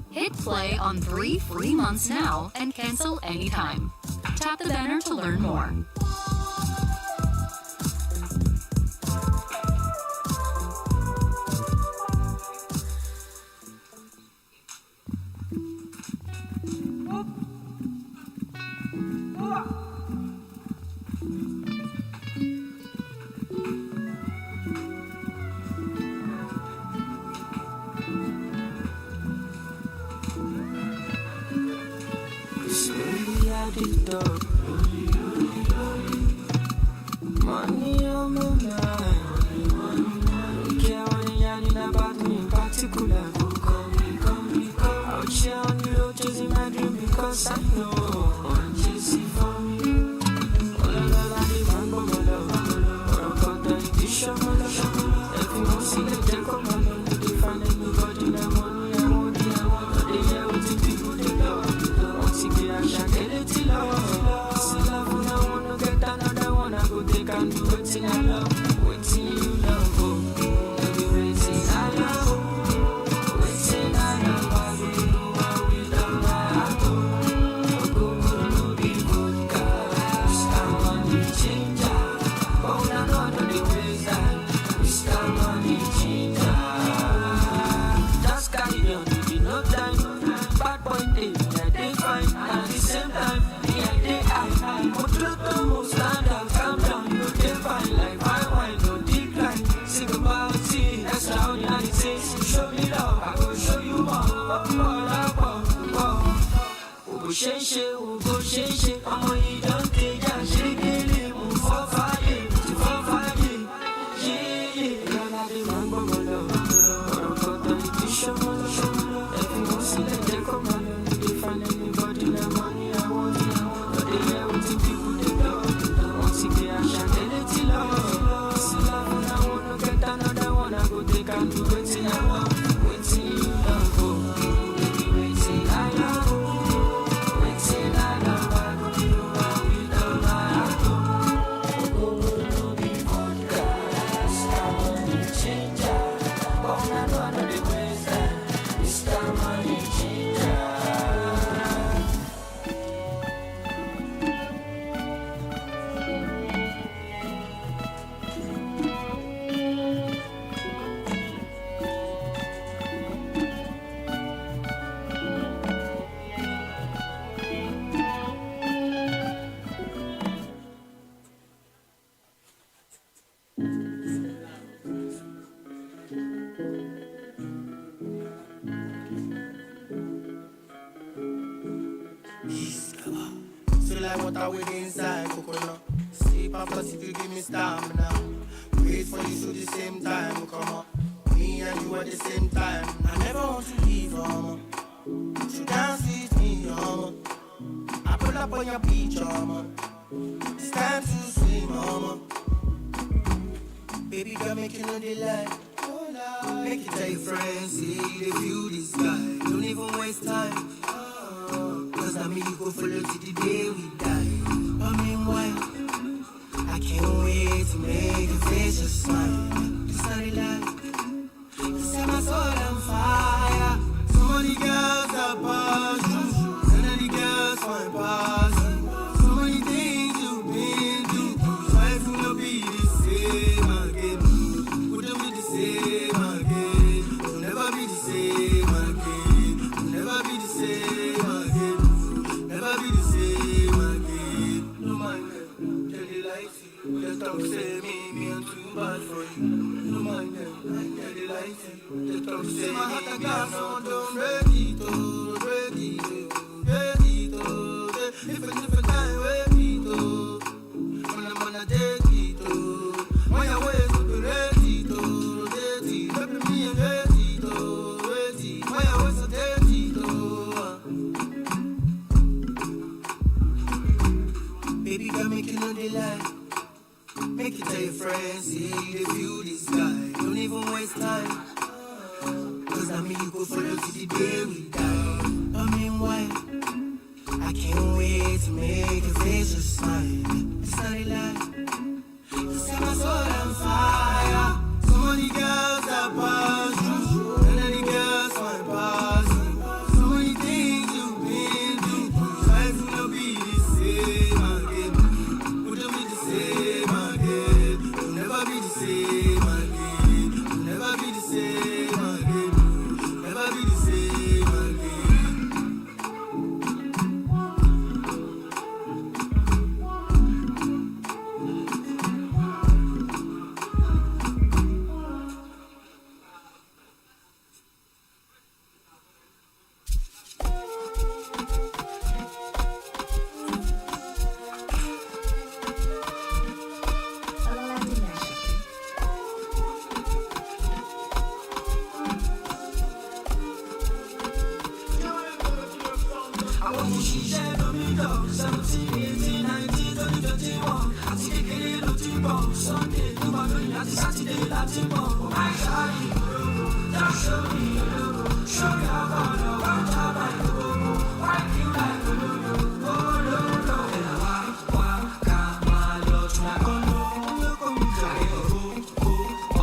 Hit play on 3 free months now and cancel anytime. Tap the banner to learn more. Money on my mind. Don't care what they yarning about me in particular. Call me. Out here on the road chasing my dream because I know I'm chasing for me. All I want my love. Or I got the edition, my love. Everyone see the deck of my love. They find anybody that money, I want. They hear what the people they love. Once you get a shot, get it till love. See love when I wanna get another one. I go take and do waiting I love. Waiting you love. Every waiting I love. ṣe ń ṣe o bó ṣe ń ṣe ọmọ yìí don tẹjà ṣe gélé mo fọ́ fàyè ti fọ́ fàyè yéyé lọ́la dé máa ń gbọ́mọ lọ ọ̀rọ̀ kọ̀tọ̀ ìdí ṣọmọ ẹ̀fí wọn sílẹ̀ jẹ́ kọ́ máa lọ dey find anybody na money I want no dey hear wetin people dey talk wọ́n ti gbé àṣà tẹ́lẹ̀ tí lọ sí love na one no get another one I go take am do wetin I want wetin you love o baby wetin I love o. So like water with inside coconut. Sleep after sleep, you give me stamina. Wait for you to the same time, come on. Me and you at the same time. I never want to leave, you dance with me, I pull up on your beach, It's time to swim, Baby girl, make you know the light. Make it tell your friends, see they view this guy. Don't even waste time. Cause I mean you go follow till the day we die. But meanwhile, I can't wait to make your face just smile. It's not a lie. You set my soul on fire. So many girls that pass you. None of the girls find pass you. So many things you've been through. Life will not be the same again. Wouldn't be the same again. Will never be the same again. Will never be the same again. Never be the same again. No mind them, tell the lies. Just don't say me I'm too bad for you. No mind them, tell the lies. Just don't say my heart and glass on don't ready to. Different time, ready to. When I'm on a take it to. When your ways will be ready to. Baby, me and ready to. When your ways are ready to. Baby girl, make you know the lie. Make you tell your friends, see they view this guy. Don't even waste time. Cause I mean you go follow till the day we die. But meanwhile, I can't wait to make your face just smile. It's not a lie. You set my soul on fire. So many girls that pass you. None of the girls find pass you. So many things you've been through. Life will not be the same again. Wouldn't be the same again. You'll never be the same again. You'll never be the same again. You'll never be the same again. Àwọn òṣìṣẹ́ domino 17, 18, 19, 20, 21 àti kékeré ló ti bọ̀ Sunday tó bá lóyìn àti Saturday láti bọ̀. Máa ṣáàyè ológo, jáṣọ́ mi ológo, ṣórí àbọ̀dọ̀ wá jábà ìgbòho, wá kí wá ológo, ológo. Ẹ̀rọ wá ká máa lọ tún àkọ́nà olóko mi jà ẹ̀rọ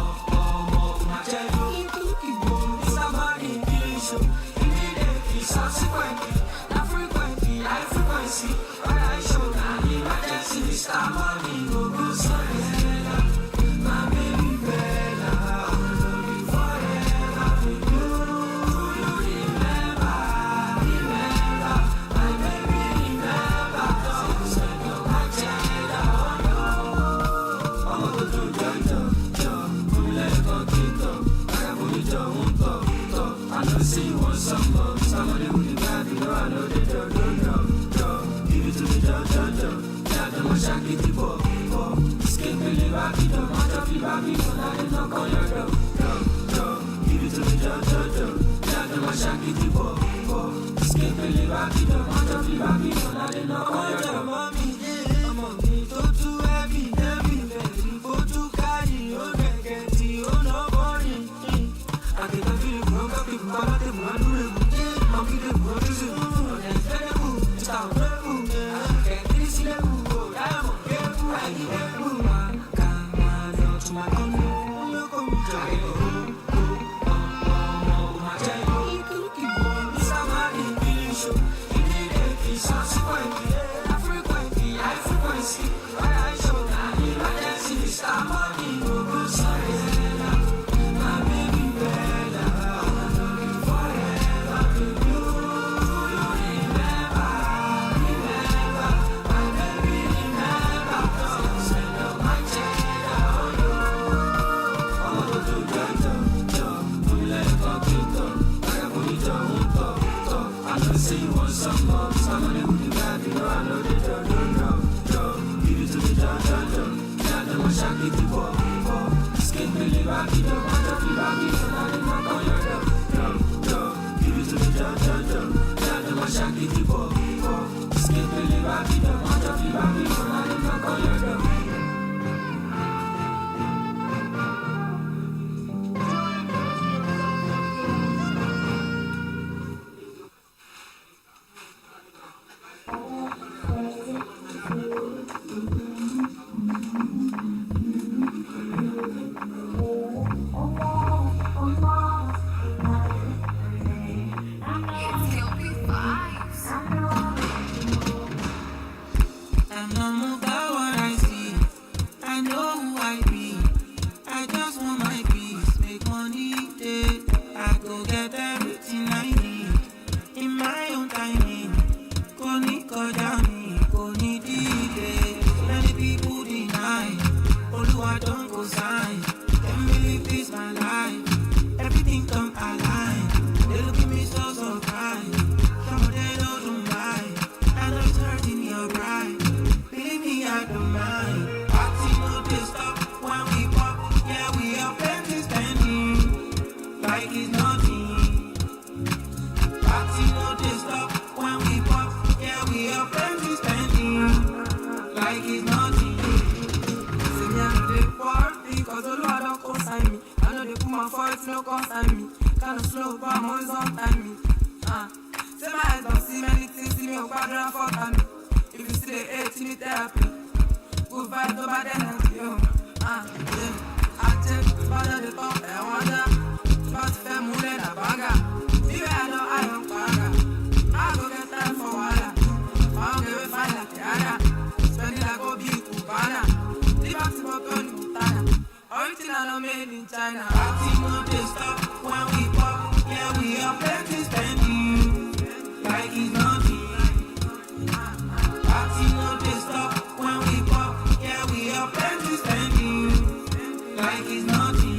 ọmọ máa jẹ́ ló. Ìgbò ìsámárì ìbílẹ̀ ìbílẹ̀ ìsásíkwẹ̀kì. High frequency, but I show that emergency. Mr. Money, go Soriela, my baby Bella. I will love you forever. You remember, my baby remember. Since when you're my child, I'm a good jump, come quito, I got money jump, I know see you want somebody will be glad, you know I know they don't know. I'm not moved by what I see. I know who I be. I just want my peace, make money day. I go get everything I need in my own timing. Go need me, go need delay. Many people deny, Oluwa don't go sign. Can't believe this my life. Everything come alive. They look at me so surprised. Some of they don't mind. I know it's hurting your pride. Believe me, I don't mind. Party no they stop when we pop. Yeah, we are plenty spending like it's nothing. Party no they stop when we pop. Yeah, we are plenty spending like it's nothing. See me and they poor because all I don't consign me. I know they put my fault, no consign me. Kinda slow, but I'm always on time me. Say my eyes don't see many things, see me a quadrant for me. If you see the hate, you need therapy. Good vibes over the energy, yo. I check, father the top, I wonder. Fast fair, moon and a bagger. Maybe I know I am bagger. I go get time for water. I don't give a fight like the other. Spend it like Obi Kubana. Leave out to my gun, Montana. Everything I know made in China. Party no they stop when we pop. Yeah, we are plenty spending like it's nothing. Party no they stop when we pop. Yeah, we are plenty spending like it's nothing.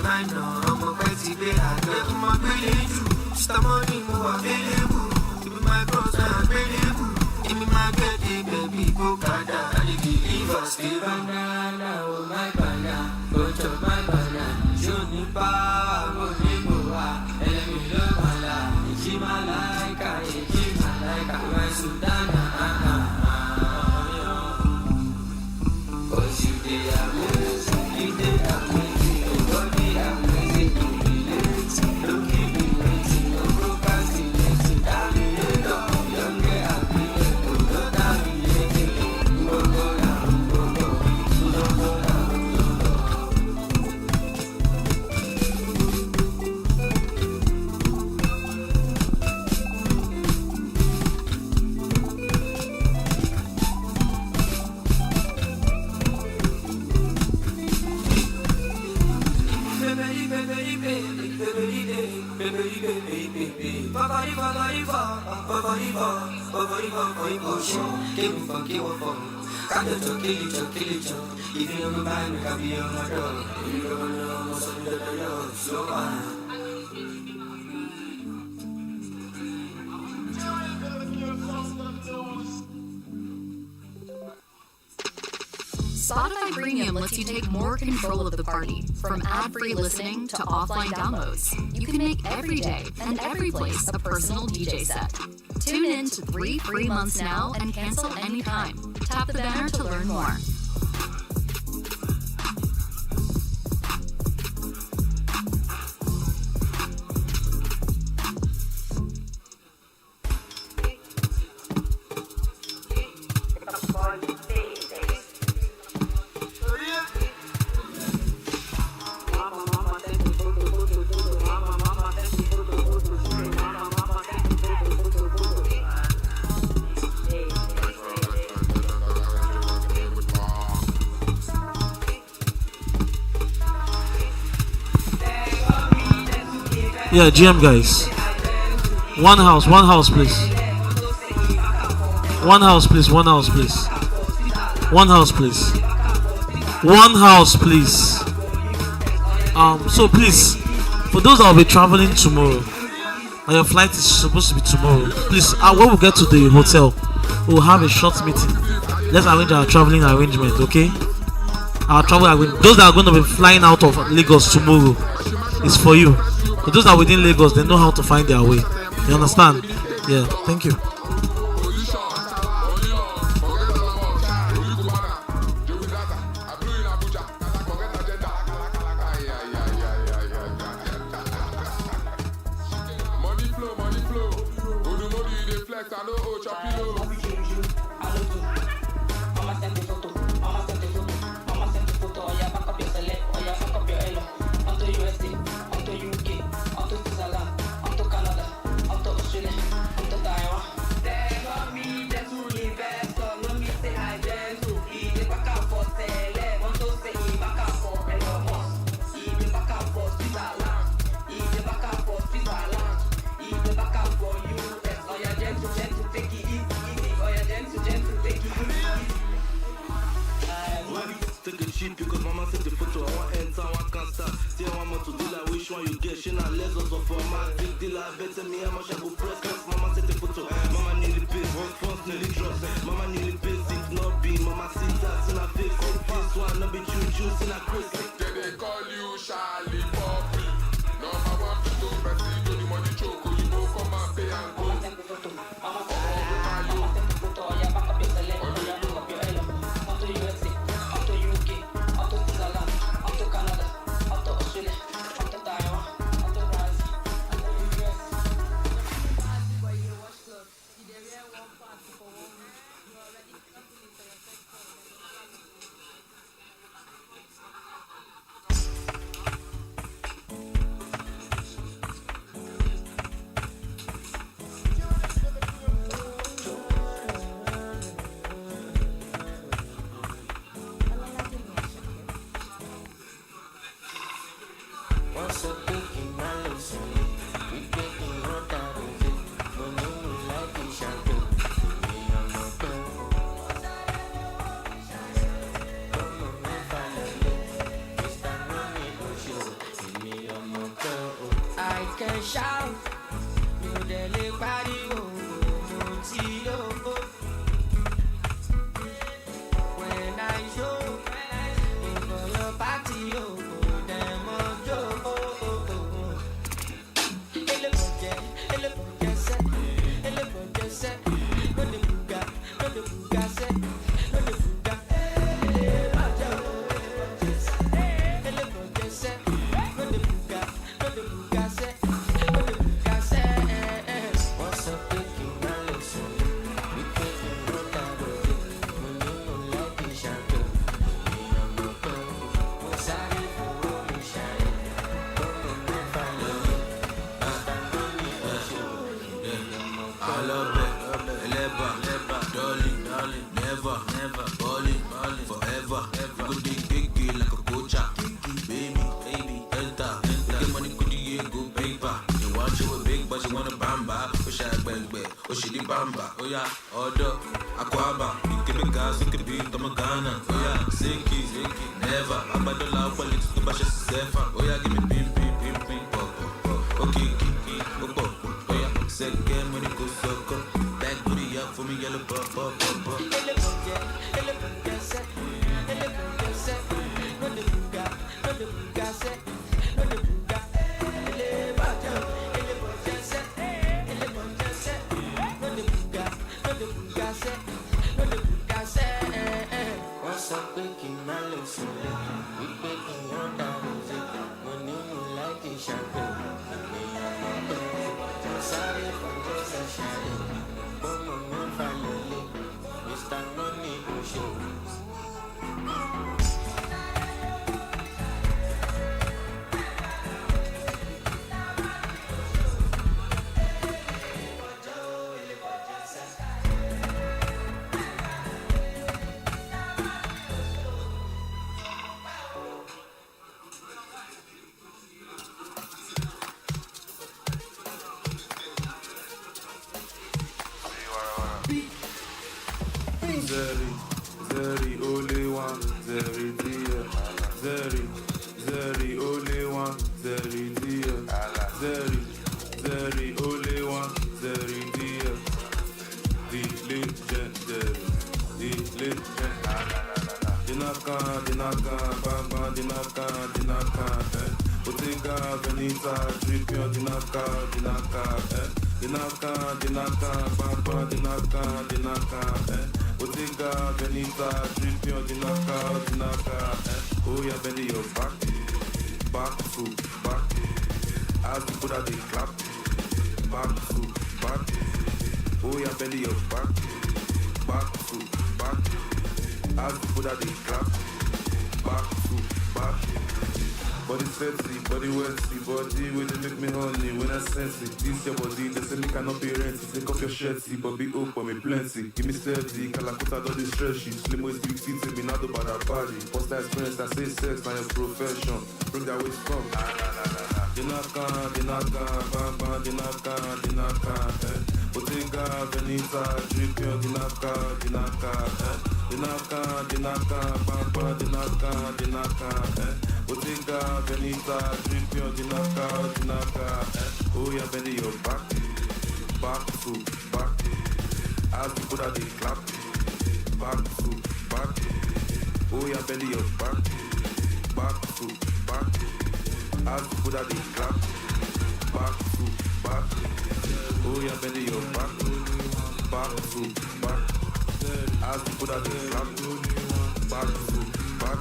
time now, I'm a petty day. I get my billion. Mr. Money, more available. Give me my cross, I'm available. Give me my getty, baby, go kada. I deliver, stay banana, oh my banana. Go to my banana. Show me power, go live, and me love my life. It's my like, it's my like, my Sudana. Cause you did amazing, you did amazing, nobody amazing, you relate. Don't keep me waiting, no procrastinating. I'll be later, young girl, I'll be later. Don't I'll be later, go down, go down. If you don't mind, I can be on my dog. If you don't know, so you don't know, so Spotify Premium lets you take more control of the party, from ad-free listening to offline downloads. You can make every day and every place a personal DJ set. Tune in to 3 free months now and cancel anytime. Tap the banner to learn more. Yeah, GM guys. One house, please. One house, please. One house, please. One house, please. One house, please. So please, for those that will be traveling tomorrow, and your flight is supposed to be tomorrow, please, when we get to the hotel, we'll have a short meeting. Let's arrange our traveling arrangement, okay? Our travel arrangement. Those that are going to be flying out of Lagos tomorrow is for you. But those that are within Lagos, they know how to find their way. You understand? Yeah, thank you. Because mama sent the photo, I want enter, I can't start. Say I want more to deal, I wish one you get. She not less of a man, big deal, I better me how much I go press. Cause mama sent the photo, mama nearly paid, phones nearly dropped. Mama nearly paid, if not be, mama see that in her face. This one, not be juice in her crazy. They call you Charlie Poppy. Number one to do, but see you the money choke, you go come and pay and go. can shout. You dele body when I show for your party, them Bamba, oh yeah, Odo, Aquaba, Ikebeka, Sikebi, Tomagana, oh yeah, Zinky, never, Abadola, Politics, to Basha Sefa, oh yeah, give me pim, pop, okay, kiki, oh yeah, second when it goes so back booty up for me, yellow pop. Zeri, only one, Zeri dear. Zeri, only one, Zeri dear. Zeri, only one, Zeri dear. The legendary, Dinaka, Baba, Dinaka, Bottega, Venita, Tripio, Dinaka, Dinaka, Baba, Dinaka, Bottega, Venita, Tripio, Dinaka, oh yeah, bend your back foot, back. As you put out the clap, back foot, back. Oh yeah, bend your back foot, back. As you put out the clap, back foot, back. Body sexy, body wetty, body when they make me honey. When I sense it, this your body, they say me cannot be rented. Take off your shirty, but be open me plenty. Give me steady, Kalakuta don't distress you. Slim waist, big titty, me not about that body. What's that experience that say sex, not your profession. Bring that waist from. Dinaka, Baba, Dinaka, Bottega, Venita, Tripio, Dinaka, Dinaka, Baba, Dinaka, Bottega, Venita, Tripio, Dinaka, oh yeah, bend your back foot, back. As you put out the clap, back foot, back. Oh yeah, bend your back foot, back. As you put out the clap, back foot, back. Oh yeah, bend your back foot, back. As you put out the clap, back foot, back.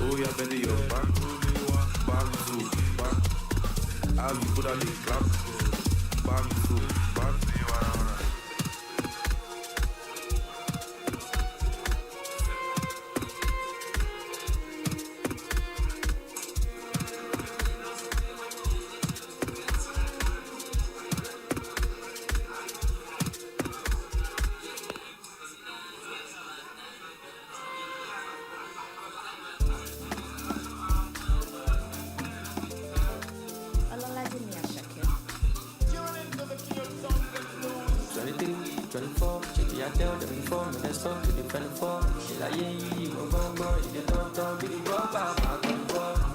Oh yeah, bend your back foot, back. As you put out the clap, back foot, back.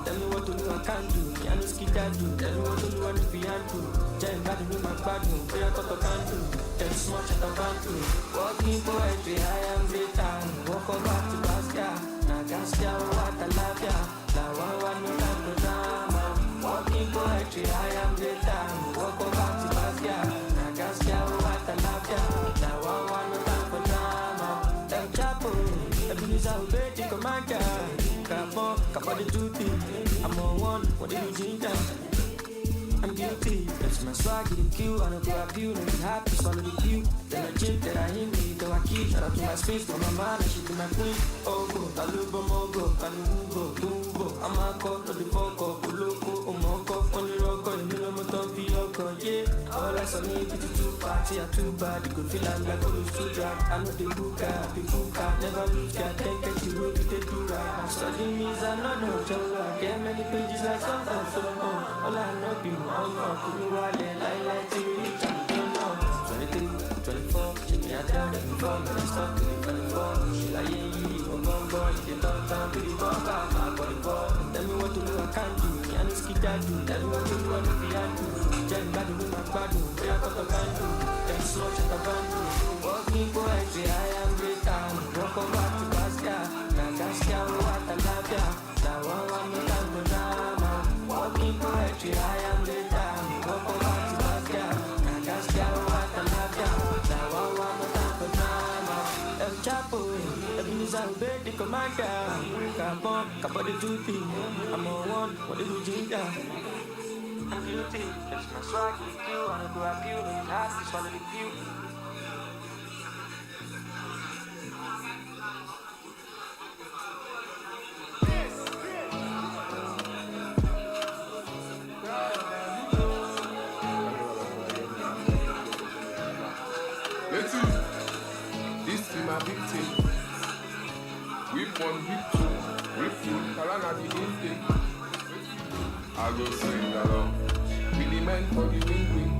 Tell me what to do, I can't do. Me, I no ski Skidadu, tell me what to do and if you want to. Jam bad with my bad moon, pay a cut of canto. Tell smart at a bantu. Walking poetry, I am greater. Walk over to Basquiat. Nagaskia, what I love ya. Now one no time for drama. Walking poetry, I am greater. Walk over to Basquiat. Nagaskia, what I love ya. Now one no time for drama. El Chapo, Ebenezer Obey, Commander. Capo the duty. I'm on one, what do you ginger? I'm guilty, that's my swag, the queue. I don't go up you, no it's happy, swallow the queue. Then I chip that I hit me, though I keep. Shout out to my space, for my man, and she be my queen. Oh go, Talubo Mogo, Kanugo, Dumbo. I'm a cop, no the Boko, Uloko, Omoko, on the rock, in the Milomoto, Fioko, yeah. All I saw me, it's too party, I'm too bad. You could feel like I was too drunk. I know the booker, never lose, can't take it, you will be the dura. Studying me, I know no joke. Get many pages like something so long. All I know be I'm not cool, I like to reach, I don't know. 23, 24, she me a tell them before, me I stop to the 24. She like, yeah, I'm gon' go, you don't come to the ball, I'm for the ball. Tell me what to do, I can't do, me and Skidadu. Tell me what to do, and if you have to. Jam bad with my bad, pay a cut of canto. Tell smart at a bantu. Walking poetry, I am greater. Walk over to Basquiat. Nagaskia, what I love ya. Now one no time for drama. Walking poetry, I am greater. Walk over to Basquiat. Nagaskia, what I love ya. Now one no time for drama. El Chapo, Ebenezer Obey, the Commander. Capo the duty. I'm on one, what do you ginger? I'm guilty, that's my swag, the queue. I don't go up you, no it's happy, swallow the queue. This is my big thing. Whip one, whip two, whip two, Kalana the instinct. I go sing along. With the men for the wing.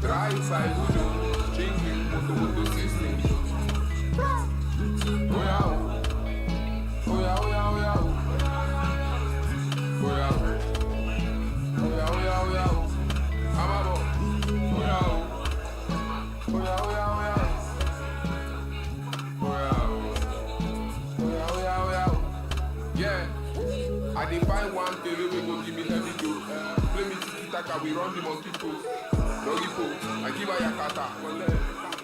Drive side window, drinking, moto system. Oh yeah, oh yeah, oh yeah, oh yeah, oh yeah, oh yeah, oh yeah, oh yeah, I'm a boy. Oh yeah. Oh yeah, oh yeah, oh yeah. Oh yeah, oh yeah, oh yeah. Yeah. I define one day we go give me heavy dough. Play me tiki-taka, we run the mosquitoes. Doggy po, I give her yakata.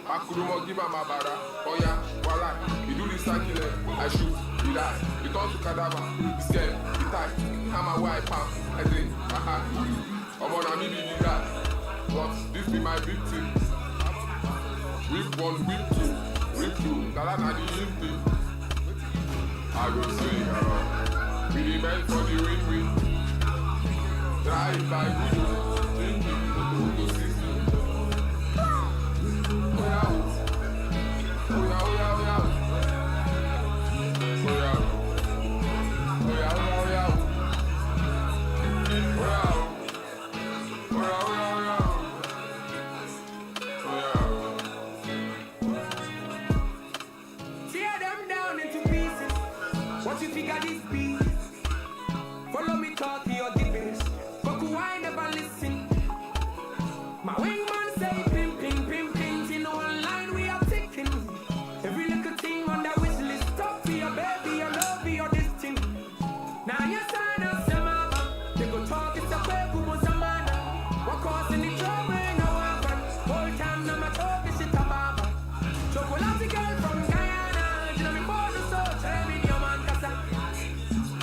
Akurumo give her mabara. Oh yeah, voila. We do this circular. I shoot, we die. We turn to cadaver. We scared, we tight. Hammer white palm. I drink, I'm on a mini that. But this be my big thing. Whip one, whip two, whip two. That na the thing. I go swing around. We the men for the win-win. Drive by window, drinking moto system. Oh yeah, oh yeah, oh yeah, oh yeah. Oh yeah, oh yeah, oh yeah, oh yeah. Oh yeah, oh yeah, oh yeah, oh yeah. Tear them down into pieces. What you figure this be? Follow me talk to your deepest. Goku, I never listen. My wingman say pim pim pim pim. In one line we are ticking. Every little thing on that wish list. Talk to your baby, your love, your this thing. Now you sign up some mama. They go talk it's a baby who wants a man. What causing the trouble no happen. Whole time now my talk is shit a baba. Chocolate girl from Guyana. You know me born so tell me your man kasa.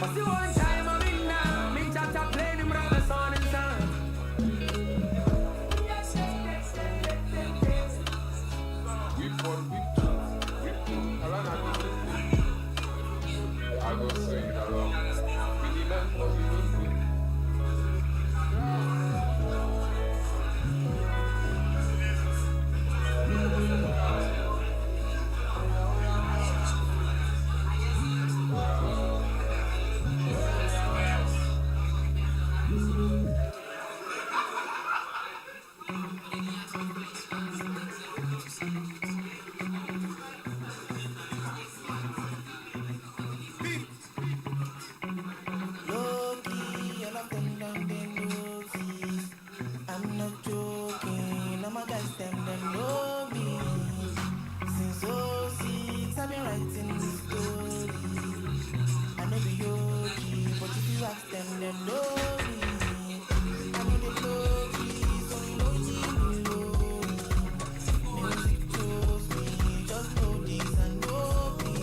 But the one time I'm in now, me chat a play him rather son and son. Whip one, whip two, whip two. Kalana the thing. I go swing along. We the men for the win-win. them know me. I need it low key, so you know me low. Music chose me, just know this and know me.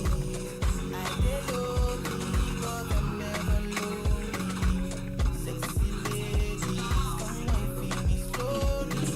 I get low key, but I'm never lonely. Sexy ladies, come wine for me slowly.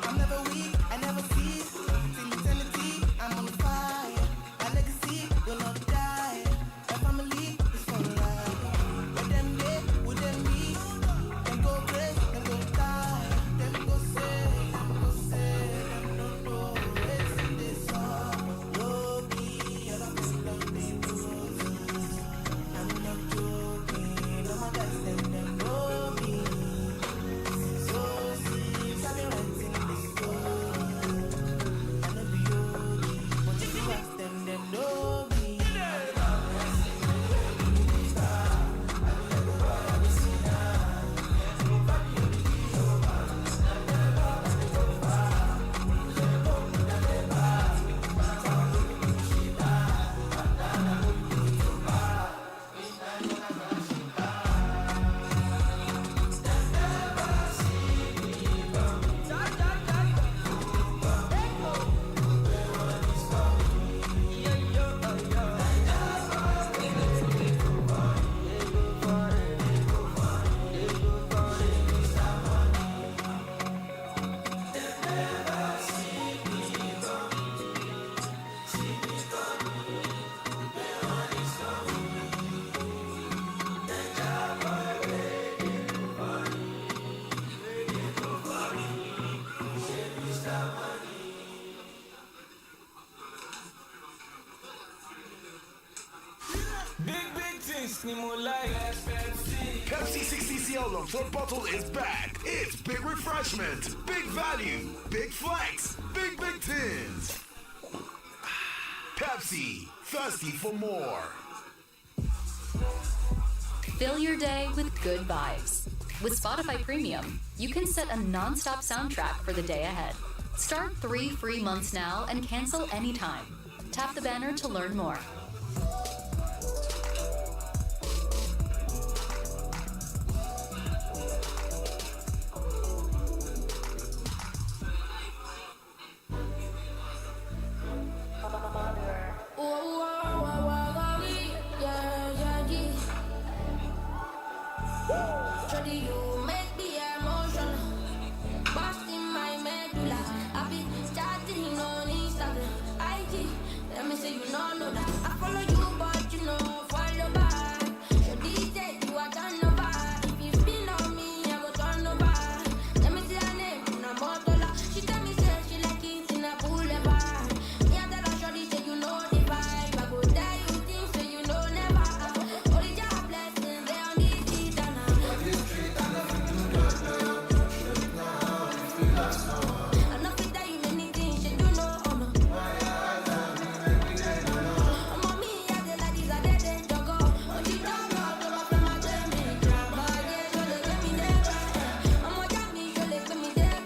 I'm never weak, I never cease. Till eternity, I'm on fire. My legacy will not die. My family is for life. Let them day, would them be? Them go crazy, them go die. Them go say, them don't know. It's in this song. Low key, I don't feel like they rosy. I'm not joking. All my guys, them know me. So serious, I've been writing this story. I know be only, but if you ask them know me. Big things, ni mo like. Pepsi 60cl on foot bottle is back. It's big refreshment, big value, big flex, big tins. Pepsi, thirsty for more. Fill your day with good vibes. With Spotify Premium, you can set a non-stop soundtrack for the day ahead. Start 3 free months now and cancel anytime. Tap the banner to learn more. You make the emotion bust in my medulla. I be chatting on Instagram, IG. Let me say you know that I follow you, but you know follow back. Your DJ, you are done over. If you spin on me, I go turn over. Let me see her name, Una Motola. She tell me say she like it in a boulevard. Me I tell her shorty say you know the vibe. I go there you think so you know never. Only your blessings they on this street and I know fit that you many things you do know. Mommy, I dey like this, I dey dey jogo. Oh, she don't know to my friend, my girl, me drama. Yeah, so they get me there. I'm a jammy, so they get me there.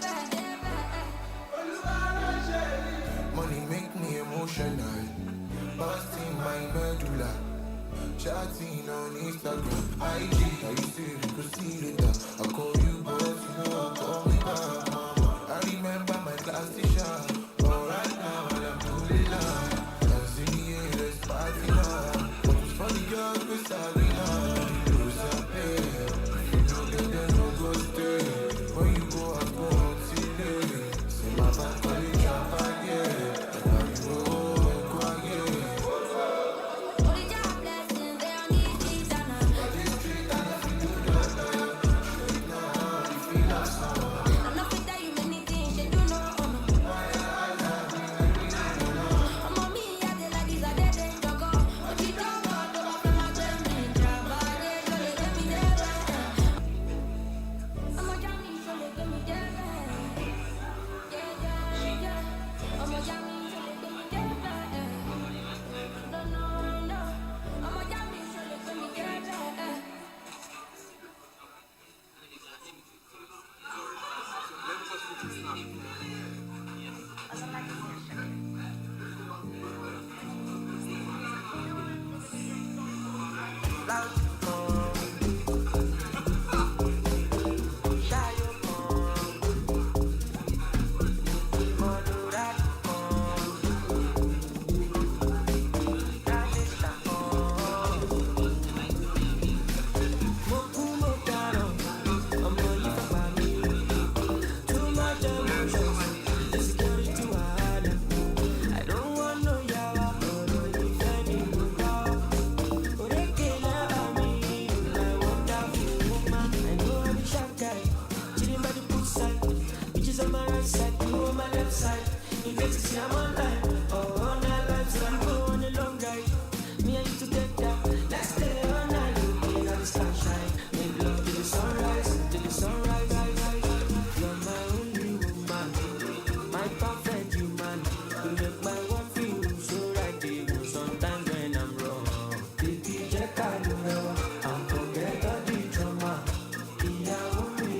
Money make me emotional, busting my medulla. Chatting on Instagram, IG. I used to proceed with that. I call you, but you know, call me back, mama. I remember my class teacher. But right now, I'm doing that. Dance in the air, let's party now. What was for the girls, we sorry now. You lose a pay. You know that they no go stay. When you go, I go out till day. Say my back, call it champagne, yeah. And now you go, quiet. Only your blessings they on this street and I know fit that you many things you do know. See, I'm online. Oh, all night life, so I go on a long ride. Me and you together. Let's stay all night. Looking at the sunshine. Make love till the sunrise. Till the sunrise. You're my only woman. My perfect human. You make my world feel so right. Even sometimes when I'm wrong. Baby, check out the love. I'll forget all the trauma. Ìyàwó mi,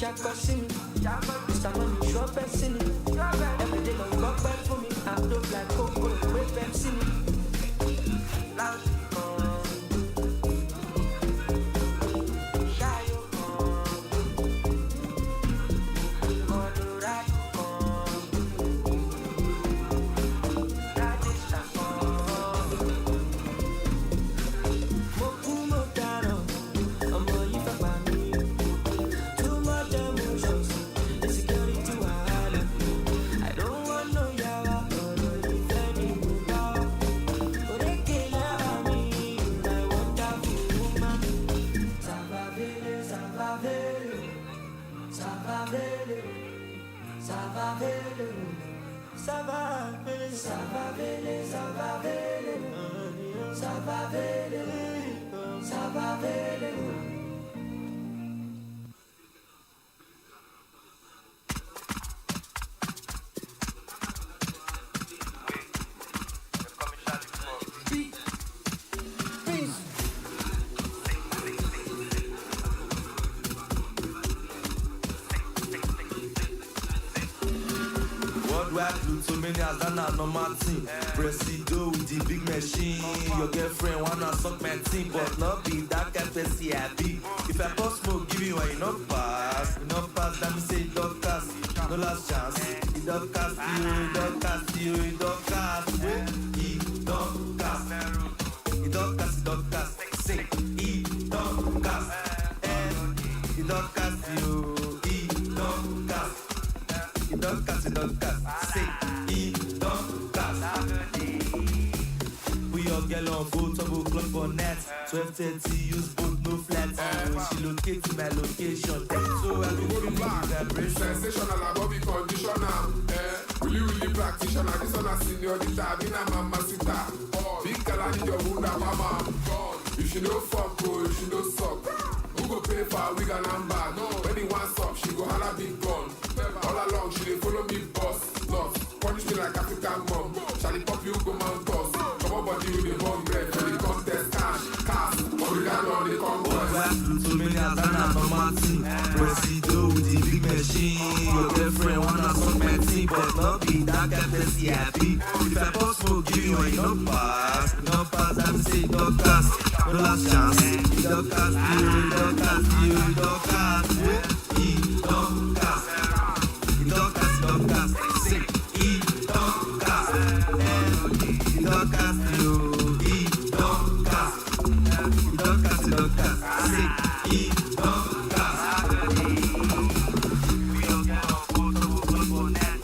Shaka sing, Mr. Money shop and sing. Every day long walk back for me. I look like Coco, wait and sing. Loud So many as that not normal thing. Presido with the big machine. Your girlfriend wanna suck my team, but not be that kind of person I be. If I post smoke, give you one, you not pass. Let me say don't cast. No last chance. It don't cast you, it don't cast you, it don't cast. It don't cast. It don't cast, it don't cast. Say it don't cast. It don't cast you, it don't cast. It don't cast, it don't cast. Say girl on full double clock for net 12:30 use both no flat she locate to my location so I will go back sensational above the conditioner really practitioner this one a senior dita been a mama sita big girl I need your wonder mama if she no fuck oh if she no suck who go pay for a wig and number when he wants up she go holla big gun all along she dey follow me boss not punish me like African mom Charlie pop you go mount toss body with the bomb bread for the contest cash, obrigado on the conquest. So many as that not normal thing. Presido with the big machine. Your girlfriend wanna suck my team, but not be that kind of person I be. If I post smoke, give you one, you no pass. Let me say don't cast. No last chance. It don't cast you, it don't cast you, it don't cast. It don't cast. It don't cast, it don't cast. Say it don't cast. It don't cast you, it don't cast. It don't cast, it don't cast. Say it don't cast. We all get on board, so we'll go for that.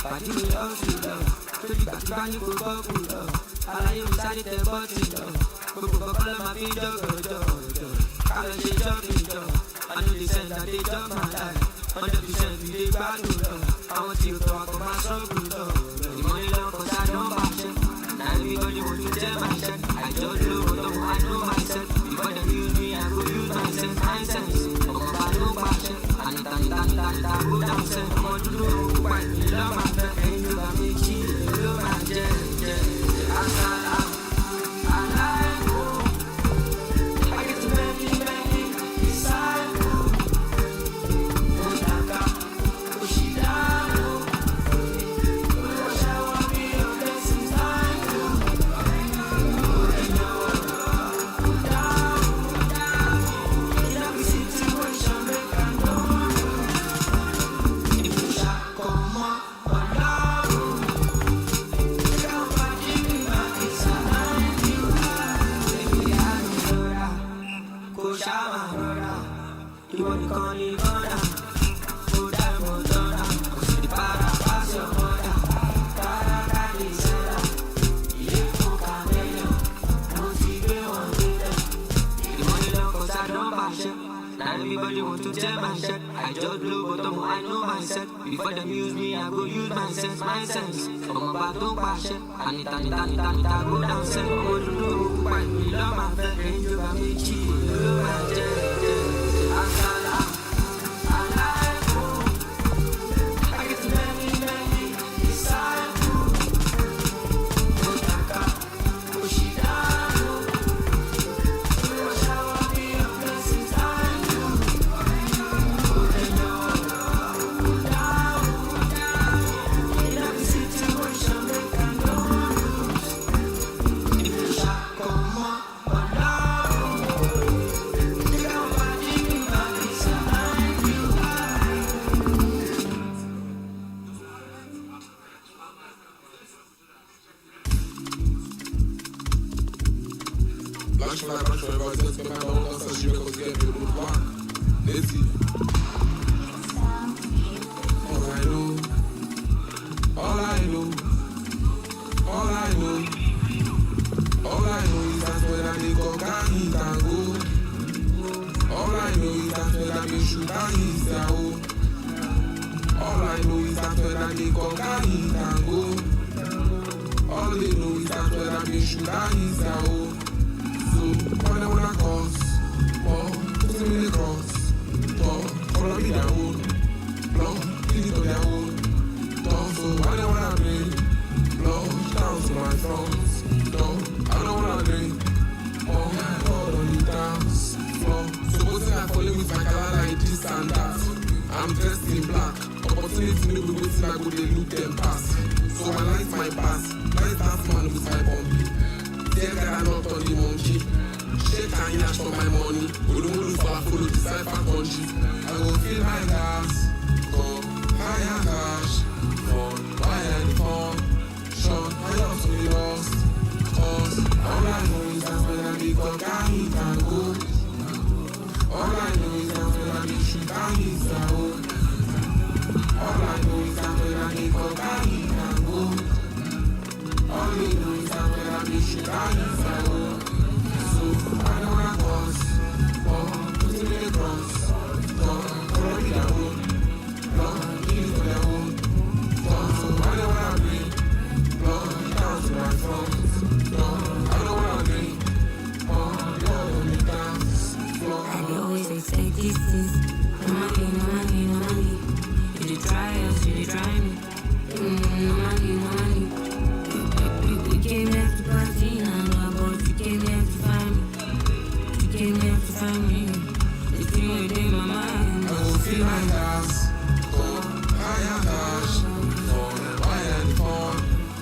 Party me all to love. To the back, bang you go bubble love. I you inside the body love. Go follow my feet, dog. Can't they jump in love? I know they said that they jump my life. 100% we dey battle love. I want you to talk about my struggle love. The money love, cause I don't back check. Now everybody want to tell my check. I just know, I know myself. Before them shower, brother. You want to call me brother? Full time, brother. Go see the para, pass your brother. Para, daddy, seller. Yeah, fuck a million. No secret, one million. The money don't cause I don't buy shit. Now everybody want to tell my shit. I just blow bottom, I know myself. Before them use me, I go use my sense. I'm about to pass it. Anita, go down, say, oh, no, why me love my friend, and you got me cheap, love my jet. I get many disciples. Otaka, Oshidano. Shower me your blessings, I do. In every situation, make I know lose. If you shall come on, but now, they got my dream, but it's behind you. Lâche la branche, va dire que ma maman ça joue comme qu'elle veut le voir. Laissez. All I know is that when I dey cocaine tango. All I know is that when I dey shoot his yahoo. All I know is that when I dey cocaine tango. All they know is that when I dey shoot his yahoo. So when I wanna cross, put me in the cross, follow me down, lead it to their own. So when I wanna drink, down to my front, I don't wanna drink, God on the dance floor. Supposing I follow with my color like this and that. I'm dressed in black, opportunity to be waiting, I go they look them pass. So my life my pass, life dance man with my bumpy. Tell that I'm not on the monkey. Shake and yash for my money. Ulu for I follow the cipher country. I go fill my gas, go higher cash, wire the phone, short, I also be lost. Cause all I know is that when I be cocaine tango. All I know is that when I be shooting his yahoo. All I know is that when I be cocaine tango. All they know is that when I be shooting his yahoo. So I don't wanna cross, put me in the cross, follow me down, lead it to their own. So I don't wanna bring, down to my front, I don't wanna bring, Lord on the dance floor. I always expect these things. No money. You dey try us, you dey try me. No money. We came here to party now, but you came here to find me. You came here to find me. The thing within my mind. I will feel my gas, go higher cash, wire the phone,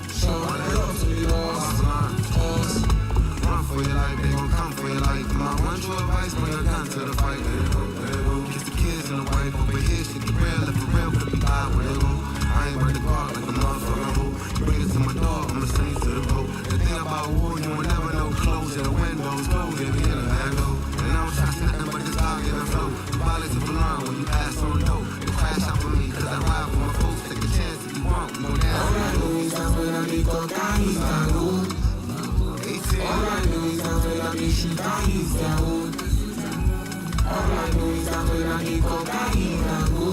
short, I also be lost. Cause run for your life, they gon' come for your life. My one true advice, bring a gun to the fight. Let it go. Kiss the kids and the wife over here, shit the real, if the real could be live, let it go. I ain't ready to park like a motherfucker. You bring it to my door, I'ma send you to the boat. The thing about war, you will never know. Close the windows, close it, in the handle. And I was trying to nothing but this dog in the flow. The violence of alarm when you pass on no. You crash out for me, cause I ride for my folks. Take a chance if you want, we go down. all I know is that when I be cocaine tango. All I know is that when I be shooting his yahoo. All I know is that when I be cocaine tango.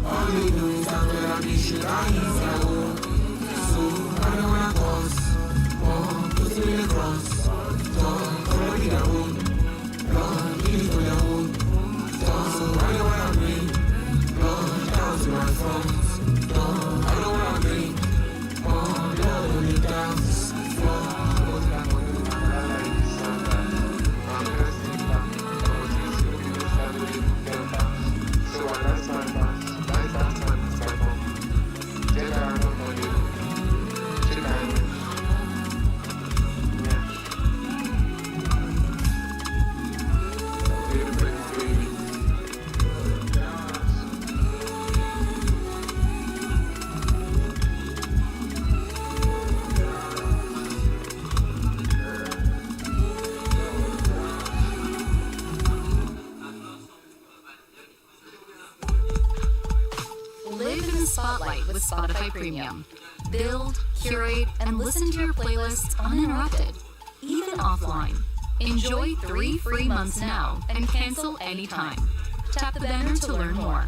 All they know is that when I be shooting his yahoo. So I don't wanna cross, put me in the cross, follow me down, lead it to their own. So I don't wanna bring, down to my front, I don't wanna bring, Lord on the dance floor. So I lost my pass, life after my cycle. Take I don't know you. Spotlight with Spotify Premium. Build, curate, and listen to your playlists uninterrupted, even offline. Enjoy 3 free months now and cancel anytime. Tap the banner to learn more.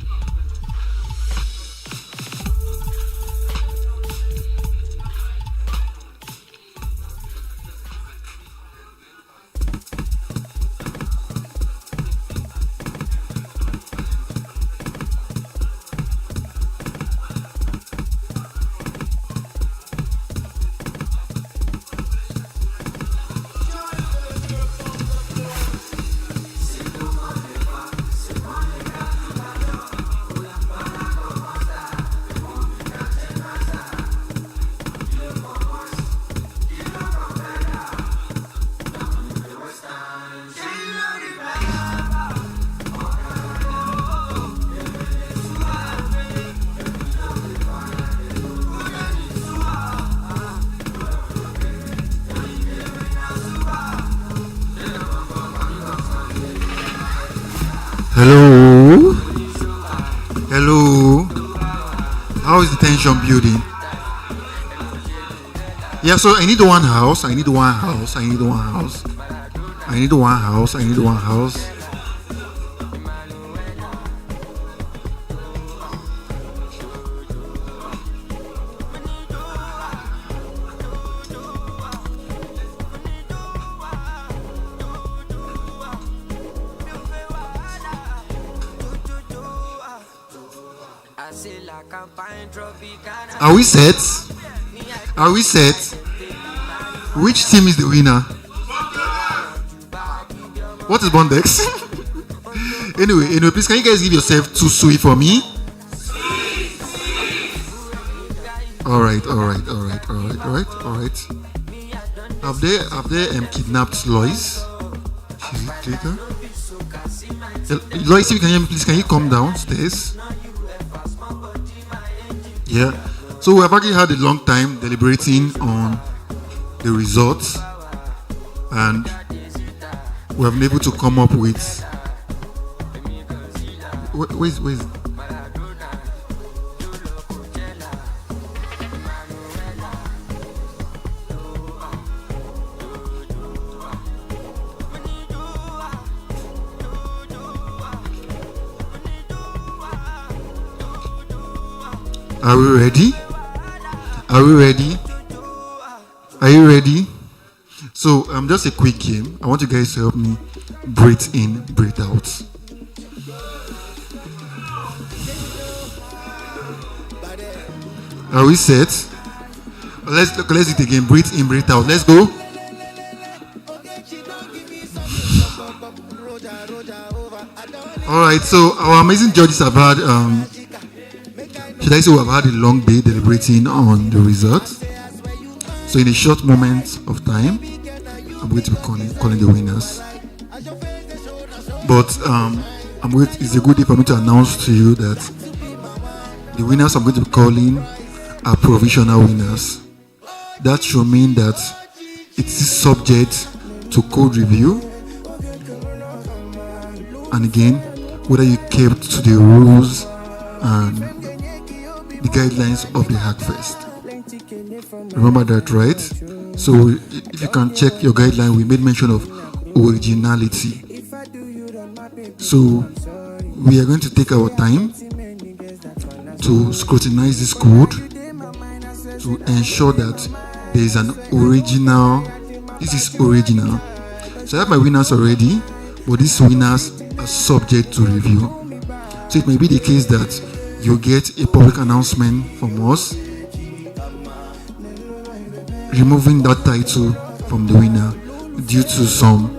Hello? Hello? How is the tension building? Yeah, so I need one house. I need one house. I need one house. I need one house. I need one house. Are we set? Are we set? Which team is the winner? What is Bondex? anyway, please can you guys give yourself 2 Sui for me? Alright. Have they kidnapped Lois? Lois, if you can hear me, please can you come downstairs? Yeah. So we have actually had a long time deliberating on the results, and we have been able to come up with. Where's Are we ready? Are we ready? Are you ready? So just a quick game. I want you guys to help me breathe in, breathe out. Are we set? Let's do it again. Breathe in, breathe out. Let's go. All right. So our amazing judges have had should I say we have had a long day deliberating on the results. So in a short moment of time, I'm going to be calling the winners. But it's a good day for me to announce to you that the winners I'm going to be calling are provisional winners. That should mean that it is subject to code review. And again, whether you kept to the rules and the guidelines of the HACKFEST. Remember that, right? So if you can check your guideline, we made mention of originality. So we are going to take our time to scrutinize this code to ensure that there is an original. This is original. So I have my winners already, but these winners are subject to review. So it may be the case that you get a public announcement from us removing that title from the winner due to some.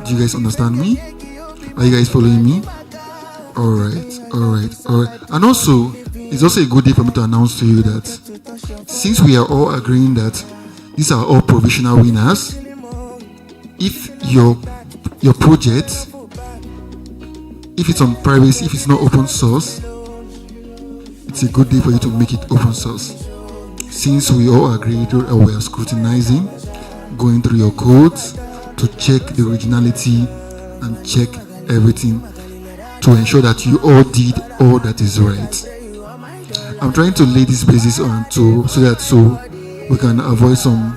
Do you guys understand me? Are you guys following me? Alright. And also, it's also a good day for me to announce to you that since we are all agreeing that these are all provisional winners, if your project, if it's on privacy, if it's not open source, it's a good day for you to make it open source. Since we all agreed or we are scrutinizing, going through your codes to check the originality and check everything to ensure that you all did all that is right. I'm trying to lay this basis on to so we can avoid some,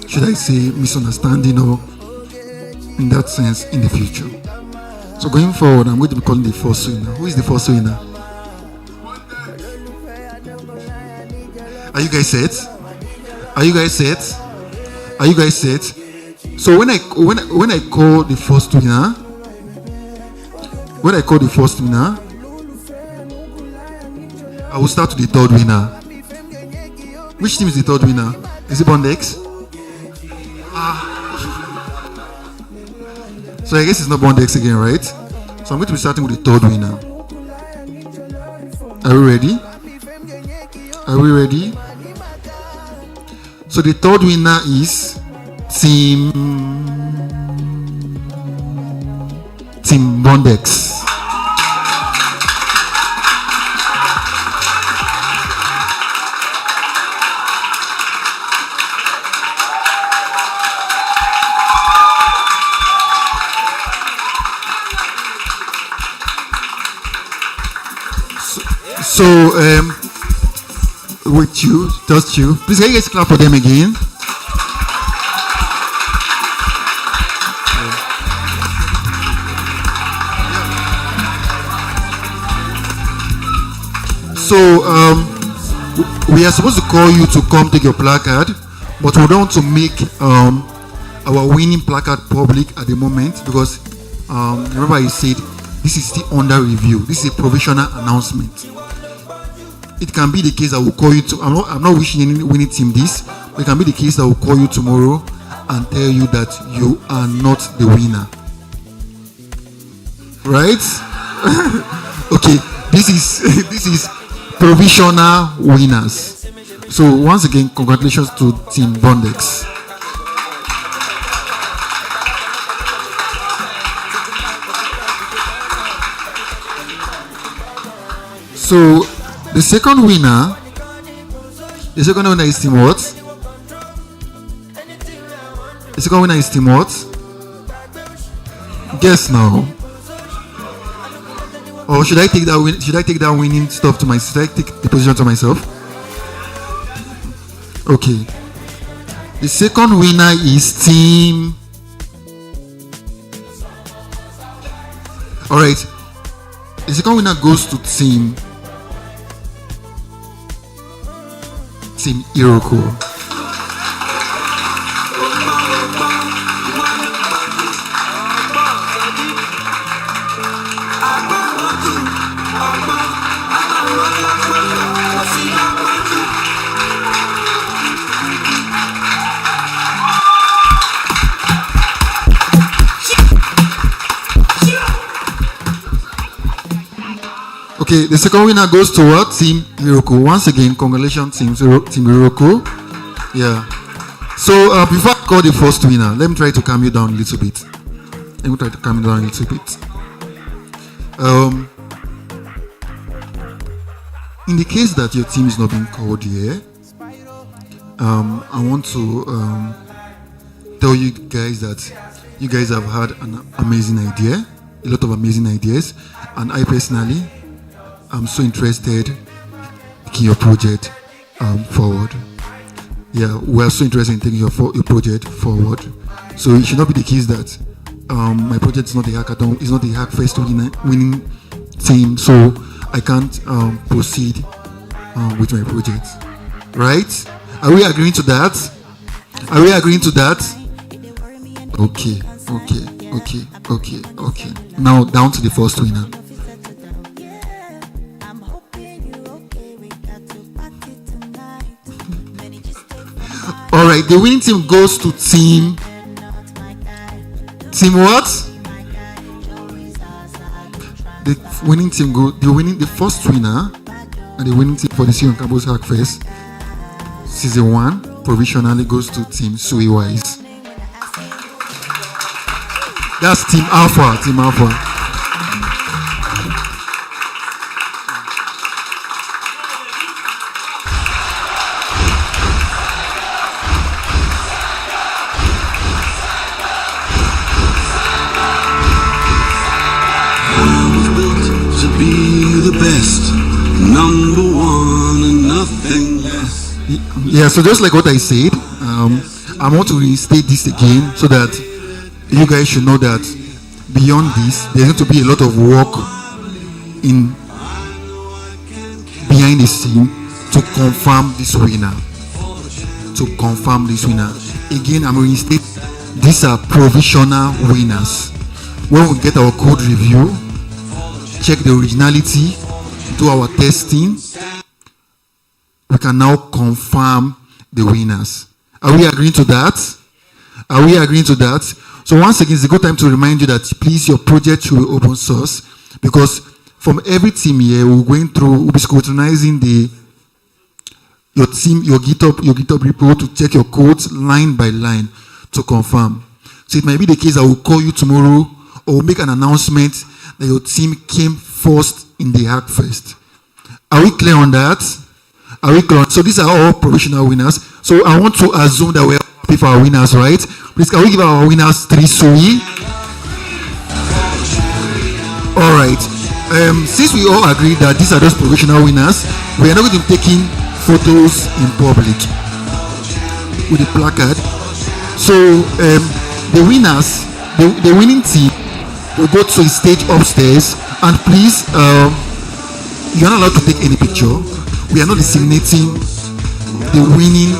should I say, misunderstanding or in that sense in the future. So going forward, I'm going to be calling the first winner. Who is the first winner? Are you guys set? Are you guys set? Are you guys set? So when I call the first winner, I will start with the third winner. Which team is the third winner? Is it Bondex? So I guess it's not Bondex again, right? So I'm going to be starting with the third winner. Are we ready? Are we ready? So the third winner is Team Bondex. So, with you, just you. Please, can you guys clap for them again? So, we are supposed to call you to come take your placard, but we don't want to make our winning placard public at the moment because remember I said this is still under review. This is a provisional announcement. It can be the case that we'll call you to. I'm not wishing any winning team this. But it can be the case that we'll call you tomorrow and tell you that you are not the winner. Right? Okay. This is provisional winners. So once again, congratulations to Team Bondex. So the second winner is Team what? The second winner is Team what? Guess now. Or should I take that winning stuff to myself? Should I take the position to myself? Okay. The second winner is Team. Alright. The second winner goes to Team Iroko. Okay, the second winner goes to what? Team Iroko. Once again, congratulations, Team Iroko. Yeah. So before I call the first winner, let me try to calm you down a little bit. In the case that your team is not being called here, I want to tell you guys that you guys have had an amazing idea, a lot of amazing ideas, and I personally am so interested in taking your project forward. Yeah, we are so interested in taking your project forward. So it should not be the case that my project is not a hackathon, it's not a HACKFEST winning team, so I can't proceed with my project. Right? Are we agreeing to that? Are we agreeing to that? Okay. Now down to the first winner. Alright, the winning team goes to Team what? The first winner and the winning team for the Sion Campus HACKFEST Season 1 provisionally goes to Team Sui-powered. That's Team Alpha. Be the best, no Yeah, so just like what I said, I want to restate this again so that you guys should know that beyond this, there's going to be a lot of work in behind the scene to confirm this winner. To confirm this winner. Again, I'm going to restate these are provisional winners. When we get our code review, check the originality, do our testing, we can now confirm the winners. Are we agreeing to that? Are we agreeing to that? So once again, it's a good time to remind you that please your project should be open source, because from every team here, we're going through, we'll be scrutinizing your team, your GitHub repo to check your codes line by line to confirm. So it might be the case that we'll call you tomorrow or we'll make an announcement that your team came first in the HACKFEST. Are we clear on that? Are we clear? So these are all provisional winners. So I want to assume that we're happy for our winners, right? Please, can we give our winners 3 Sui? All right. Since we all agree that these are those provisional winners, we are not going to be taking photos in public with a placard. So the winners, the winning team will go to a stage upstairs, and please, you are not allowed to take any picture. We are not disseminating the winning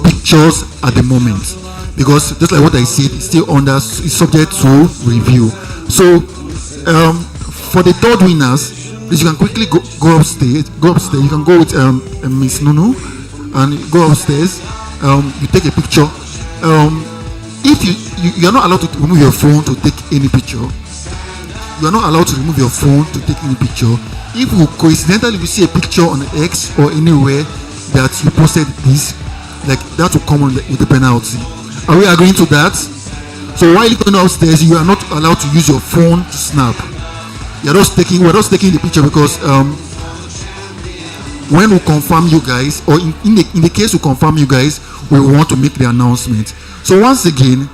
pictures at the moment, because just like what I said, it's still it's subject to review. So for the third winners, please, you can quickly go upstairs. You can go with Miss Nunu and go upstairs. You take a picture. If you are not allowed to remove your phone to take any picture. You are not allowed to remove your phone to take any picture. If you coincidentally see a picture on X or anywhere that you posted this, like that will come with the penalty. Are we agreeing to that? So while you're going upstairs, you are not allowed to use your phone to snap. We're just taking the picture because when we confirm you guys, or in the case we confirm you guys, we want to make the announcement. So once again,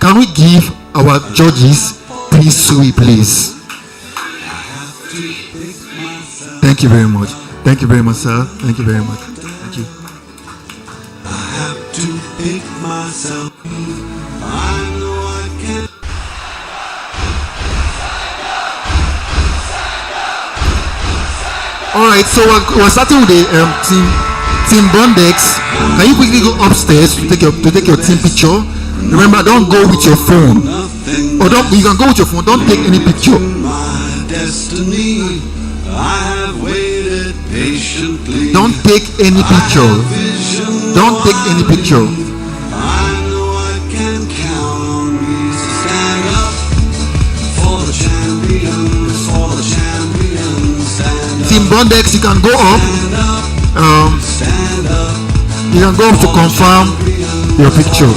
can we give our judges 3 Sui, please? Thank you very much. Thank you very much, sir. Thank you very much. Thank you. I have to pick myself. I know I can. All right, so we're starting with the team Bondex. Can you quickly go upstairs to take your team picture? Remember, don't go with your phone. Or you can go with your phone. Don't take any picture. My destiny, I have waited patiently. Don't take any picture. Don't take any picture. I know I can count on me to stand up for the champions, for the champions. Stand up. Team Bondex, you can go up. You can go up to confirm your picture.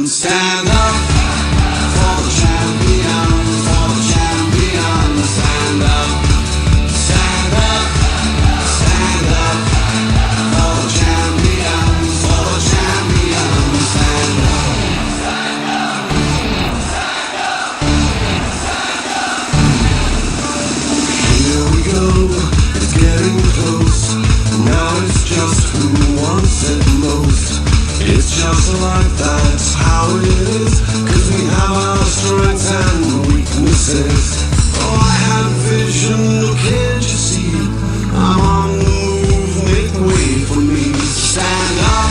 Stand up for the champions, for the champions. Stand up, stand up, stand up for the champions, for the champions. Stand up. Here we go, it's getting close. Now it's just who wants it most. It's just like that's how it is, 'cause we have our strengths and weaknesses. Oh, I have vision, oh, can't you see? I'm on the move, make way for me. Stand up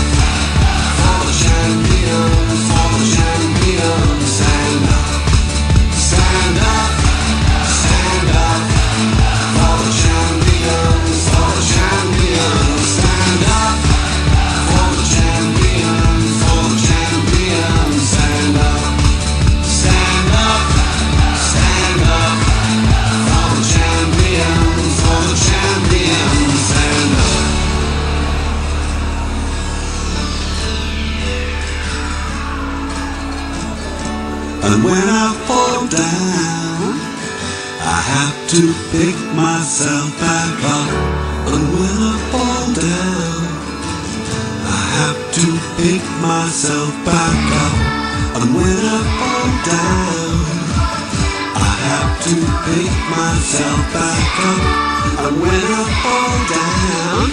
for the champions, for the champions. Stand up, stand up, stand up for the champions, for the champions. Stand up for the champions, for the champions. Stand up, stand up, stand up for the champions, for the champions. Stand up. And when I fall down, I have to pick myself back up. And when I fall down, I have to pick myself back up. And when I fall down, I have to pick myself back up. And when I fall down,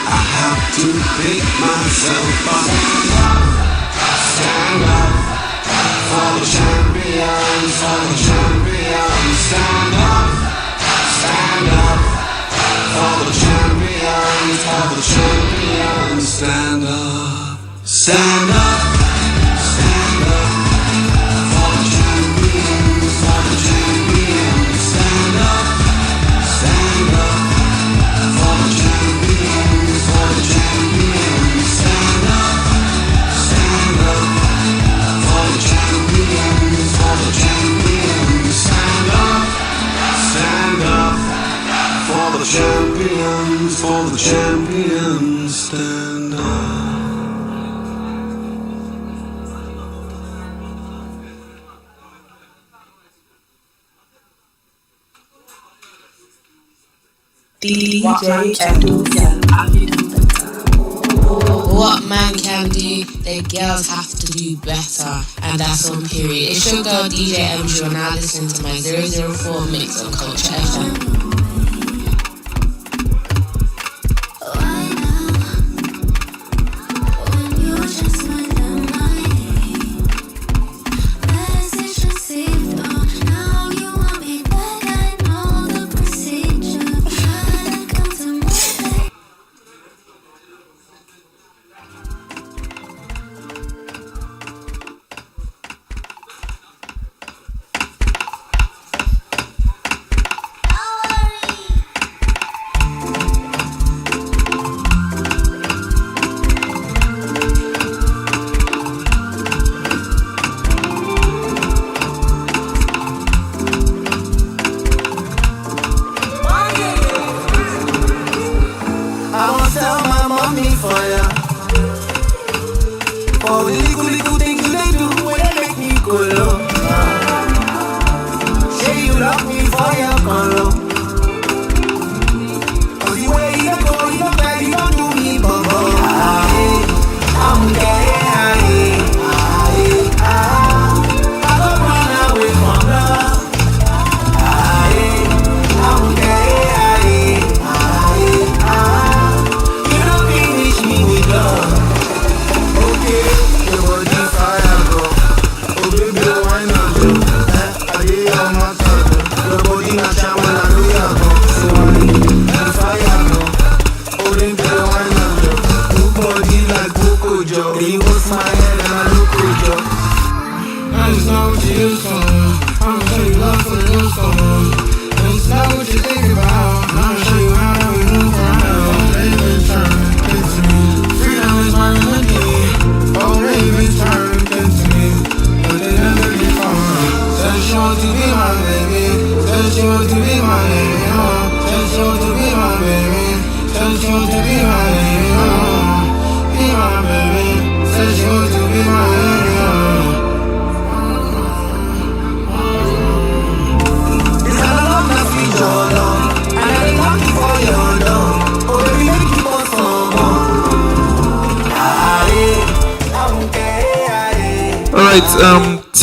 I have to pick myself up. Stand up for the champions, for the champions. Stand up for the champions, for the champions. Stand up, stand up, stand up for the champions, for the champions. Stand up for the champions, for the champions. Stand up for the champions, for the champions. Stand up for the champions, for the champions. Stand up. DJ What man can do, the girls have to do better, and that's on period. It's your girl DJ MG, and now listen to my 004 mix on Culture FM.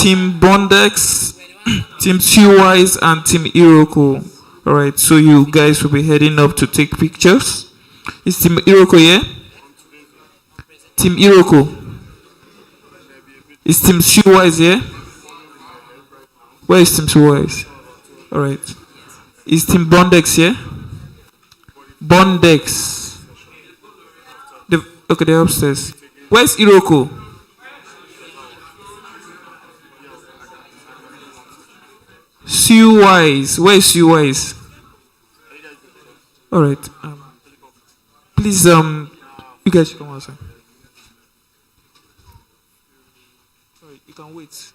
Team Bondex, Team Sui-powered, and Team Iroko. Alright, so you guys will be heading up to take pictures. Is Team Iroko here? Team Iroko. Is Team Sui-powered here? Where is Team Sui-powered? Alright. Is Team Bondex here? Bondex. Okay, they're upstairs. Where's Iroko? Sui-powered. Where is Sui-powered? Alright. Please, you guys should come outside. Sorry, you can wait.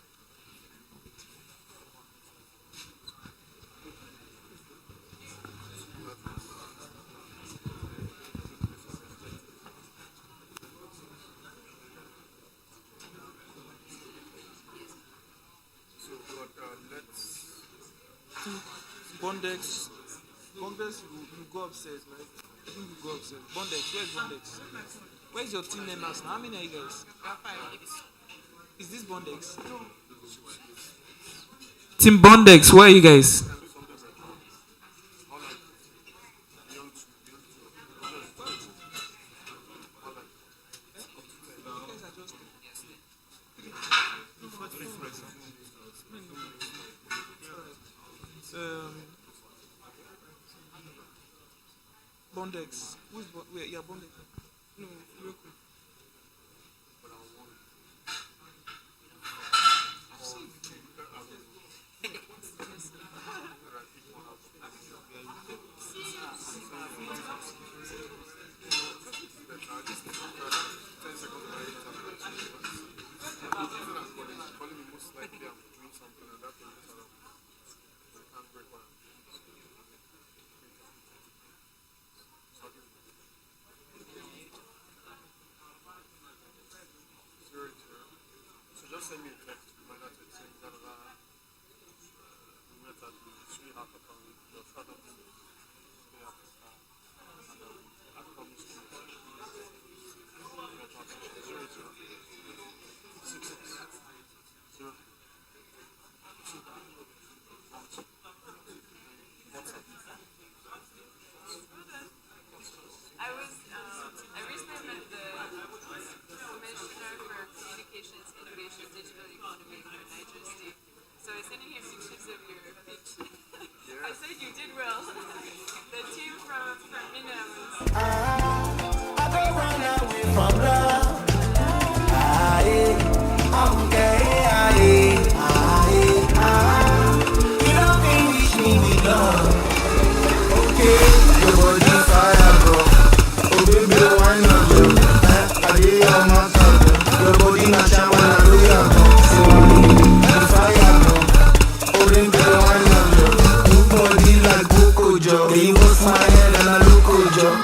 Bondex, you go upstairs, right? I think you go upstairs. Bondex, where's Bondex? Where's your team members now? How many are you guys? Is this Bondex? Team Bondex, where are you guys? Bondex. Who's wait, yeah, Bondex. No, real quick. So just send me a text reminder to say that we met at the Sui-powered your startup Sui Africa, and I promise to your transaction 0 I recently met the Commissioner for Communications, Innovation, Digital Economy for Niger State. So I sent him pictures of your pitch. I said you did well. The team from Mina was... I don't run away from love. I'm okay. You don't finish me with love. Okay, your body fire, bro. Oh baby, why not you? I did all my time. Your body not shine when I do your bro. Fire, bro. Oh baby, why not you? Your body like Coco Joe. He was my head and I look Coco Joe.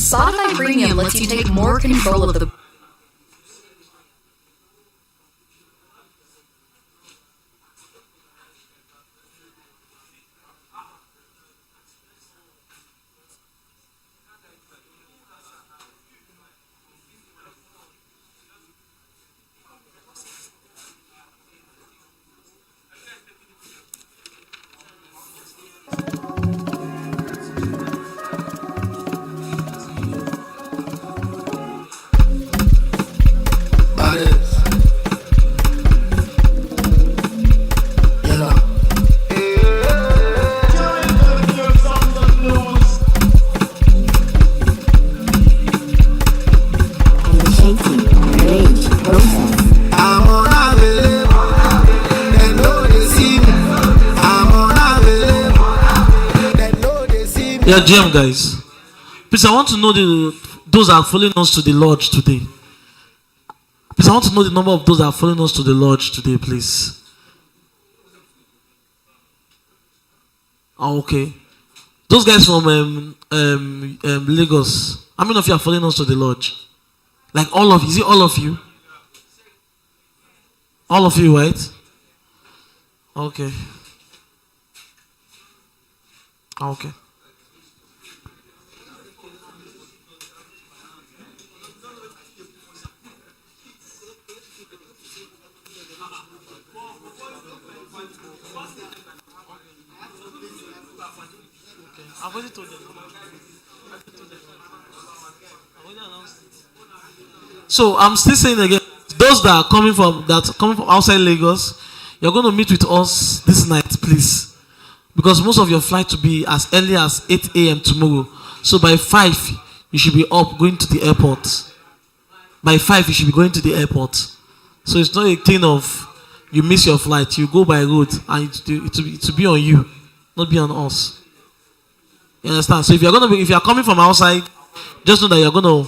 Spotify Premium lets you take more control of the Yeah, GM guys. Please, I want to know those that are following us to the lodge today. Please, I want to know the number of those that are following us to the lodge today, please. Oh, okay. Those guys from Lagos. How many of you are following us to the lodge? Like all of you? Is it all of you? All of you, right? Okay. Okay. I've already told them. So I'm still saying again, those that are coming from outside Lagos, you're going to meet with us this night, please, because most of your flight will be as early as 8 a.m. tomorrow. So by 5, you should be up going to the airport. By 5, you should be going to the airport. So it's not a thing of you miss your flight. You go by road, and it will be on you, not be on us. You understand? So if you're coming from outside, just know that you're gonna